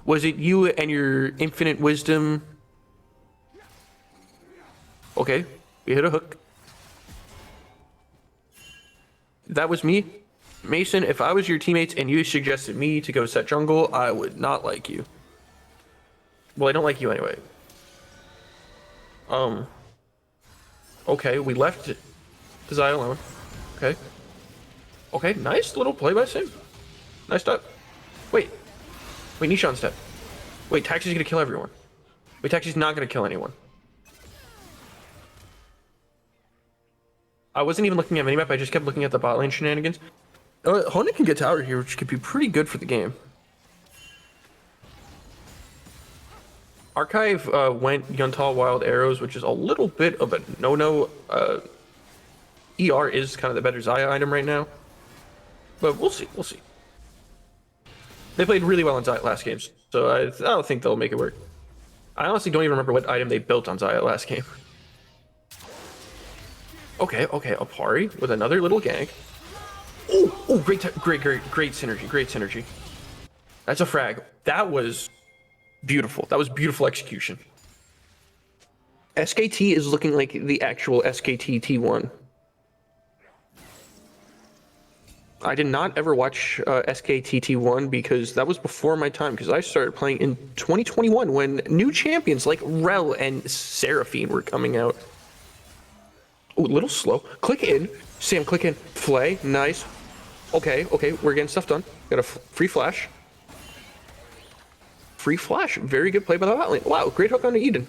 Was it you and your infinite wisdom? Okay, we hit a hook. That was me. Mason, if I was your teammates and you suggested me to go set jungle, I would not like you. Well, I don't like you anyway. Okay, we left Xayah alone. Okay. Okay, nice little play by Sim. Nice step. Wait, Nishan's dead. Wait, Taxi's gonna kill everyone. Wait, Taxi's not gonna kill anyone. I wasn't even looking at minimap, I just kept looking at the bot lane shenanigans. Honda can get tower here, which could be pretty good for the game. Archive went Yuntal Wild Arrows, which is a little bit of a no-no. ER is kind of the better Xayah item right now. But we'll see. They played really well on Xayah last game, so I don't think they'll make it work. I honestly don't even remember what item they built on Xayah last game. Okay, Apari with another little gank. Oh, great synergy. That's a frag. That was beautiful. That was beautiful execution. SKT is looking like the actual SKT T1. I did not ever watch SKT T1 because that was before my time, because I started playing in 2021 when new champions like Rel and Seraphine were coming out. Oh, a little slow. Click in. Sam, click in. Flay. Nice. Okay, we're getting stuff done. Got a free flash. Very good play by the bot lane. Wow, great hook on Eden.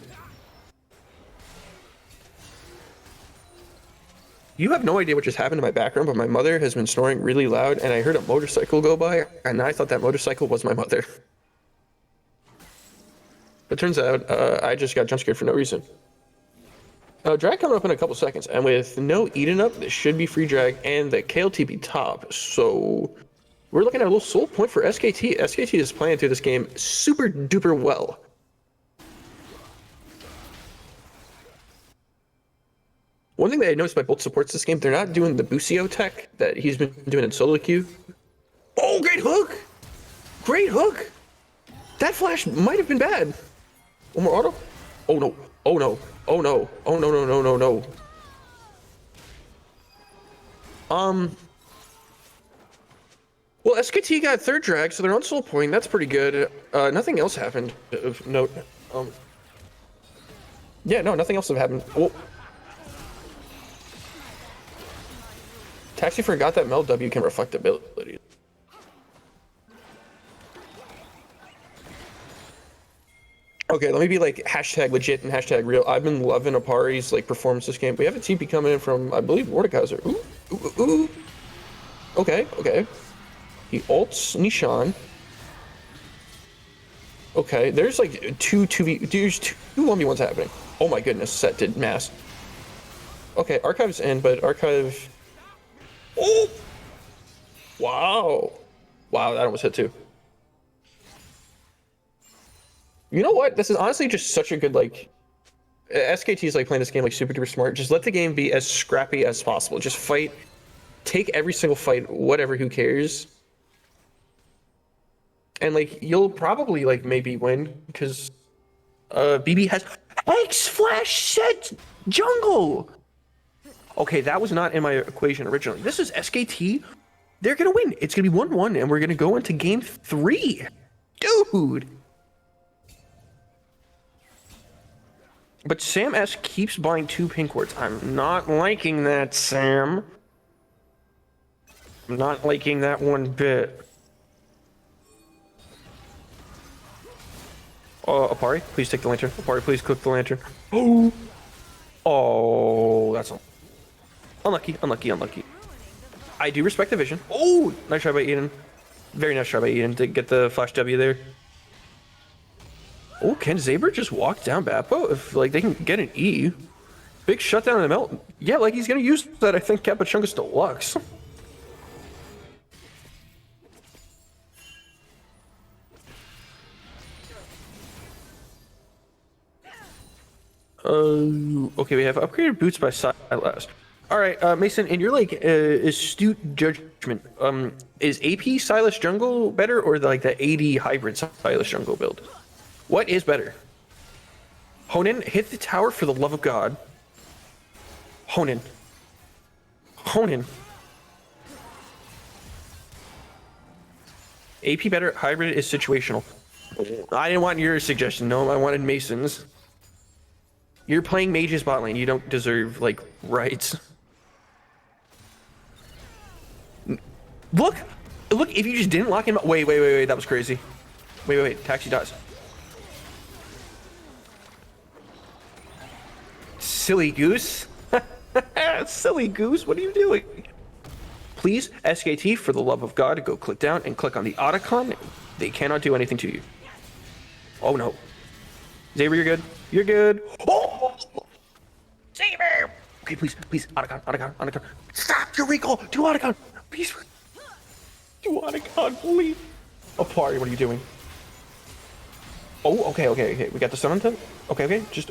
You have no idea what just happened in my background, but my mother has been snoring really loud, and I heard a motorcycle go by, and I thought that motorcycle was my mother. But turns out, I just got jump scared for no reason. Drag coming up in a couple seconds, and with no Eden up, this should be free drag and the KLTB top. So we're looking at a little soul point for SKT. SKT is playing through this game super duper well. One thing that I noticed by both supports this game, they're not doing the Busio tech that he's been doing in solo queue. Oh, great hook! Great hook! That flash might have been bad. One more auto? Oh no. Oh no. Oh no. Oh no, no, no, no, no. Well, SKT got third drag, so they're on soul point. That's pretty good. Nothing else happened of note. Yeah, no, nothing else have happened. Oh. Taxi forgot that Mel W can reflect abilities. Okay, let me be like hashtag legit and hashtag real. I've been loving Apari's like performance this game. We have a TP coming in from, I believe, Mordekaiser. Ooh. Okay. He ults Nishan. Okay, there's like there's two 1v1s happening. Oh my goodness, Set did mass. Okay, Archive's in, but Archive... Oh! Wow, that almost hit too. You know what? This is honestly just such a good like. SKT is like playing this game like super duper smart. Just let the game be as scrappy as possible. Just fight. Take every single fight. Whatever. Who cares? And like you'll probably like maybe win because BB has X Flash set jungle. Okay, that was not in my equation originally. This is SKT. They're gonna win. It's gonna be 1-1, and we're gonna go into game 3. Dude. But Sam S keeps buying 2 pink wards. I'm not liking that, Sam. I'm not liking that one bit. Apari, please take the lantern. Apari, please click the lantern. Oh, that's unlucky, unlucky, unlucky. I do respect the vision. Oh, nice try by Eden. Very nice try by Eden to get the flash W there. Oh, can Zaber just walk down Bappo if like they can get an E? Big shutdown in the melt. Yeah, like he's gonna use that. I think Capachungus Deluxe. Okay, we have upgraded boots by Silas. All right, Mason, in your like astute judgment, is AP Silas jungle better or like the AD hybrid Silas jungle build? What is better? Honan, hit the tower for the love of God. Honan. Honan. AP better, hybrid is situational. I didn't want your suggestion. No, I wanted Mason's. You're playing mage's bot lane. You don't deserve, like, rights. Look! Look, if you just didn't lock him up. Wait. That was crazy. Wait. Taxi dies. Silly goose. Silly goose, what are you doing? Please, SKT, for the love of God, go click down and click on the Otacon. They cannot do anything to you. Oh, no. Zaber, you're good. You're good. Oh! Zaber! Okay, please. Otacon. Stop your recall! Do Otacon! Please. Do Otacon, please. Apari, what are you doing? Oh, okay. We got the stun on him. Okay. Just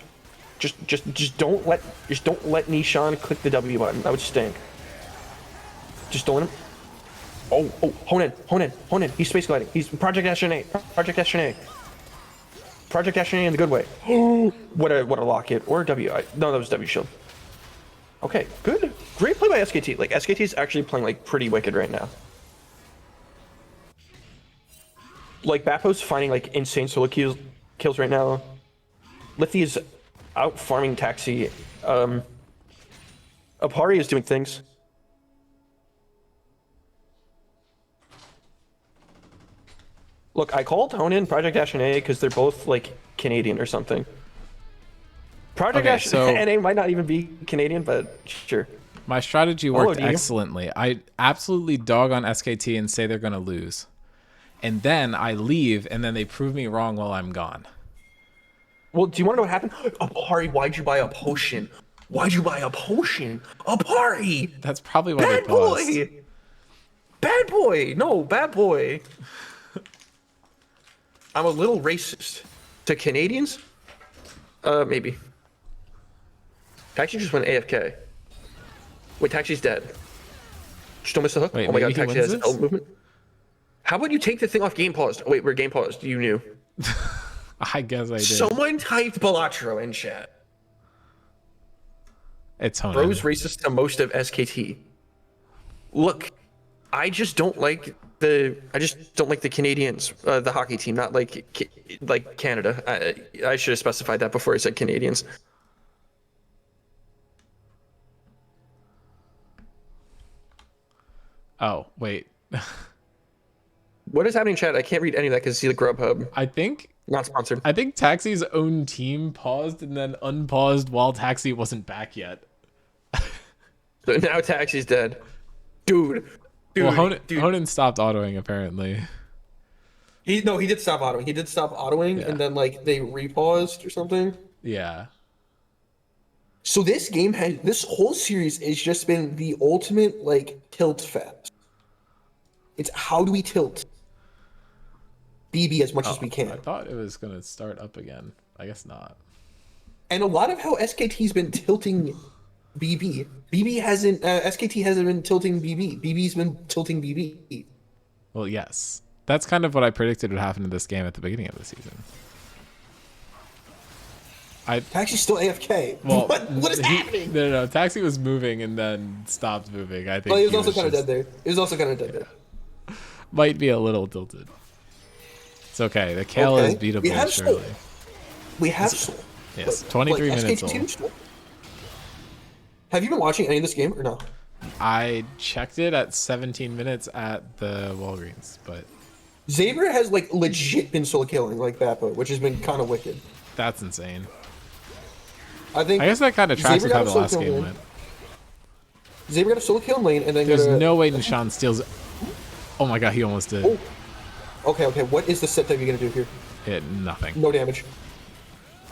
don't let Nishan click the W button. That would stink. Just don't let him. Oh, Honan. He's space gliding. He's Project Astronaut. Project Astronaut in the good way. what a locket or W. No, that was W shield. Okay, good. Great play by SKT. Like SKT is actually playing like pretty wicked right now. Like Bappo's finding like insane solo kills right now. Lithy is out farming Taxi. Apari is doing things. Look, I called Honan Project NA because they're both like Canadian or something. Project NA might not even be Canadian, but sure. My strategy worked excellently. I absolutely dog on SKT and say they're going to lose. And then I leave, and then they prove me wrong while I'm gone. Well, do you want to know what happened? Apari, why'd you buy a potion? Apari! That's probably why they paused. Bad boy! No, bad boy. I'm a little racist. To Canadians? Maybe. Taxi just went AFK. Wait, Taxi's dead. Just don't miss the hook. Wait, oh my god, Taxi has L movement. How about you take the thing off game paused? Oh, wait, we're game paused. You knew. I guess I did. Someone typed Balatro in chat. It's Honan. Bro's racist to most of SKT. Look, I just don't like the Canadians, the hockey team, not like Canada. I should have specified that before I said Canadians. Oh, wait. What is happening in chat? I can't read any of that because see the Grubhub. I think not sponsored. I think Taxi's own team paused and then unpaused while Taxi wasn't back yet. So now Taxi's dead. Dude. Well, Honan stopped autoing apparently. He did stop autoing. He did stop autoing, yeah. And then like they repaused or something. Yeah. So this whole series has just been the ultimate like tilt fest. It's how do we tilt? BB as much as we I can. thought it was gonna start up again. I guess not. And a lot of how SKT's been tilting BB hasn't. SKT hasn't been tilting BB. BB's been tilting BB. Well, yes. That's kind of what I predicted would happen in this game at the beginning of the season. Taxi's still AFK. Well, what is happening? No. Taxi was moving and then stopped moving. I think Well, he was also kind of dead there. He was also kind of dead there. Might be a little tilted. It's okay. The Kale is beatable, We have surely. Soul. We have Soul. Yes, But, 23 like, minutes SKT old. Soul. Have you been watching any of this game or no? I checked it at 17 minutes at the Walgreens, but Zaber has like legit been solo killing like Bappo, which has been kind of wicked. that's insane. I think. I guess that kind of tracks Zaber with how got a the solo last kill game lane. went. Zaber got a solo kill in lane and then There's got a, no way Nishan steals it. Oh my god, he almost did. Oh. Okay. What is the set that you're gonna do here? Nothing. No damage.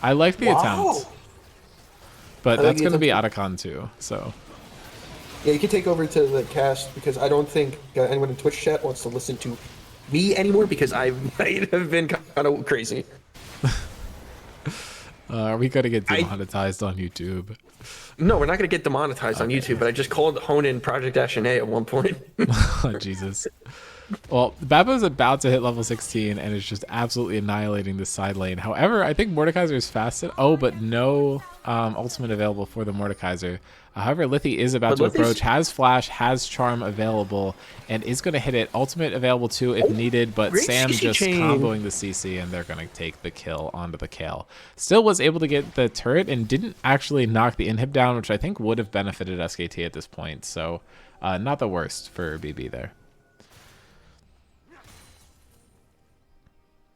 I like the attempt, but I like that's the going to be attempt. Otacon too. So Yeah, you can take over to the cast because I don't think anyone in Twitch chat wants to listen to me anymore because I might have been kind of crazy. are we going to get demonetized on YouTube? No, we're not gonna get demonetized on YouTube, but I just called Honan Project Ashenay at one point. Oh, Jesus. Well, Babo's about to hit level 16 and is just absolutely annihilating this side lane. However, I think Mordekaiser is fasted. Oh, but no ultimate available for the Mordekaiser. However, Lithi is about to approach, has Flash, has Charm available, and is going to hit it. Ultimate available too if needed, but great Sam CC just chain. comboing the CC, and they're going to take the kill onto the Kale. Still was able to get the turret and didn't actually knock the inhib down, which I think would have benefited SKT at this point. So not the worst for BB there.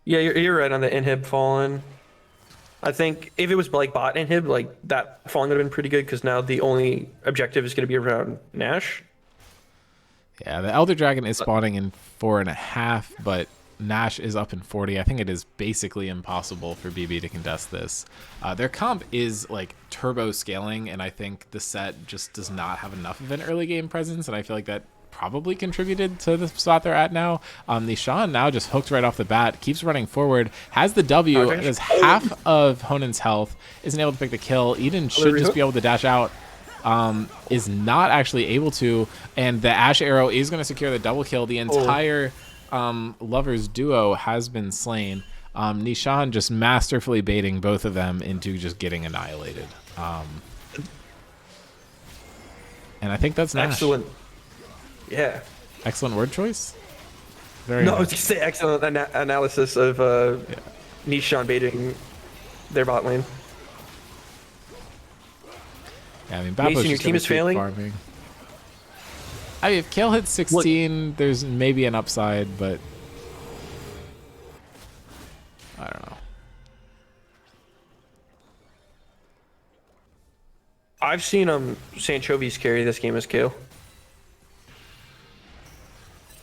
Yeah, you're right on the inhib falling. I think if it was like bot inhib, like that falling would have been pretty good because now the only objective is going to be around Nash. Yeah, the Elder Dragon is spawning in 4.5, but Nash is up in 40. I think it is basically impossible for BB to contest this. Their comp is like turbo scaling, and I think the set just does not have enough of an early game presence, and I feel like that probably contributed to the spot they're at now. Nishan now just hooked right off the bat, keeps running forward, has the W, has half of Honan's health, isn't able to pick the kill. Eden should just be able to dash out. Is not actually able to, and the Ash Arrow is going to secure the double kill. The entire Lovers duo has been slain. Nishan just masterfully baiting both of them into just getting annihilated. And I think that's Nash. Excellent. Yeah. Excellent word choice. Very No, nice. I was going to say excellent analysis of Nishan baiting their bot lane. Yeah, I mean, Mason, Bapo's your just team gonna is keep failing? farming. I mean, if Kale hits 16, there's maybe an upside, but I don't know. I've seen Sanchovi's carry this game as Kale.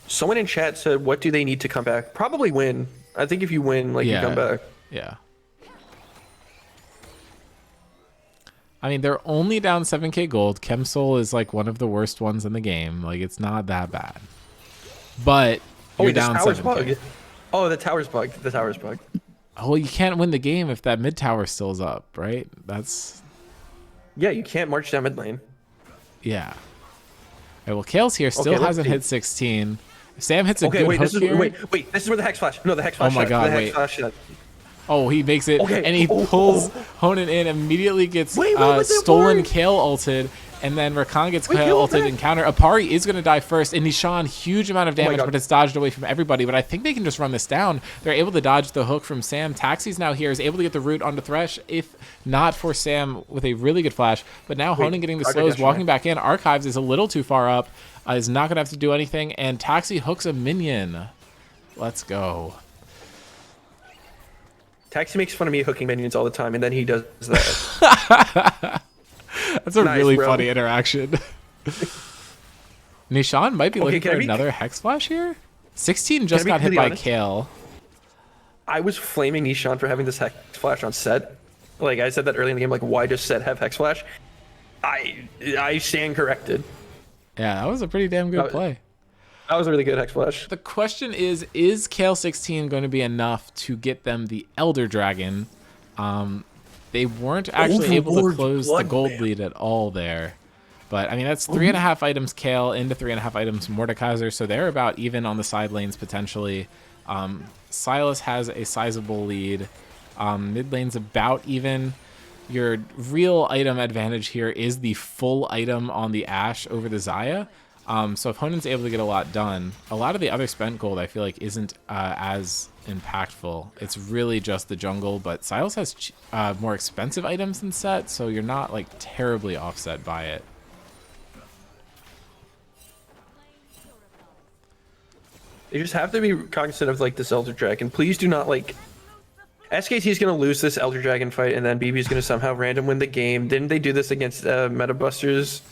Someone in chat said, "What do they need to come back?" Probably win. I think if you win, like you come back. Yeah. I mean, they're only down 7k gold. Chemsoul is like one of the worst ones in the game. Like, it's not that bad. But you're Wait, this down tower's 7k. bugged. Oh, the tower's bugged. The tower's bugged. Oh, you can't win the game if that mid tower still is up, right? That's Yeah, you can't march down mid lane. yeah. All right, well, Kale's here, still let's hasn't see. hit 16. If Sam hits a Okay, good wait, hook this is here, wait, this is where the hex flash. No, the hex flash. Oh my shot, God, the hex wait. flash shot. oh, he makes it, Okay. and he pulls Honan in, immediately gets stolen Apari? Kale ulted, and then Rakan gets Wait, Kale Kale ulted back. in counter. Apari is going to die first, and Nishan, huge amount of damage, God. but it's dodged away from everybody. But I think they can just run this down. They're able to dodge the hook from Sam. Taxi's now here, is able to get the root onto Thresh, if not for Sam with a really good flash. But now Honan getting the slows, walking back in. Archives is a little too far up, is not going to have to do anything, and Taxi hooks a minion. Let's go. Taxi makes fun of me hooking minions all the time, and then he does that. That's a Nice, really bro. funny interaction. Nishan might be looking can for I be- another Hex Flash here. 16 just be got hit completely by honest? Kale. I was flaming Nishan for having this hex flash on set. Like I said that early in the game. Like, why does set have hex flash? I stand corrected. Yeah, that was a pretty damn good play. That was a really good Hex Flash. The question is Kale 16 going to be enough to get them the Elder Dragon? They weren't actually able to Overlord close the Blood gold Man. lead at all there. But, I mean, that's 3.5 items Kale into 3.5 items Mordekaiser, so they're about even on the side lanes potentially. Silas has a sizable lead. Mid lane's about even. Your real item advantage here is the full item on the Ashe over the Xayah. So if Honen's able to get a lot done, a lot of the other spent gold I feel like isn't as impactful. It's really just the jungle, but Silas has more expensive items than set, so you're not like terribly offset by it. They just have to be cognizant of like this Elder Dragon. Please do not like. SKT is going to lose this Elder Dragon fight, and then BB is going to somehow random win the game. Didn't they do this against Meta Busters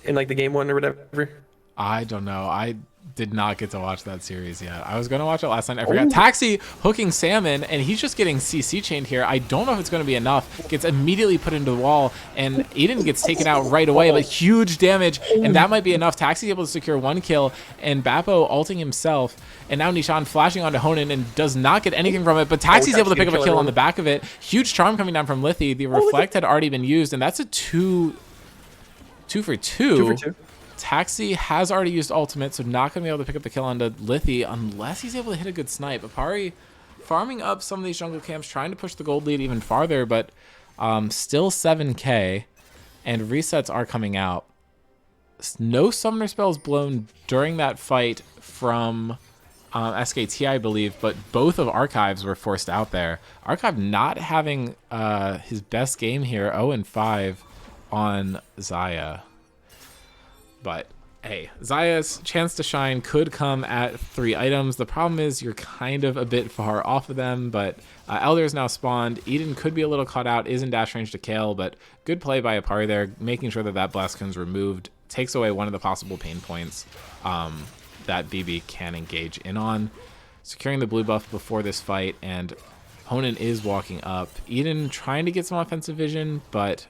in like the game 1 or whatever? I don't know. I did not get to watch that series yet. I was going to watch it last night. I forgot. Taxi hooking Salmon, and he's just getting CC chained here. I don't know if it's going to be enough. Gets immediately put into the wall, and Eden gets taken out right away, but huge damage, and that might be enough. Taxi's able to secure 1 kill, and Bappo ulting himself, and now Nishan flashing onto Honen and does not get anything from it, but Taxi's able to pick up a kill on the back of it. Huge charm coming down from Lithy. The Reflect had already been used, and that's a 2 for 2. 2 for 2. Taxi has already used ultimate, so not going to be able to pick up the kill onto Lithy unless he's able to hit a good snipe. Apari farming up some of these jungle camps, trying to push the gold lead even farther, but still 7k, and resets are coming out. No summoner spells blown during that fight from SKT, I believe, but both of Archives were forced out there. Archive not having his best game here, 0-5 on Xayah. But hey, Xayah's chance to shine could come at 3 items. The problem is you're kind of a bit far off of them, but Elder is now spawned. Eden could be a little caught out, is in dash range to Kale, but good play by Apari there, making sure that that blast cone's removed. Takes away one of the possible pain points that BB can engage in on. Securing the blue buff before this fight, and Honen is walking up. Eden trying to get some offensive vision, but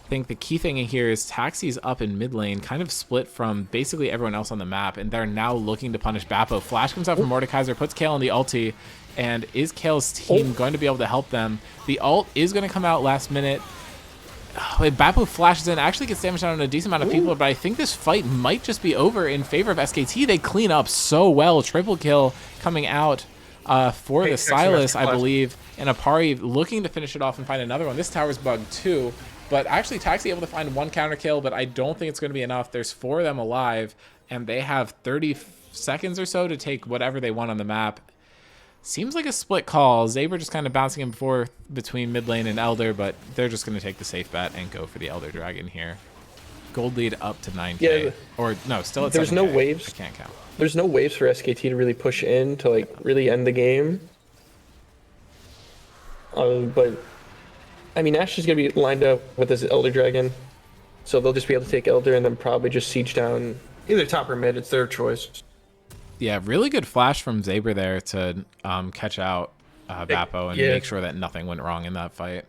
I think the key thing in here is Taxi's up in mid lane, kind of split from basically everyone else on the map, and they're now looking to punish Bappo. Flash comes out from Mordekaiser, puts Kale on the ulti, and is Kale's team going to be able to help them? The ult is going to come out last minute. Bappo flashes in, actually gets damage out on a decent amount of people, but I think this fight might just be over in favor of SKT. They clean up so well. Triple kill coming out for the Silas, I believe, and Apari looking to finish it off and find another one. This tower's bugged too. But actually, Taxi able to find 1 counter kill, but I don't think it's going to be enough. There's 4 of them alive, and they have 30 seconds or so to take whatever they want on the map. Seems like a split call. Zaber just kind of bouncing him forth between mid lane and Elder, but they're just going to take the safe bet and go for the Elder Dragon here. Gold lead up to 9k. Yeah, or no, still at 7K. There's no waves. I can't count. There's no waves for SKT to really push in to like really end the game. But I mean, Ashe is going to be lined up with this Elder Dragon, so they'll just be able to take Elder and then probably just siege down either top or mid. It's their choice. Yeah, really good flash from Zaber there to catch out Bappo and make sure that nothing went wrong in that fight.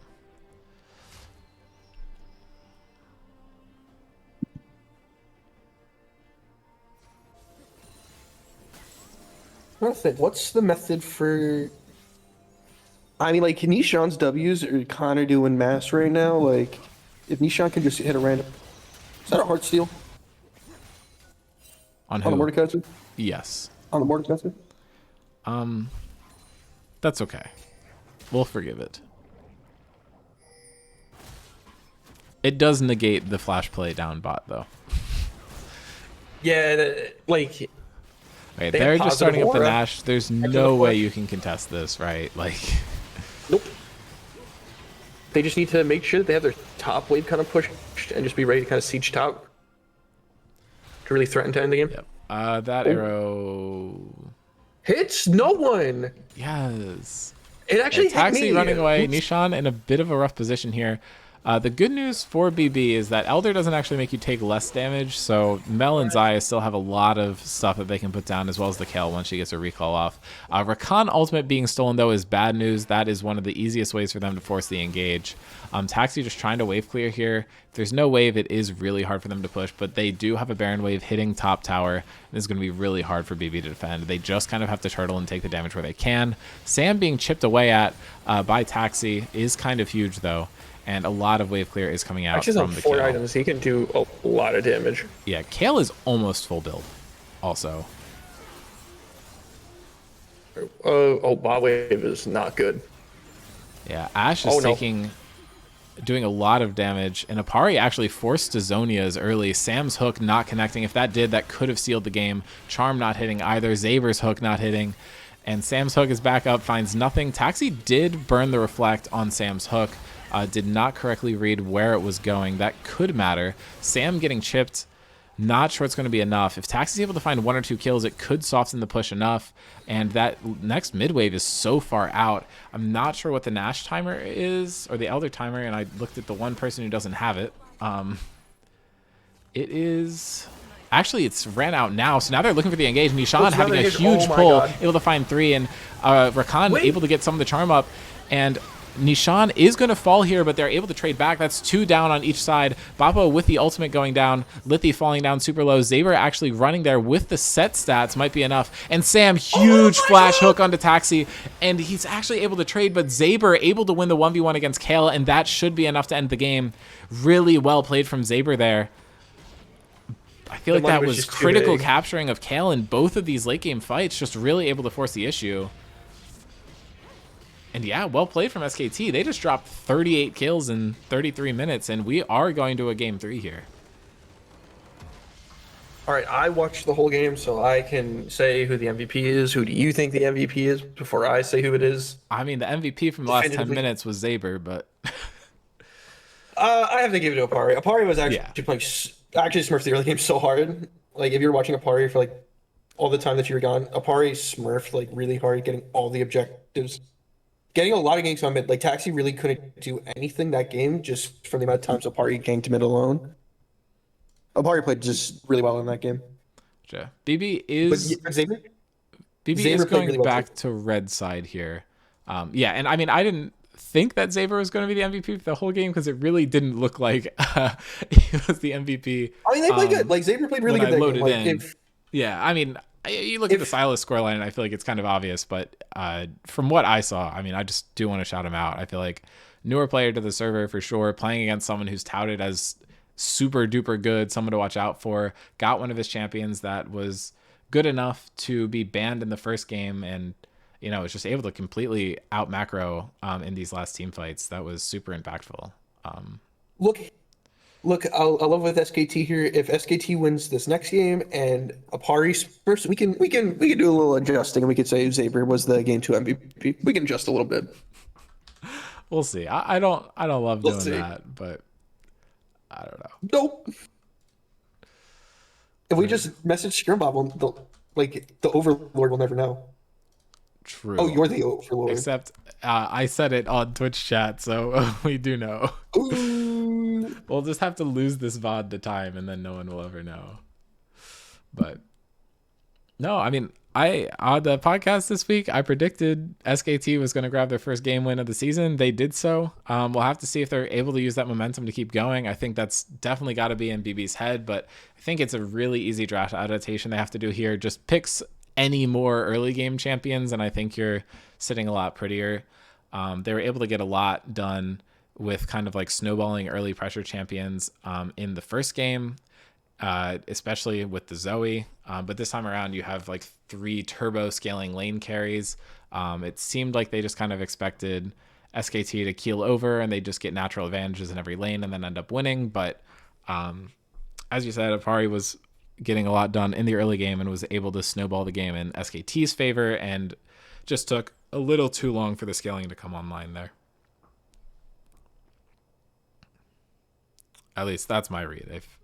I don't think. What's the method for? I mean, like, can Nishan's W's are kind of doing mass right now? Like, if Nishan can just hit a random... Is that a hard steal? On who? On the Mordekaiser? Yes. On the Mordekaiser? That's okay. We'll forgive it. It does negate the flash play down bot, though. Yeah, like... Right, they're just starting up the Nash. There's no way you can contest this, right? Like... Nope. They just need to make sure that they have their top wave kind of pushed and just be ready to kind of siege top to really threaten to end the game. Yep. That arrow hits no one. Yes. It actually hit Taxi me. running away. Nishan in a bit of a rough position here. The good news for BB is that Elder doesn't actually make you take less damage, so Mel and Zaya still have a lot of stuff that they can put down, as well as the Kale once she gets a recall off. Rakan ultimate being stolen, though, is bad news. That is one of the easiest ways for them to force the engage. Taxi just trying to wave clear here. If there's no wave, it is really hard for them to push, but they do have a Baron wave hitting top tower. This is going to be really hard for BB to defend. They just kind of have to turtle and take the damage where they can. Sam being chipped away at by Taxi is kind of huge, though. And a lot of wave clear is coming out Actually, from on the 4 Kale. items, he can do a lot of damage. Yeah, Kale is almost full build also. Bot wave is not good. Yeah, Ashe is doing a lot of damage, and Apari actually forced to Zonia's early. Sam's hook not connecting. If that did, that could have sealed the game. Charm not hitting either. Zaber's hook not hitting. And Sam's hook is back up, finds nothing. Taxi did burn the reflect on Sam's hook. Did not correctly read where it was going. That could matter. Sam getting chipped, not sure it's going to be enough. If Taxi's able to find 1 or 2 kills, it could soften the push enough. And that next mid wave is so far out. I'm not sure what the Nash timer is, or the Elder timer, and I looked at the one person who doesn't have it. It is... Actually, it's ran out now, so now they're looking for the engage. Nishan having a huge pull, able to find 3, and Rakan able to get some of the charm up. And Nishan is going to fall here, but they're able to trade back. That's 2 down on each side. Bappo with the ultimate going down. Lithi falling down super low. Zaber actually running there with the set stats might be enough. And Sam, huge flash hook onto Taxi. And he's actually able to trade, but Zaber able to win the 1v1 against Kale, and that should be enough to end the game. Really well played from Zaber there. I feel like that was critical capturing of Kale in both of these late game fights, just really able to force the issue. And yeah, well played from SKT. They just dropped 38 kills in 33 minutes, and we are going to a game 3 here. All right, I watched the whole game, so I can say who the MVP is. Who do you think the MVP is before I say who it is? I mean, the MVP from the last 10 minutes was Zaber, but... I have to give it to Apari. Apari was actually playing... Actually smurfed the early game so hard. Like, if you're watching Apari for, like, all the time that you were gone, Apari smurfed, like, really hard, getting all the objectives. Getting a lot of ganks on mid. Like, Taxi really couldn't do anything that game just from the amount of times Apari ganked mid alone. Apari played just really well in that game. Sure. BB is... But Zaber is going really back to red side here. Yeah, and I mean, I didn't think that Zaber was going to be the MVP for the whole game because it really didn't look like he was the MVP. I mean, they played good. Like, Zaber played really good. Loaded in. Yeah, I mean, you look at the Silas scoreline, and I feel like it's kind of obvious, but from what I saw, I mean, I just do want to shout him out. I feel like newer player to the server for sure, playing against someone who's touted as super duper good, someone to watch out for, got one of his champions that was good enough to be banned in the first game, and you know, was just able to completely out macro in these last team fights. That was super impactful. Look, I love with SKT here. If SKT wins this next game and Apari first, we can do a little adjusting, and we could say Zaber was the game 2 MVP. We can adjust a little bit. We'll see. I don't love doing that, but I don't know. Nope. If we just message Scrim Bob, the Overlord will never know. True. Oh, you're the Overlord. Except I said it on Twitch chat, so we do know. Ooh. We'll just have to lose this VOD to time, and then no one will ever know. But no, I mean, on the podcast this week, I predicted SKT was going to grab their first game win of the season. They did so. We'll have to see if they're able to use that momentum to keep going. I think that's definitely got to be in BB's head, but I think it's a really easy draft adaptation they have to do here. Just picks any more early game champions, and I think you're sitting a lot prettier. They were able to get a lot done with kind of like snowballing early pressure champions in the first game, especially with the Zoe. But this time around, you have like 3 turbo scaling lane carries. It seemed like they just kind of expected SKT to keel over and they just get natural advantages in every lane and then end up winning. But as you said, Apari was getting a lot done in the early game and was able to snowball the game in SKT's favor, and just took a little too long for the scaling to come online there. At least that's my read. If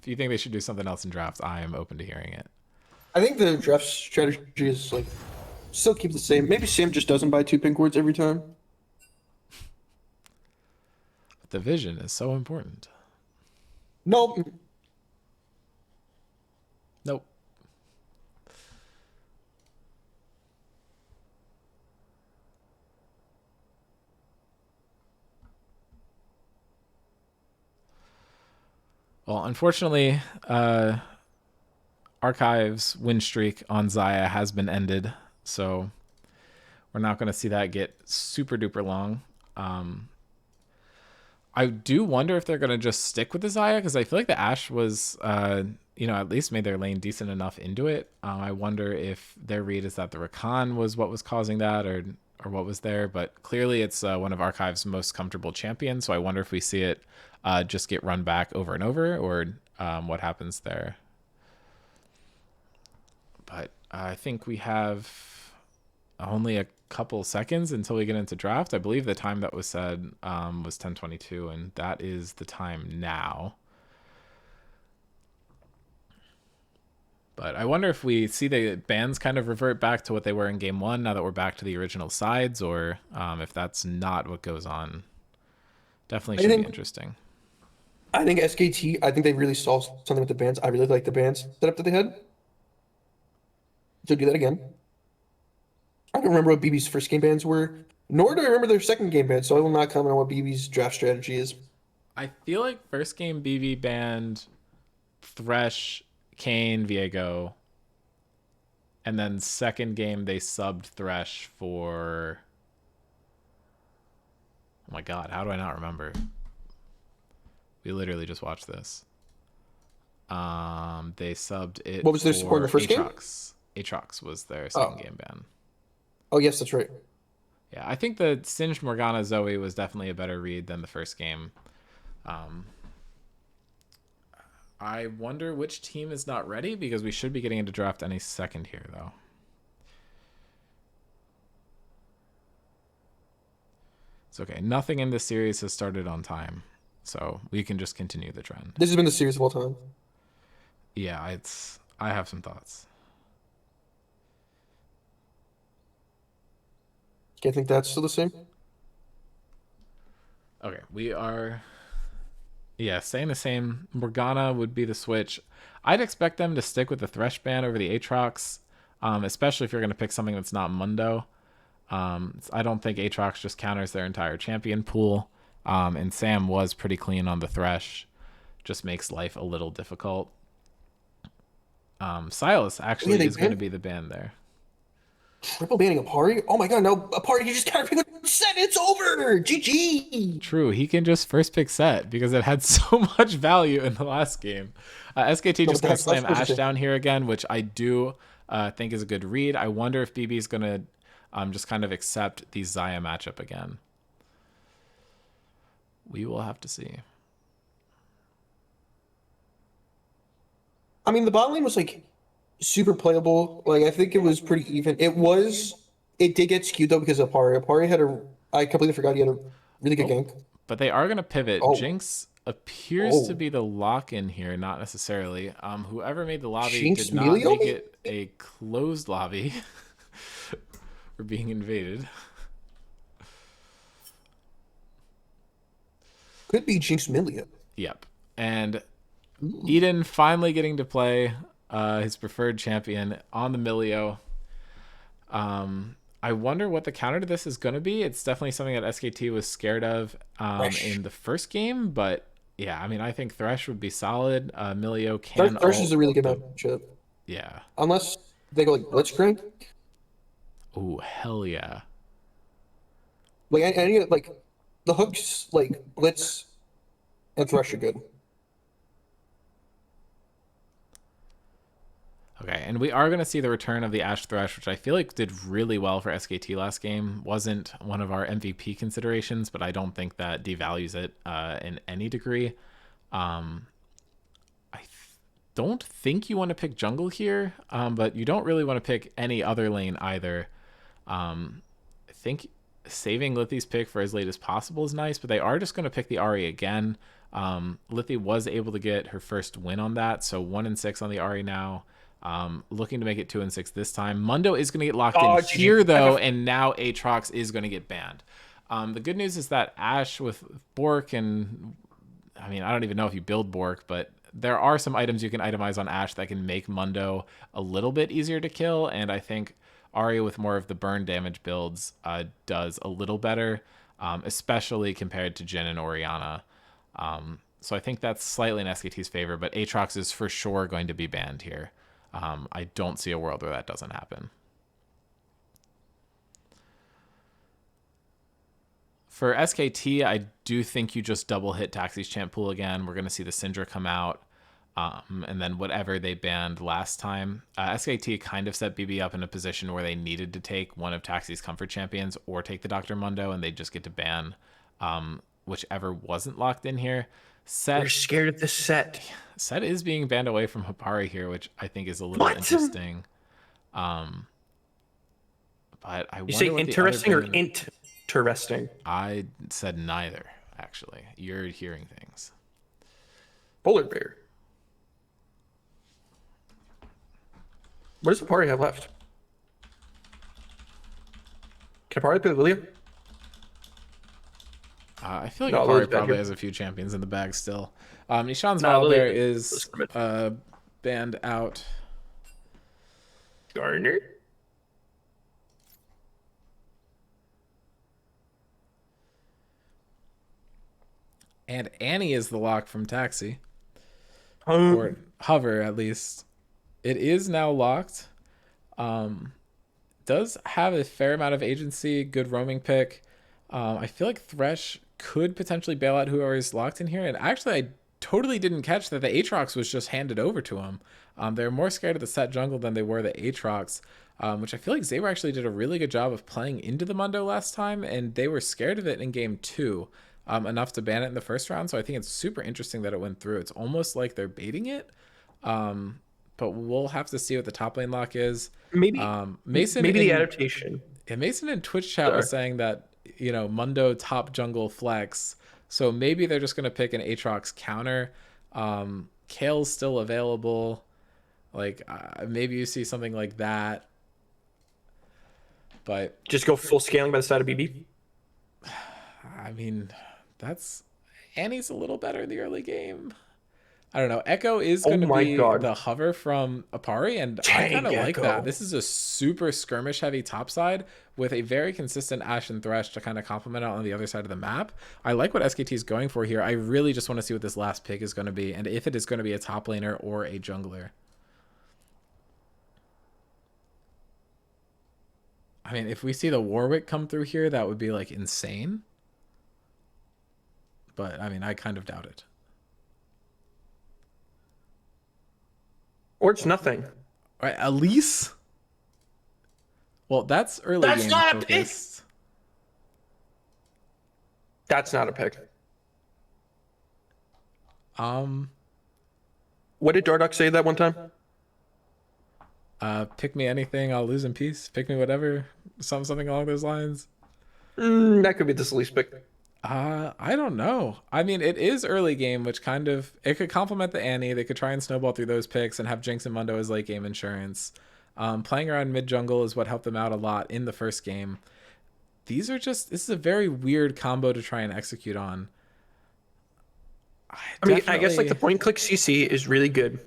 you think they should do something else in drafts, I am open to hearing it. I think the draft strategy is like still keep the same. Maybe Sam just doesn't buy 2 pink wards every time. The vision is so important. Nope. Nope. Well, unfortunately, Archive's win streak on Xayah has been ended, so we're not going to see that get super duper long. I do wonder if they're going to just stick with the Xayah, because I feel like the Ashe was, at least made their lane decent enough into it. I wonder if their read is that the Rakan was what was causing that, or what was there. But clearly it's one of Archive's most comfortable champions, so I wonder if we see it just get run back over and over, or what happens there. But I think we have only a couple seconds until we get into draft. I believe the time that was said was 10:22, and that is the time now. But I wonder if we see the bans kind of revert back to what they were in game one now that we're back to the original sides, or if that's not what goes on. Definitely should be interesting. I think SKT, I think they really solved something with the bans. I really like the bans setup that they had. So do that again. I don't remember what BB's first game bans were, nor do I remember their second game bans, so I will not comment on what BB's draft strategy is. I feel like first game BB banned Thresh, Kayn, Viego, and then second game they subbed Thresh for... Oh my god, how do I not remember? We literally just watched this. They subbed it. What was their support in the first game? Aatrox was their second game ban. Oh, yes, that's right. Yeah, I think the Singed Morgana Zoe was definitely a better read than the first game. I wonder which team is not ready, because we should be getting into draft any second here, though. It's okay. Nothing in this series has started on time, so we can just continue the trend. This has been the series of all time. Yeah, I have some thoughts. Do you think that's still the same? Okay, we are... Yeah, staying the same. Morgana would be the switch. I'd expect them to stick with the Thresh ban over the Aatrox, especially if you're going to pick something that's not Mundo. I don't think Aatrox just counters their entire champion pool, and Sam was pretty clean on the Thresh. Just makes life a little difficult. Silas actually is going to be the ban there. Triple banning Apari? Oh my god, no. Apari, you just counter pick with set. It's over. GG. True. He can just first pick set because it had so much value in the last game. SKT just going to slam Ashe down here again, which I do think is a good read. I wonder if BB is going to just kind of accept the Xayah matchup again. We will have to see. I mean, the bot lane was like super playable. Like, I think it was pretty even. It did get skewed though because of Apari. Apari had I completely forgot he had a really good gank. But they are going to pivot. Jinx appears to be the lock-in here, not necessarily. Whoever made the lobby did not make it a closed lobby. We're being invaded. Could be Jinx Milia. Yep. And Eden finally getting to play his preferred champion on the Milio. I wonder what the counter to this is going to be. It's definitely something that SKT was scared of in the first game, but yeah, I mean, I think Thresh would be solid. Milio can... Thresh is a really good matchup. Yeah. Unless they go like Blitzcrank. Oh, hell yeah. Like, any like the hooks, like Blitz and Thresh are good. Okay, and we are going to see the return of the Ashe Thresh, which I feel like did really well for SKT last game. Wasn't one of our MVP considerations, but I don't think that devalues it in any degree. I don't think you want to pick jungle here, but you don't really want to pick any other lane either. I think saving Lithy's pick for as late as possible is nice, but they are just going to pick the Ahri again. Lithy was able to get her first win on that, so 1-6 on the Ahri now. Looking to make it 2-6 this time. Mundo is going to get locked in here, though, and now Aatrox is going to get banned. The good news is that Ash with Bork, and I mean, I don't even know if you build Bork, but there are some items you can itemize on Ash that can make Mundo a little bit easier to kill, and I think Arya with more of the burn damage builds does a little better, especially compared to Jhin and Orianna. So I think that's slightly in SKT's favor, but Aatrox is for sure going to be banned here. I don't see a world where that doesn't happen. For SKT, I do think you just double hit Taxi's Champ Pool again. We're going to see the Syndra come out, and then whatever they banned last time. SKT kind of set BB up in a position where they needed to take one of Taxi's Comfort Champions or take the Dr. Mundo, and they just get to ban whichever wasn't locked in here. They're scared of this set. Set is being banned away from Hapari here, which I think is a little interesting. But I you say interesting or interesting? I said neither, actually. You're hearing things. Polar bear. What does Hapari have left? Can Hapari play Lilia? I feel like No, Hapari probably has a few champions in the bag still. Nishan's No, Volibear Lilia is banned out. Garner? And Annie is the lock from Taxi. Or Hover, at least. It is now locked. Does have a fair amount of agency, good roaming pick. I feel like Thresh could potentially bail out whoever is locked in here. And actually, I totally didn't catch that the Aatrox was just handed over to him. They're more scared of the set jungle than they were the Aatrox, which I feel like Zaber actually did a really good job of playing into the Mundo last time, and they were scared of it in game 2. Enough to ban it in the first round, so I think it's super interesting that it went through. It's almost like they're baiting it, but we'll have to see what the top lane lock is. Maybe Mason. Maybe the adaptation. Yeah, Mason in Twitch chat was saying that Mundo top jungle flex, so maybe they're just gonna pick an Aatrox counter. Kale's still available. Like maybe you see something like that, but just go full scaling by the side of BB. I mean, Annie's a little better in the early game. I don't know. Echo is going to be the hover from Apari, and I kind of like that. This is a super skirmish heavy topside with a very consistent Ashe and Thresh to kind of complement it on the other side of the map. I like what SKT is going for here. I really just want to see what this last pick is going to be, and if it is going to be a top laner or a jungler. I mean, if we see the Warwick come through here, that would be like insane. But I mean, I kind of doubt it. Or it's nothing. Right, Elise? Well, that's early game focused. That's not a pick. What did Dardock say that one time? Pick me anything, I'll lose in peace. Pick me whatever. Something along those lines. That could be the least pick. I don't know. I mean, it is early game, which kind of it could complement the Annie. They could try and snowball through those picks and have Jinx and Mundo as late game insurance. Playing around mid jungle is what helped them out a lot in the first game. This is a very weird combo to try and execute on. I mean, I guess like the point click CC is really good.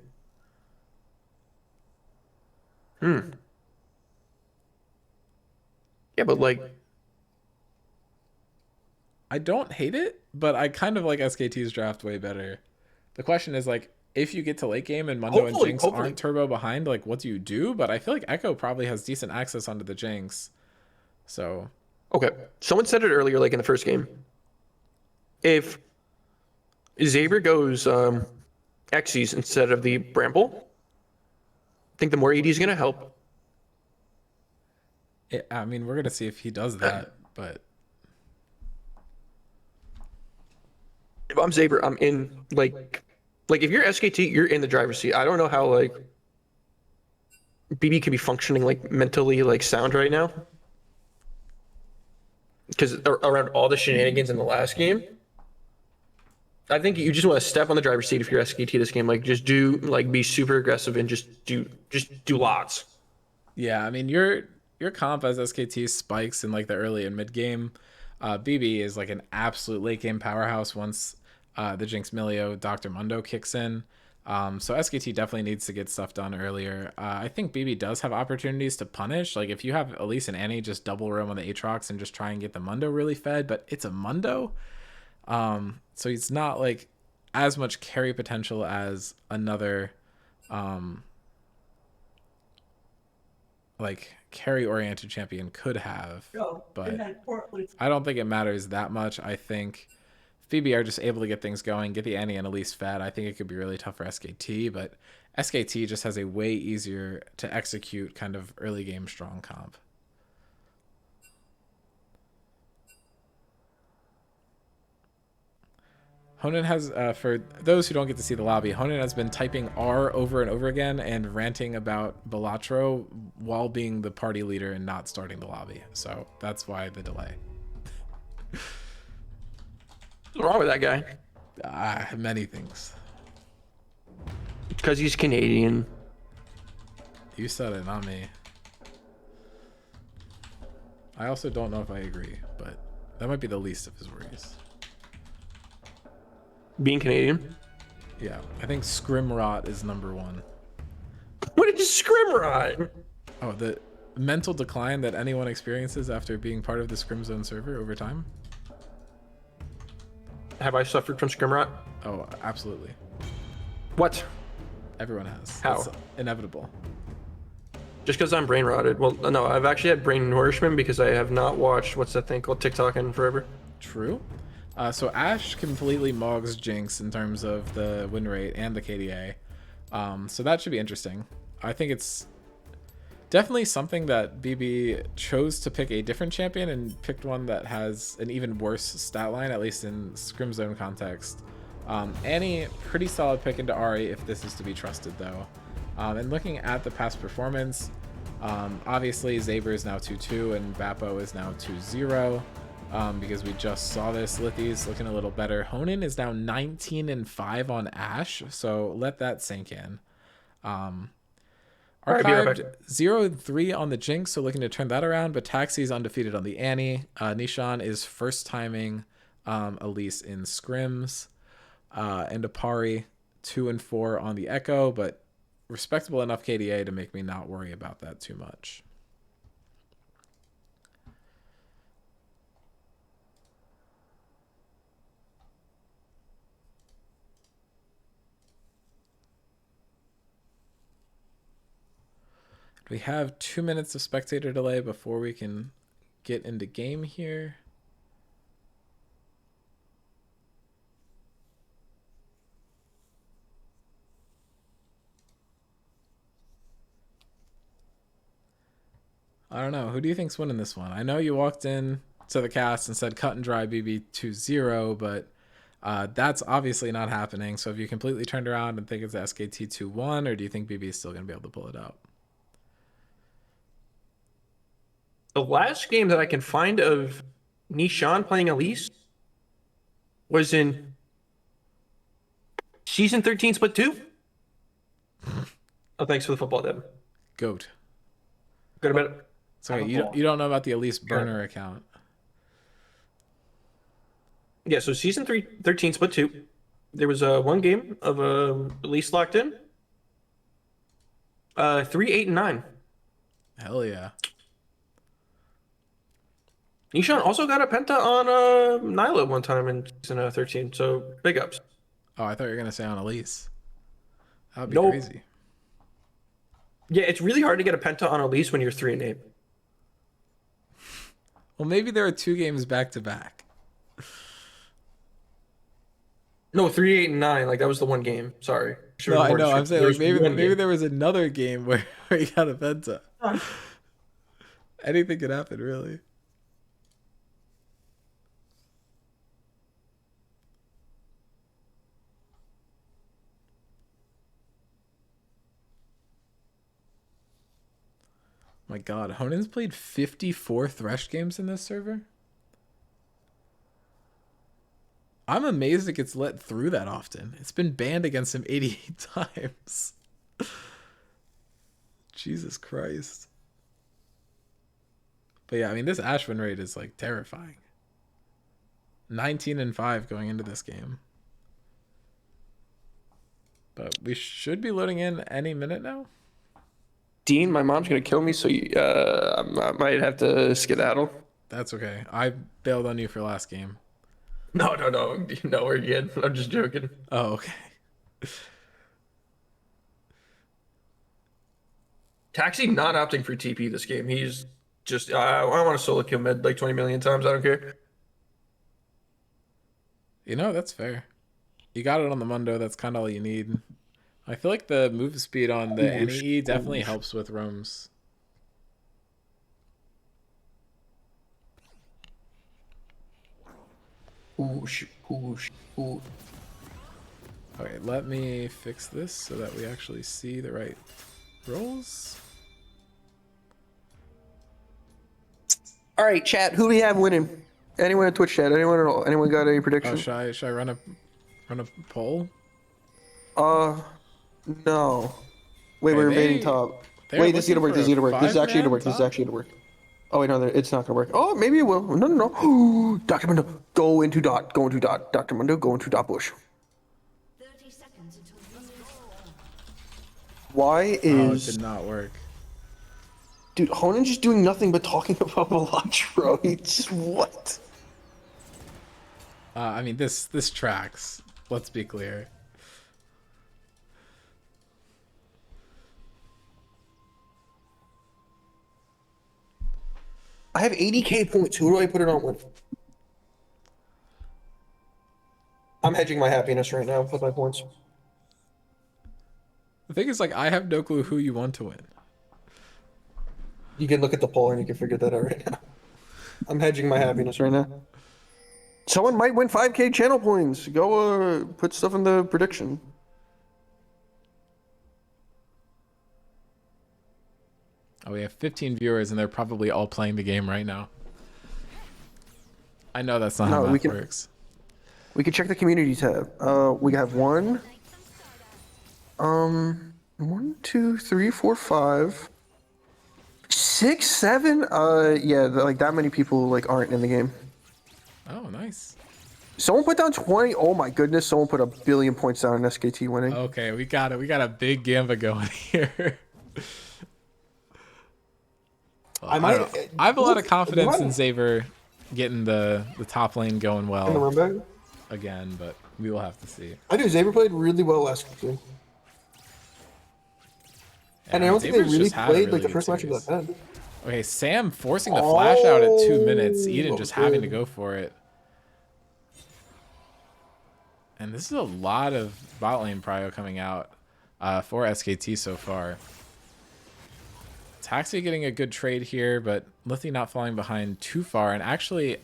Yeah, but like, I don't hate it, but I kind of like SKT's draft way better. The question is like, if you get to late game and Mundo and Jinx aren't turbo behind, like what do you do? But I feel like Echo probably has decent access onto the Jinx. So okay, someone said it earlier, like in the first game. If Zaber goes Xyz instead of the Bramble, I think the more AD is going to help. I mean, we're going to see if he does that, but if I'm Zaber, I'm in like if you're SKT, you're in the driver's seat. I don't know how like BB can be functioning like mentally like sound right now, because around all the shenanigans in the last game. I think you just want to step on the driver's seat if you're SKT this game. Like just be super aggressive and just do lots. Yeah, I mean your comp as SKT spikes in like the early and mid game. BB is like an absolute late game powerhouse once the Jinx Milio Dr. Mundo kicks in. So SKT definitely needs to get stuff done earlier. I think BB does have opportunities to punish. Like if you have Elise and Annie, just double roam on the Aatrox and just try and get the Mundo really fed, but it's a Mundo. So he's not like as much carry potential as another like carry oriented champion could have, but I don't think it matters that much. I think Phoebe are just able to get things going, get the Annie and Elise fed. I think it could be really tough for SKT, but SKT just has a way easier to execute kind of early game strong comp. Honan has, for those who don't get to see the lobby, Honan has been typing R over and over again and ranting about Balatro while being the party leader and not starting the lobby. So that's why the delay. What's wrong with that guy? Many things. Because he's Canadian. You said it, not me. I also don't know if I agree, but that might be the least of his worries. Being Canadian? Yeah, I think Scrim Rot is number one. What is Scrim Rot? Oh, the mental decline that anyone experiences after being part of the Scrim Zone server over time? Have I suffered from Scrim Rot? Oh, absolutely. What? Everyone has. How? It's inevitable. Just because I'm brain rotted. Well, no, I've actually had brain nourishment because I have not watched, what's that thing called, TikTok in forever. True. So Ashe completely mogs Jinx in terms of the win rate and the KDA. So that should be interesting. I think it's definitely something that BB chose to pick a different champion and picked one that has an even worse stat line, at least in Scrim Zone context. Annie, pretty solid pick into Ahri if this is to be trusted though. And looking at the past performance, obviously Zaber is now 2-2 and Bappo is now 2-0. Because we just saw this. Lithy's looking a little better. Honan is now 19-5 on Ashe, so let that sink in. Archived 0-3 on the Jinx, so looking to turn that around, but Taxi's undefeated on the Annie. Nishan is first timing Elise in scrims. And Apari 2-4 on the Echo, but respectable enough KDA to make me not worry about that too much. We have 2 minutes of spectator delay before we can get into game here. I don't know. Who do you think's winning this one? I know you walked in to the cast and said cut and dry BB 2-0, but that's obviously not happening. So have you completely turned around and think it's SKT 2-1, or do you think BB is still going to be able to pull it out? The last game that I can find of Nishan playing Elise was in Season 13 Split 2. Oh, thanks for the football, Deb. Goat. Good about it. Sorry, you don't know about the Elise burner account. Yeah, so Season 13 Split 2. There was one game of Elise locked in. 3-8-9. Hell yeah. Nishan also got a penta on Nyla one time in Season 13, so big ups. Oh, I thought you were going to say on Elise. That would be Nope. crazy. Yeah, it's really hard to get a penta on Elise when you're 3-8. Well, maybe there are 2 games back to back. No, 3-8-9. Like that was the one game. Sorry. No, I know. I'm saying like maybe there was another game where he got a penta. Anything could happen, really. My God, Honan's played 54 Thresh games in this server. I'm amazed it gets let through that often. It's been banned against him 88 times. Jesus Christ. But yeah, I mean, this Ashe win rate is like terrifying. 19-5 going into this game. But we should be loading in any minute now. Dean, my mom's gonna kill me, so I might have to skedaddle. That's okay. I bailed on you for last game. No, we're good. I'm just joking. Oh, okay. Taxi not opting for TP this game. He's just, I want to solo kill mid like 20 million times. I don't care. You know, that's fair. You got it on the Mundo. That's kind of all you need. I feel like the move speed on the NEE definitely helps with roams. Oosh. Okay, let me fix this so that we actually see the right rolls. All right, chat. Who do we have winning? Anyone in Twitch chat? Anyone at all? Anyone got any Oh, predictions? should I run a poll? No. Wait, we're invading top. they're Wait, this is gonna work. looking This is for gonna work. This is actually gonna five-man work. This is top? actually gonna work. Oh wait, no, it's not gonna work. Oh, maybe it will. No. Dr. Mundo, go into dot. Go into dot. Dr. Mundo, go into dot bush. 30 seconds until Why Oh, it is did not work. dude Honan just doing nothing but talking about Elatro? He's what? I mean, this tracks. Let's be clear. I have 80k points. Who do I put it on with? I'm hedging my happiness right now with my points. The thing is, like, I have no clue who you want to win. You can look at the poll and you can figure that out right now. I'm hedging my happiness right now. Someone might win 5k channel points. Go put stuff in the prediction. Oh, we have 15 viewers, and they're probably all playing the game right now. I know that's not how that works. We can check the community tab. We have 1, 2, 3, 4, 5, 6, 7. Yeah, like that many people like aren't in the game. Oh, nice. Someone put down 20. Oh my goodness! Someone put 1 billion points down on SKT winning. Okay, we got it. We got a big gamba going here. Well, I have a lot of confidence in Xaver getting the top lane going In the well run back? again, but we will have to see. I do. Xavier played really well last game. And I don't think they Xaver's really just had a played really like the good first match of series. that bad. Okay, Sam forcing the flash out at 2 minutes. Eden just okay. having to go for it. And this is a lot of bot lane prio coming out for SKT so far. Taxi getting a good trade here, but Lithy not falling behind too far, and actually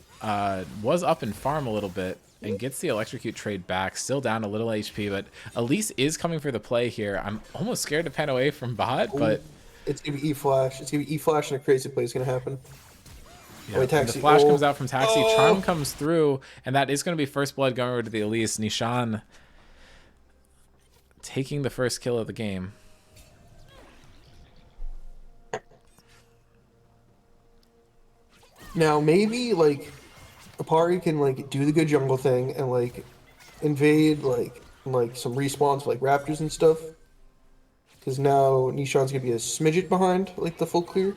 was up in farm a little bit and gets the electrocute trade back. Still down a little HP, but Elise is coming for the play here. I'm almost scared to pan away from bot, but It's gonna be E-Flash. It's gonna be E-Flash and a crazy play is gonna happen. yeah, Wait, when the Taxi. flash Oh. comes out from Taxi. Oh. Charm comes through, and that is going to be first blood going over to the Elise. Nishan taking the first kill of the game. Now maybe like Apari can like do the good jungle thing and like invade like some respawns like raptors and stuff. Because now Nishan's gonna be a smidget behind like the full clear.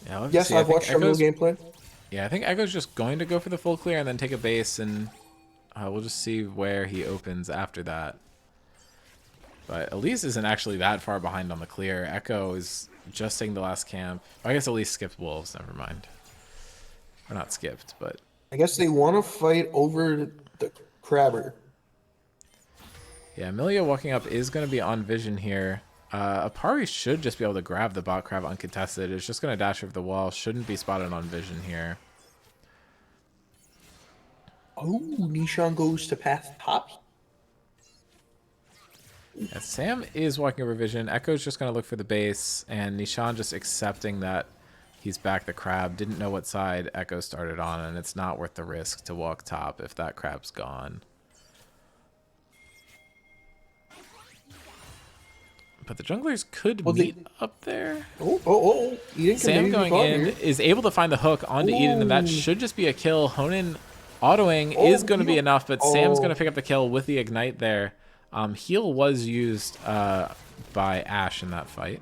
Yeah, we'll Yes, see. I I've think watched some of Echo's- the gameplay. Yeah, I think Echo's just going to go for the full clear and then take a base, and we'll just see where he opens after that. But Elise isn't actually that far behind on the clear. Echo is just taking the last camp. I guess Elise skipped Wolves. Never mind. Or not skipped, but I guess they want to fight over the crabber. yeah, Amelia walking up is going to be on vision here. Apari should just be able to grab the bot crab uncontested. It's just going to dash over the wall. Shouldn't be spotted on vision here. Oh, Nishan goes to path top. Yeah, Sam is walking over vision. Echo's just going to look for the base, and Nishan just accepting that he's back the crab. Didn't know what side Echo started on, and it's not worth the risk to walk top if that crab's gone. But the junglers could Well, meet up there. Oh. Eden can Sam maybe going be caught in here. is able to find the hook onto Eden, and that Ooh. should just be a kill. Honan autoing is going to be enough, but Sam's going to pick up the kill with the ignite there. Heal was used by Ashe in that fight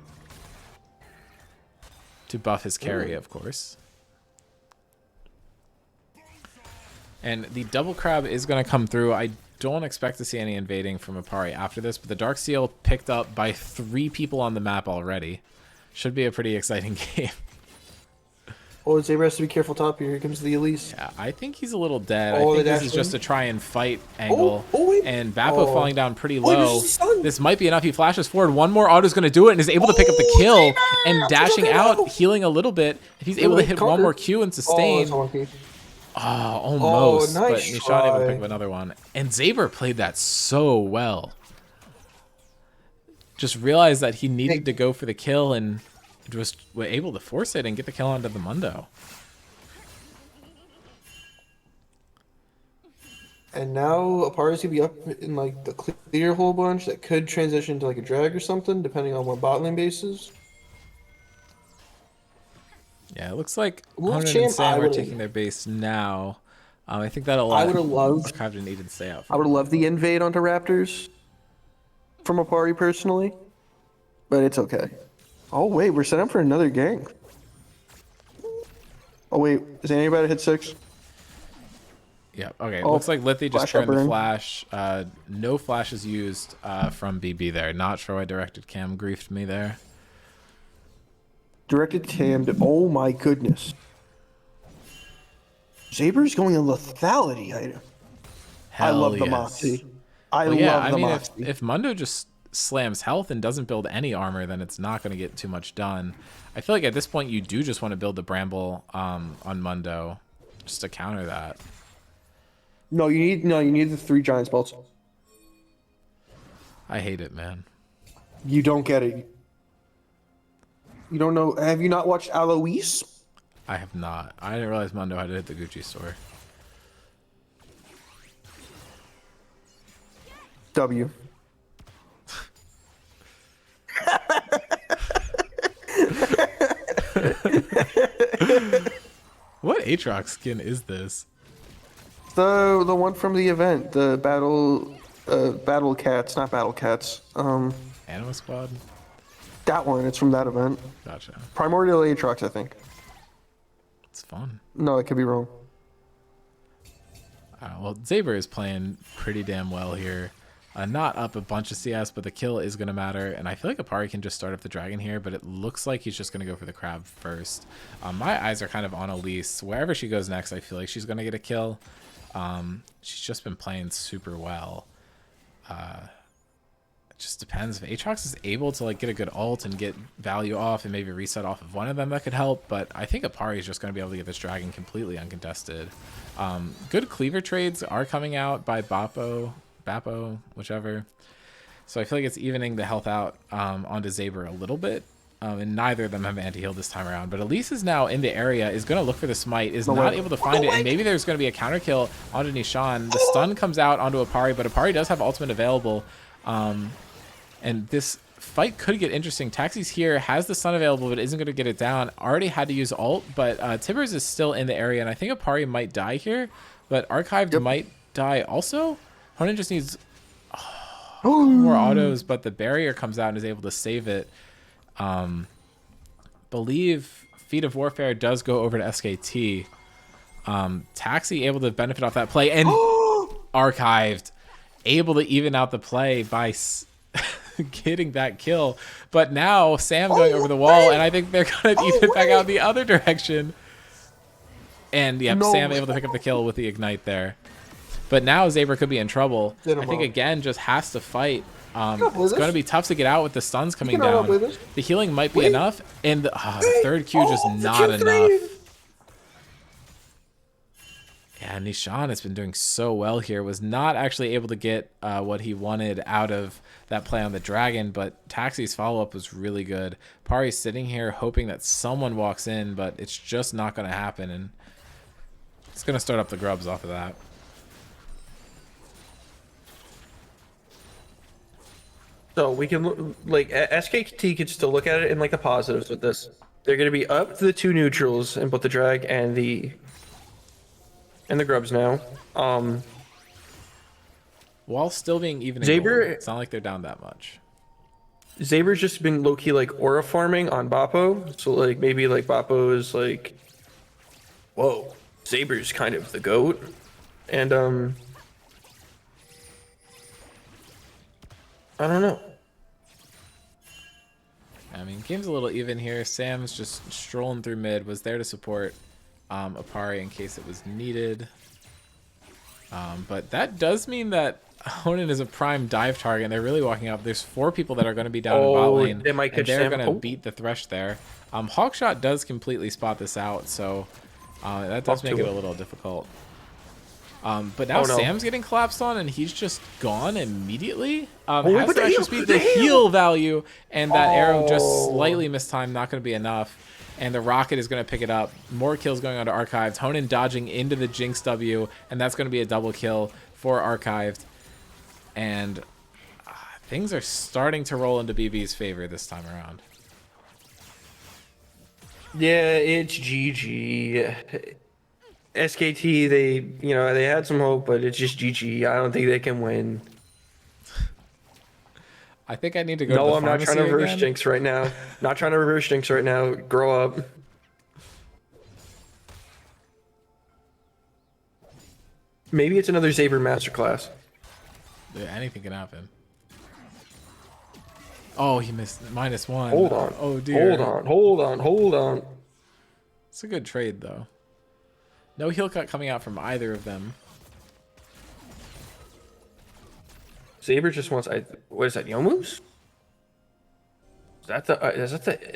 to buff his carry, of course. And the double crab is going to come through. I don't expect to see any invading from Apari after this, but the Dark Seal picked up by 3 people on the map already. Should be a pretty exciting game. Oh, Saber has to be careful top here. Here comes the Elise. Yeah, I think he's a little dead. Oh, I think the this dash is just in. a try and fight angle. wait. And Bappo falling down pretty Wait, low. this is stun. This might be enough. He flashes forward. One more auto's going to do it and is able to pick up the kill. And dashing out, healing a little bit. If he's able to hit one more Q and sustain. Almost. But nice Nishan able to try. pick up another one. And Zaber played that so well. Just realized that he needed to go for the kill and was able to force it and get the kill onto the Mundo. And now Apari's gonna be up in like the clear whole bunch that could transition to like a drag or something, depending on where bot lane base is. Yeah, it looks like Wolf Honan Champ, and Sam I are would've- taking their base now. I think that'll I let would have loved. Archive and Eden stay out. I would have loved the invade onto Raptors from Apari personally, but it's okay. Oh wait, we're set up for another gang. Oh wait, is anybody to hit 6? Yeah, okay. Oh, Looks like Lithy just flash burned the burn. flash. No flashes used from BB there. Not sure why directed cam griefed me there. Directed cammed. Oh my goodness. Zaber's going a lethality item. I Hell love the yes. Moxie. I Well, yeah, love I the mean, Moxie. if Mundo just slams health and doesn't build any armor, then it's not going to get too much done. I feel like at this point you do just want to build the Bramble on Mundo just to counter that. No, you need the 3 giant spells. I hate it, man. You don't get it. You don't know. Have you not watched Alois? I have not. I didn't realize Mundo had to hit the Gucci store. W. What Aatrox skin is this? The one from the event, the battle cats, not battle cats. Anima Squad? That one. It's from that event. Gotcha. Primordial Aatrox, I think. It's fun. No, I could be wrong. Well, Zaber is playing pretty damn well here. Not up a bunch of CS, but the kill is going to matter. And I feel like Apari can just start up the dragon here, but it looks like he's just going to go for the crab first. My eyes are kind of on Elise. Wherever she goes next, I feel like she's going to get a kill. She's just been playing super well. It just depends. If Aatrox is able to like get a good ult and get value off and maybe reset off of one of them, that could help. But I think Apari is just going to be able to get this dragon completely uncontested. Good cleaver trades are coming out by Bappo, whichever. So I feel like it's evening the health out onto Zaber a little bit. And neither of them have anti-heal this time around. But Elise is now in the area, is going to look for the smite, is not able to find it, and maybe there's going to be a counter kill onto Nishan. The stun comes out onto Apari, but Apari does have ultimate available. And this fight could get interesting. Taxi's here, has the stun available, but isn't going to get it down. Already had to use ult, but Tibbers is still in the area, and I think Apari might die here, but Archived might die also. Honan just needs more autos, but the barrier comes out and is able to save it. Believe Feat of Warfare does go over to SKT. Taxi able to benefit off that play, and Archived able to even out the play by getting that kill. But now Sam going over the wall, and I think they're gonna even it back out the other direction. And yep, Sam able to pick up the kill with the ignite there. But now Zaber could be in trouble. I think again just has to fight. It's going to be tough to get out with the stuns coming down. The healing might be enough, and the third Q just not enough. Yeah, Nishan has been doing so well here. Was not actually able to get what he wanted out of that play on the dragon, but Taxi's follow-up was really good. Pari's sitting here hoping that someone walks in, but it's just not going to happen, and it's going to start up the grubs off of that. So we can like SKT could still look at it in like the positives with this. They're gonna be up to the 2 neutrals in both the drag and the grubs now. While still being even in Zaber- gold. It's not like they're down that much. Zaber's just been low key like aura farming on Boppo, so like maybe like Boppo is like, whoa, Zaber's kind of the goat, and I don't know. I mean, game's a little even here. Sam's just strolling through mid, was there to support Apari in case it was needed. But that does mean that Honan is a prime dive target, and they're really walking up. There's 4 people that are going to be down in bot lane, they might and catch they're Sam. going to beat the Thresh there. Hawkshot does completely spot this out, so that does make it a little difficult. But now Sam's getting collapsed on, and he's just gone immediately. Has but to extra speed, the heal value, and that arrow just slightly mistimed, not going to be enough. And the rocket is going to pick it up. More kills going on to Archived. Honan dodging into the Jinx W, and that's going to be a double kill for Archived. And things are starting to roll into BB's favor this time around. Yeah, it's GG. SKT, they had some hope, but it's just GG. I don't think they can win. I think I need to go to No, the I'm not trying to pharmacy reverse again. jinx right now. Not trying to reverse jinx right now. Grow up. Maybe it's another Zaber masterclass. Yeah, anything can happen. Oh, he missed -1. Hold on. Oh, dear. Hold on. It's a good trade, though. No heal cut coming out from either of them. Zaber just wants. What is that? Yomu's? Is that the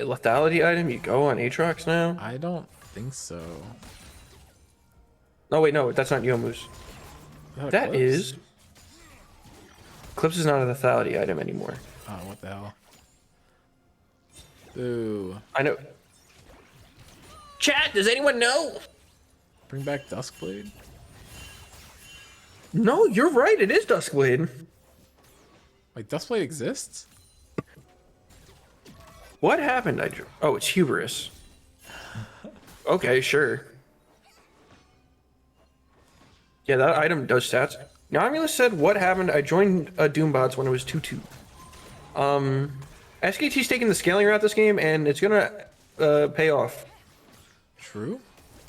lethality item you go on Aatrox now? I don't think so. No, wait, no, that's not Yomu's. That Eclipse? is. Eclipse is not a lethality item anymore. Oh, what the hell? Ooh. I know. Chat, does anyone know? Bring back Duskblade? No, you're right. It is Duskblade. Like, Duskblade exists? What happened? Oh, it's Hubris. Okay, sure. Yeah, that item does stats. Nomulus said, "What happened? I joined Doombots when it was 2-2." SKT's taking the scaling route this game, and it's gonna pay off. True.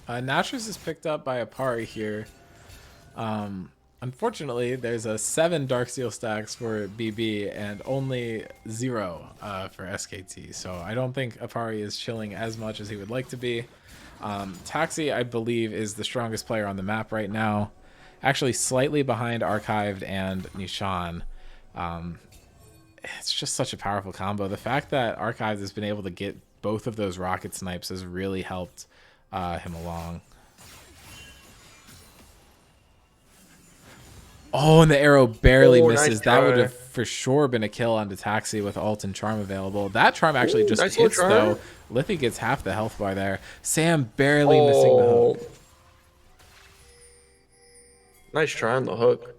Natras is picked up by Apari here. Unfortunately, there's a 7 Darksteel stacks for BB and only 0 for SKT. So I don't think Apari is chilling as much as he would like to be. Taxi, I believe, is the strongest player on the map right now. Actually, slightly behind Archived and Nishan. It's just such a powerful combo. The fact that Archived has been able to get both of those rocket snipes has really helped him along. Oh, and the arrow barely misses. Nice That would try. have for sure been a kill onto Taxi with ult and charm available. That charm actually just nice hits, little charm. though. Liffy gets half the health bar there. Sam barely missing the hook. Nice try on the hook.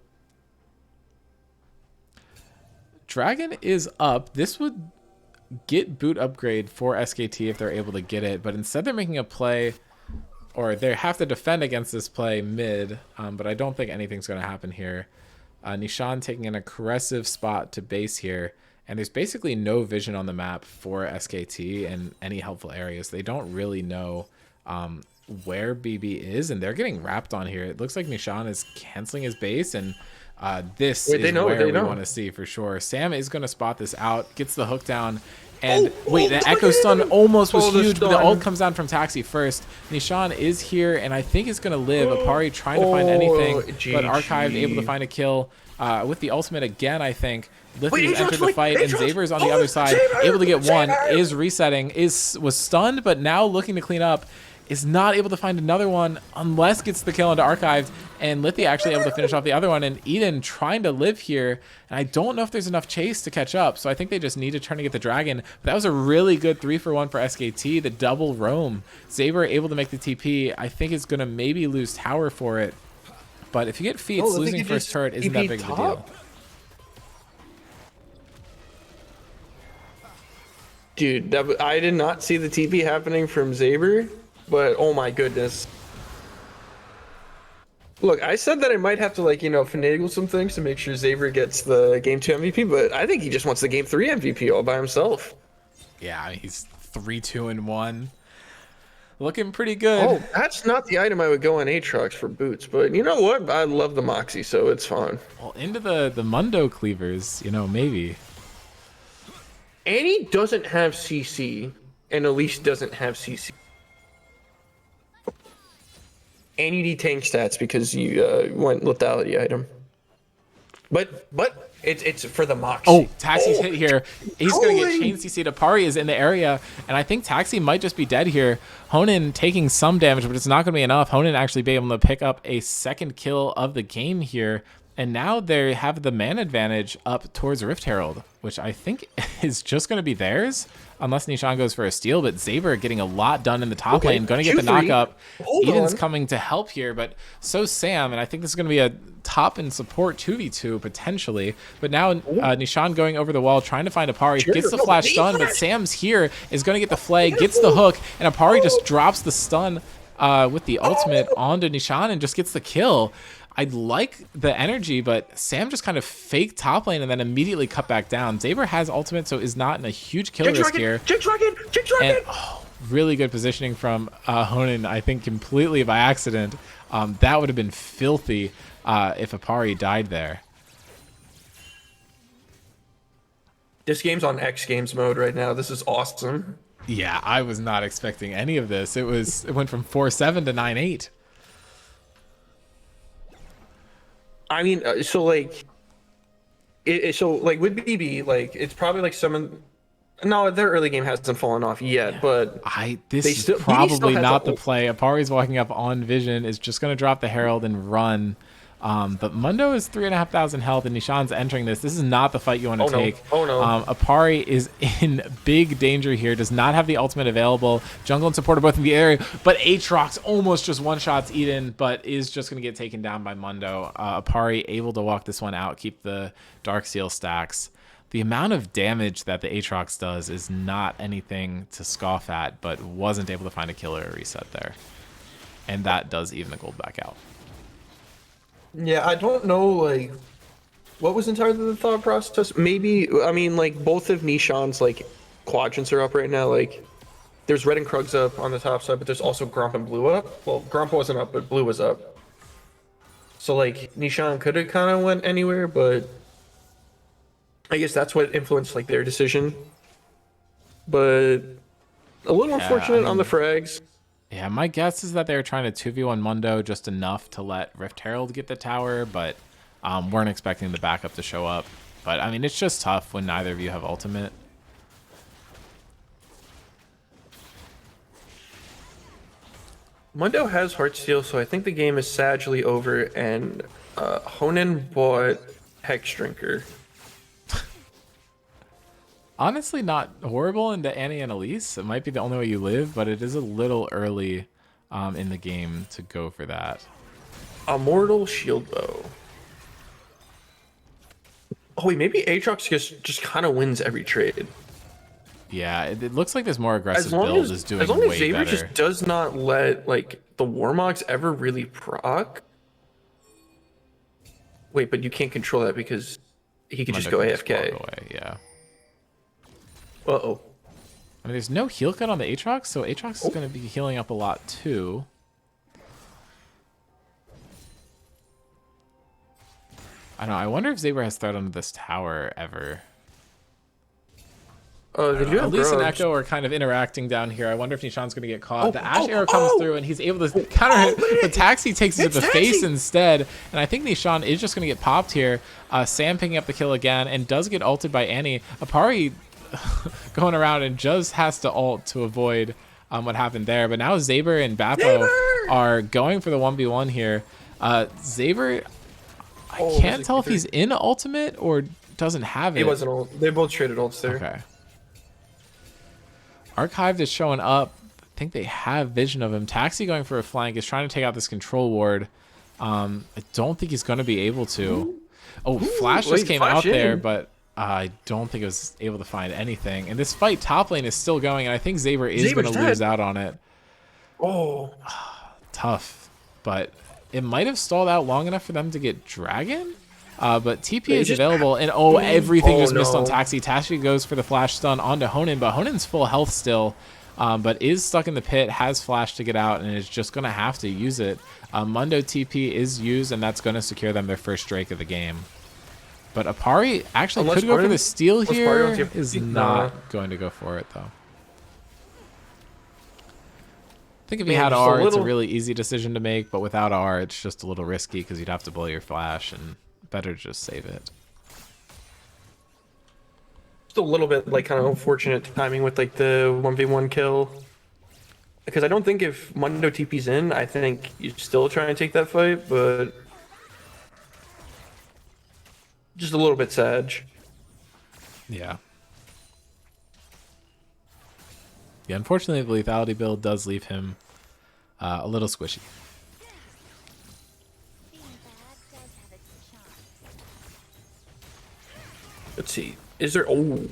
Dragon is up. This would get boot upgrade for SKT if they're able to get it, but instead they're making a play, or they have to defend against this play mid, but I don't think anything's going to happen here. Nishan taking an aggressive spot to base here, and there's basically no vision on the map for SKT in any helpful areas. They don't really know where BB is, and they're getting wrapped on here. It looks like Nishan is canceling his base, and this is where we want to see for sure. Sam is going to spot this out, gets the hook down, and the Echo Stun almost was huge, but the ult comes down from Taxi first. Nishan is here, and I think it's going to live. Apari trying to find anything, but Archived able to find a kill with the ultimate again, I think. Liffy's entered the fight, and Zaber's on the other side, able to get one, is resetting, was stunned, but now looking to clean up. Is not able to find another one unless gets the kill into Archived, and Lithy actually able to finish off the other one, and Eden trying to live here, and I don't know if there's enough chase to catch up, so I think they just need to turn to get the dragon. But that was a really good 3-for-1 for SKT, the double roam. Zaber able to make the TP. I think it's gonna maybe lose tower for it, but if you get feats, losing first turret isn't that big of a deal. Dude, I did not see the TP happening from Zaber, but oh my goodness. Look, I said that I might have to finagle some things to make sure Zaber gets the Game 2 MVP, but I think he just wants the Game 3 MVP all by himself. Yeah, he's 3-2-1. Looking pretty good. Oh, that's not the item I would go on Aatrox for boots, but you know what? I love the Moxie, so it's fine. Well, into the Mundo cleavers, maybe. Annie doesn't have CC, and Elise doesn't have CC. And you need tank stats because you went lethality item. But it's for the Moxie. Oh, Taxi's hit here. He's going to get chain CC'd. Apari is in the area, and I think Taxi might just be dead here. Honan taking some damage, but it's not going to be enough. Honan actually be able to pick up a second kill of the game here, and now they have the man advantage up towards Rift Herald, which I think is just going to be theirs, unless Nishan goes for a steal, but Zaber getting a lot done in the top lane, going to get the knock-up. Eden's coming to help here, but so Sam, and I think this is going to be a top and support 2v2 potentially, but now Nishan going over the wall, trying to find Apari, gets the flash stun, but Sam's here, is going to get the flag, gets the hook, and Apari just drops the stun with the ultimate onto Nishan and just gets the kill. I like the energy, but Sam just kind of faked top lane and then immediately cut back down. Zaber has ultimate, so is not in a huge kill risk here. And really good positioning from Honan, I think completely by accident. That would have been filthy if Apari died there. This game's on X Games mode right now. This is awesome. Yeah, I was not expecting any of this. It went from 4-7 to 9-8. I mean, so with BB, it's probably someone. No, their early game hasn't fallen off yet, but this is probably not the play. Apari's walking up on Vision, is just going to drop the Herald and run. But Mundo is 3,500 health, and Nishan's entering this. This is not the fight you want to take. Oh no! Apari is in big danger here. Does not have the ultimate available. Jungle and support are both in the area, but Aatrox almost just one-shots Eden, but is just going to get taken down by Mundo. Apari able to walk this one out, keep the Darksteel stacks. The amount of damage that the Aatrox does is not anything to scoff at, but wasn't able to find a killer or reset there. And that does even the gold back out. Yeah, I don't know, what was entirely the thought process. Maybe, I mean, both of Nishan's, quadrants are up right now. There's Red and Krugs up on the top side, but there's also Gromp and Blue up. Well, Gromp wasn't up, but Blue was up. So, Nishan could have kind of went anywhere, but I guess that's what influenced, their decision. But a little unfortunate on the frags. Yeah, my guess is that they were trying to 2v1 Mundo just enough to let Rift Herald get the tower, but weren't expecting the backup to show up. But, I mean, it's just tough when neither of you have ultimate. Mundo has Heartsteel, so I think the game is sagely over, and Honan bought Hex Drinker. Honestly, not horrible into Annie and Elise. It might be the only way you live, but it is a little early in the game to go for that. Immortal Shield Bow. Oh wait, maybe Aatrox just kind of wins every trade. Yeah, it looks like this more aggressive build is doing way better. As long as Zaber just does not let the Warmogs ever really proc. Wait, but you can't control that because he could just go AFK. Away, yeah. Uh-oh. I mean, there's no heal cut on the Aatrox, so Aatrox is going to be healing up a lot too. I don't know. I wonder if Zaber has threat onto this tower ever. Elise and Echo are kind of interacting down here. I wonder if Nishan's going to get caught. The Ash Arrow comes through, and he's able to counter it, but Taxi takes it to the face instead. And I think Nishan is just going to get popped here. Sam picking up the kill again, and does get ulted by Annie. Apari going around and just has to ult to avoid what happened there. But now Zaber and Bappo are going for the 1v1 here. Zaber, I can't tell if he's in ultimate or doesn't have it. He wasn't ult. They both traded ults there. Okay. Archived is showing up. I think they have vision of him. Taxi going for a flank is trying to take out this control ward. I don't think he's going to be able to. Oh, Flash just came out there, but I don't think it was able to find anything. And this fight top lane is still going, and I think Saber is going Saber's to lose dead. out on it. Oh, Tough. But it might have stalled out long enough for them to get Dragon. But TP is just- available, and everything Oh, just missed on no. Taxi. Taxi goes for the flash stun onto Honan, but Honan's full health still, but is stuck in the pit, has flash to get out, and is just going to have to use it. Mundo TP is used, and that's going to secure them their first Drake of the game. But Apari actually Unless could go for Arden- the steal unless here. Arden wants to- Is Nah. not going to go for it, though. I think if he Man, had just a R, it's a little- really easy decision to make, but without R, it's just a little risky because you'd have to blow your flash, and better to just save it. just a little bit like kind of unfortunate timing with like the 1v1 kill. Because I don't think if Mundo TP's in, I think you still try and take that fight, but just a little bit sad. Yeah. Yeah, unfortunately, the lethality build does leave him a little squishy. Let's see. Is there? Oh.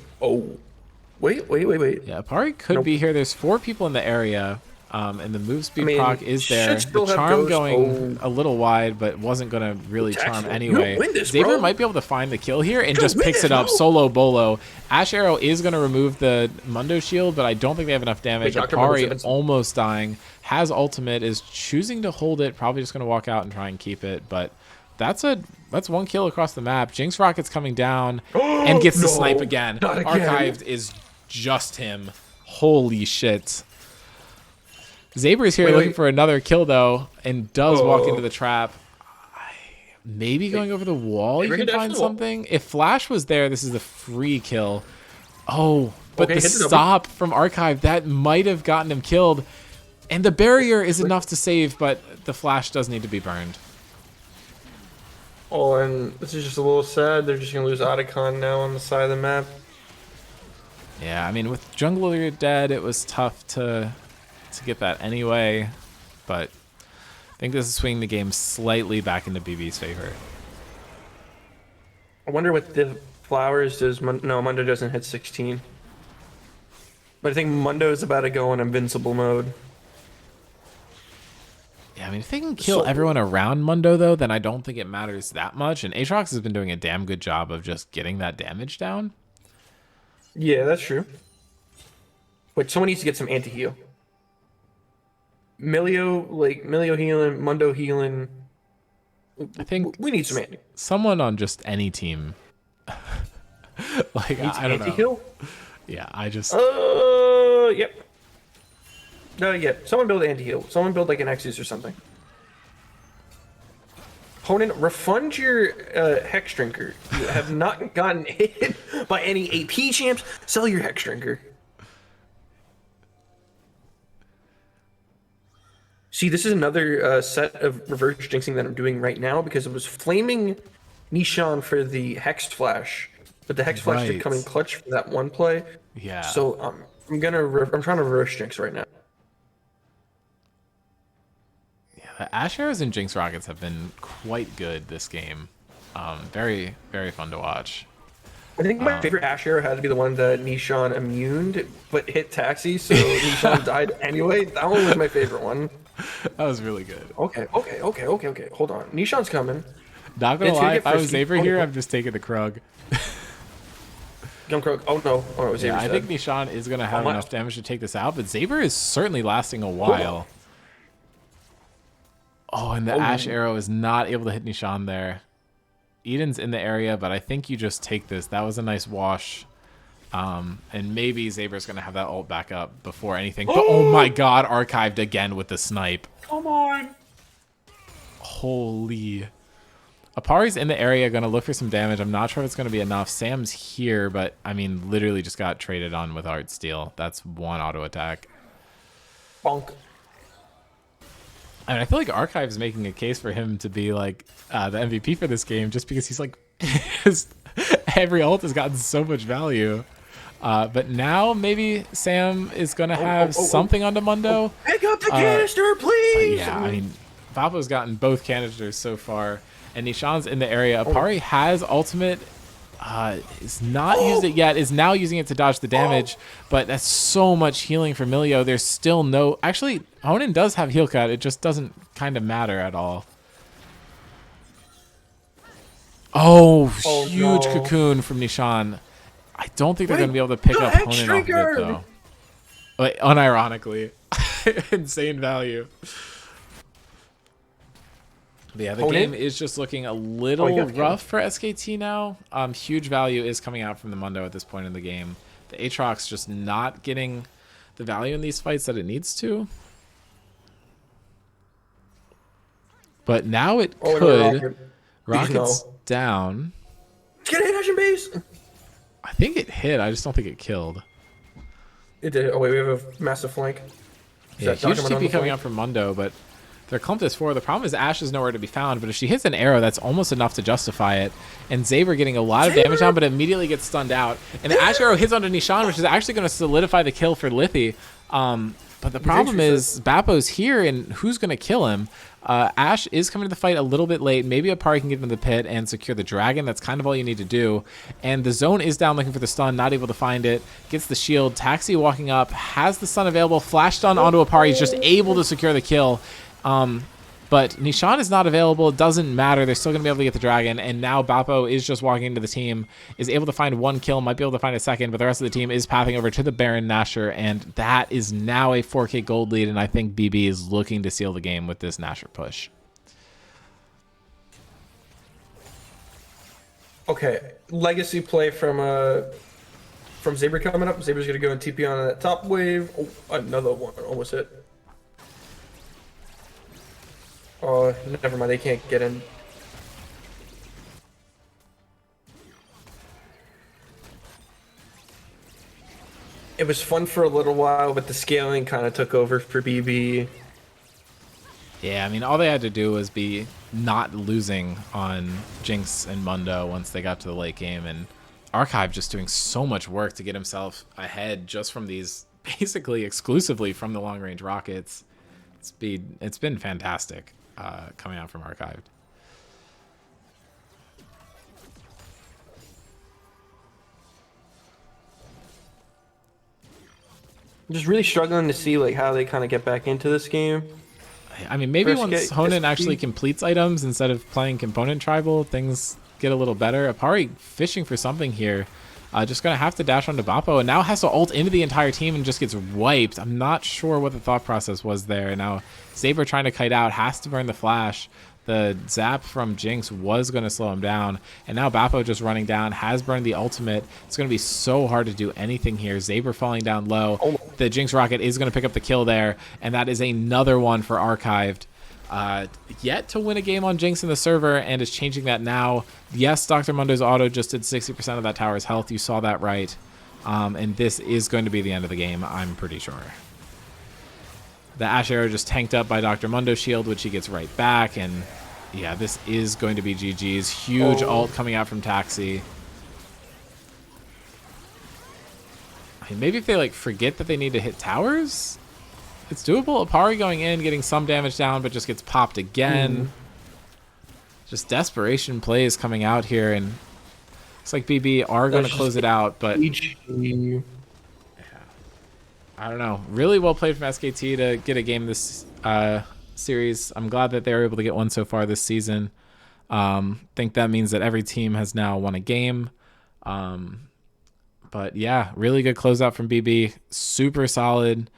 Wait. Yeah, Apari could Nope. be here. There's 4 people in the area, and the move speed I mean, proc is should there. The still have charm Ghost. going a little wide, but wasn't going to really Jackson, charm you don't anyway. win this, Xavier bro. might be able to find the kill here and don't just win picks this, it up bro. solo bolo. Ash Arrow is going to remove the Mundo shield, but I don't think they have enough damage. Wait, Dr. Bubbles Apari Evans- almost dying. Has ultimate, is choosing to hold it, probably just going to walk out and try and keep it, but that's 1 kill across the map. Jinx Rocket's coming down and gets the No, snipe again. not again. Archived is just him. Holy shit. Zaber is here Wait, looking wait. for another kill though, and does walk Oh. into the trap. Maybe going over the wall you Maybe can dash find to the wall. something. If Flash was there, this is a free kill. Oh, but Okay, the hit the double. stop from Archive, that might have gotten him killed. And the barrier is enough to save, but the Flash does need to be burned. Oh, and this is just a little sad. They're just gonna lose Otacon now on the side of the map. Yeah, I mean, with Jungler dead, it was tough to get that anyway. But I think this is swinging the game slightly back into BB's favor. I wonder what the flowers does. No, Mundo doesn't hit 16. But I think Mundo is about to go in invincible mode. Yeah, I mean, if they can kill So- everyone around Mundo, though, then I don't think it matters that much. And Aatrox has been doing a damn good job of just getting that damage down. Yeah, that's true. Wait, someone needs to get some anti-heal. Milio healing, Mundo healing. I think We need some anti. someone on just any team. Like, I don't know. Anti-heal? Yeah, I just... Yep. No, yeah. Someone build anti-heal. Someone build like an Exus or something. Honan, refund your Hex Drinker. You have not gotten hit by any AP champs. Sell your Hex Drinker. See, this is another set of reverse jinxing that I'm doing right now because it was flaming Nishan for the Hex Flash, but the Hex Flash did Right. come in clutch for that one play. Yeah. So I'm trying to reverse jinx right now. Yeah, Ash Arrows and Jinx Rockets have been quite good this game. Very, very fun to watch. I think my favorite Ash Arrow had to be the one that Nishan immuned but hit Taxi, so Nishan died anyway. That one was my favorite one. That was really good. Okay. Hold on. Nishan's coming. Not gonna It's gonna lie, get if I was frisky. Xavier here, I'm just taking the Krug. Young Croak. Oh no. Oh, it was Yeah, I Xavier's think dead. Nishan is going to have my- enough damage to take this out, but Zaber is certainly lasting a while. Oh, and the Ash Arrow is not able to hit Nishan there. Eden's in the area, but I think you just take this. That was a nice wash. And maybe Zaber's going to have that ult back up before anything. But oh my god, archived again with the snipe. Come on. Holy. Apari's in the area, going to look for some damage. I'm not sure if it's going to be enough. Sam's here, but I mean, literally just got traded on with Art Steal. That's one auto attack. Bonk. I mean, I feel like Archive is making a case for him to be like the MVP for this game, just because he's like every ult has gotten so much value. But now maybe Sam is gonna have something onto Mundo. Pick up the canister, please. Yeah, I mean, Vapo's gotten both canisters so far, and Nishan's in the area. Apari has ultimate Is not used it yet. Is now using it to dodge the damage, but that's so much healing for Milio. There's still no. Actually, Honan does have heal cut. It just doesn't kind of matter at all. Oh, huge no. cocoon from Nishan. I don't think they're going to be able to pick up Honan off of it, though. Like, unironically. Insane value. But yeah, the game is just looking a little rough for SKT now. Huge value is coming out from the Mundo at this point in the game. The Aatrox just not getting the value in these fights that it needs to. But now it could. Rocket's down. Get a hit action base. I think it hit. I just don't think it killed. It did. Oh wait, we have a massive flank. Yeah, huge TP coming out from Mundo, but they're clumped as 4. The problem is Ashe is nowhere to be found, but if she hits an arrow, that's almost enough to justify it. And Zaber getting a lot of damage down, but immediately gets stunned out. And the Ashe arrow hits onto Nishan, which is actually going to solidify the kill for Lithi. But the problem is Bappo's here, and who's going to kill him? Ashe is coming to the fight a little bit late. Maybe Apari can get into the pit and secure the dragon. That's kind of all you need to do. And the zone is down looking for the stun, not able to find it. Gets the shield. Taxi walking up, has the stun available. Flash stun onto Apari. He's just able to secure the kill. But Nishan is not available. It doesn't matter. They're still going to be able to get the dragon. And now Bappo is just walking into the team, is able to find 1 kill, might be able to find a second, but the rest of the team is pathing over to the Baron Nashor, and that is now a 4K gold lead, and I think BB is looking to seal the game with this Nashor push. Okay, legacy play from Zaber coming up. Zaber's gonna go and TP on that top wave. Oh, another one, almost hit. Oh, never mind. They can't get in. It was fun for a little while, but the scaling kind of took over for BB. Yeah, I mean, all they had to do was be not losing on Jinx and Mundo once they got to the late game, and Archive just doing so much work to get himself ahead just from these, basically exclusively from the long-range rockets. It's been fantastic coming out from Archived. I'm just really struggling to see like how they kind of get back into this game. I mean, maybe First once get Honan SKT. actually completes items instead of playing component tribal, things get a little better. Apari fishing for something here. Just going to have to dash onto Bappo, and now has to ult into the entire team and just gets wiped. I'm not sure what the thought process was there. Now, Zaber trying to kite out, has to burn the flash. The zap from Jinx was going to slow him down, and now Bappo just running down, has burned the ultimate. It's going to be so hard to do anything here. Zaber falling down low. The Jinx rocket is going to pick up the kill there, and that is another one for Archived. Yet to win a game on Jinx in the server, and is changing that now. Yes, Dr. Mundo's auto just did 60% of that tower's health. You saw that right. And this is going to be the end of the game, I'm pretty sure. The Ashe arrow just tanked up by Dr. Mundo's shield, which he gets right back. And yeah, this is going to be GG's. Huge ult coming out from Taxi. I mean, maybe if they like forget that they need to hit towers, it's doable. Apari going in, getting some damage down, but just gets popped again. Just desperation plays coming out here, and looks like BB are going to close it out, but yeah, I don't know. Really well played from SKT to get a game this series. I'm glad that they were able to get one so far this season. Think that means that every team has now won a game. But yeah, really good closeout from BB. Super solid.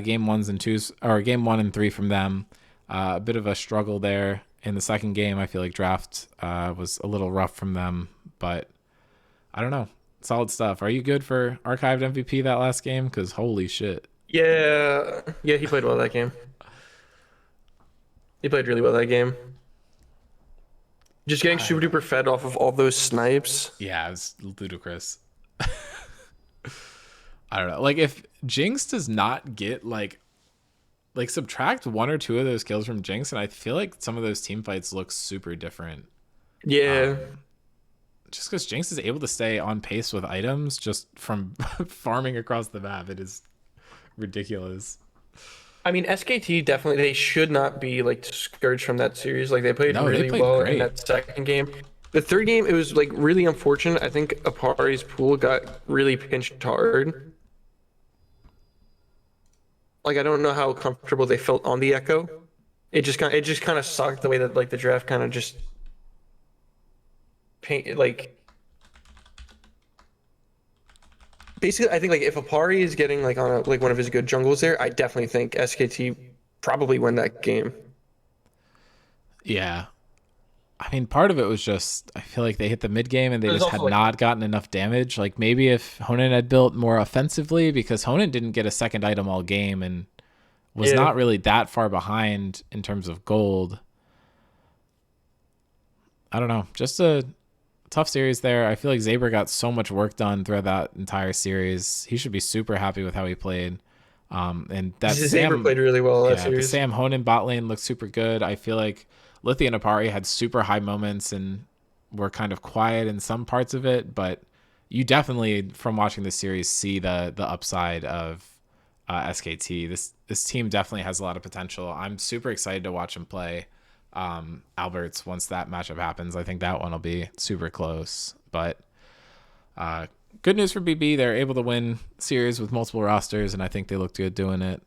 Game 1 and 2s, or game 1 and 3 from them. A bit of a struggle there in the second game. I feel like draft was a little rough from them, but I don't know. Solid stuff. Are you good for Archived MVP that last game? Because holy shit. Yeah, he played well that game. He played really well that game. Just getting super duper fed off of all those snipes. Yeah, it was ludicrous. I don't know. Like, if Jinx does not get like subtract 1 or 2 of those kills from Jinx, and I feel like some of those team fights look super different. Yeah. Just because Jinx is able to stay on pace with items just from farming across the map, it is ridiculous. I mean, SKT definitely, they should not be like discouraged from that series. Like, they played No, they really played well great. in that second game. The third game, it was like really unfortunate. I think Apari's pool got really pinched hard. Like I don't know how comfortable they felt on the Echo. It just kind of sucked the way that like the draft kind of just paint like. Basically, I think like if Apari is getting like on a, like one of his good jungles there, I definitely think SKT probably win that game. Yeah. I mean, part of it was just I feel like they hit the mid game and they There's just had also, like- not gotten enough damage. Like maybe if Honan had built more offensively, because Honan didn't get a second item all game and was Yeah. not really that far behind in terms of gold. I don't know. Just a tough series there. I feel like Zaber got so much work done throughout that entire series. He should be super happy with how he played. And that Zaber played really well that the series. Sam Honan bot lane looked super good. I feel like Lithia and Apari had super high moments and were kind of quiet in some parts of it, but you definitely, from watching this series, see the upside of SKT. This team definitely has a lot of potential. I'm super excited to watch him play Alberts once that matchup happens. I think that one will be super close. But good news for BB. They're able to win series with multiple rosters, and I think they looked good doing it.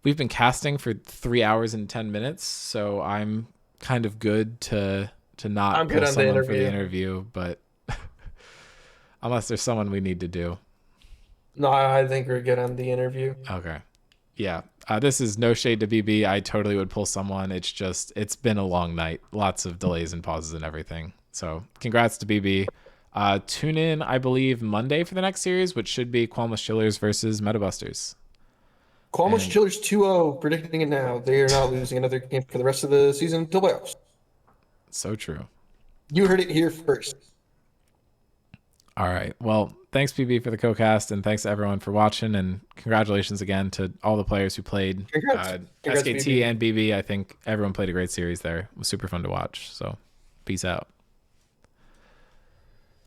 We've been casting for 3 hours and 10 minutes, so I'm kind of good to not I'm pull good on the someone for the interview. interview, but unless there's someone we need to do. No, I think we're good on the interview. Okay. Yeah. This is no shade to BB. I totally would pull someone. It's just, it's been a long night. Lots of delays and pauses and everything. So congrats to BB. Tune in, I believe, Monday for the next series, which should be Qualmus Chillers versus Metabusters. Qualmus And- Chillers 2-0, predicting it now. They are not losing another game for the rest of the season until playoffs. So true. You heard it here first. All right. Well, thanks, PB, for the co-cast, and thanks to everyone for watching, and congratulations again to all the players who played. Congrats. Congrats, SKT BB. and BB. I think everyone played a great series there. It was super fun to watch. So peace out.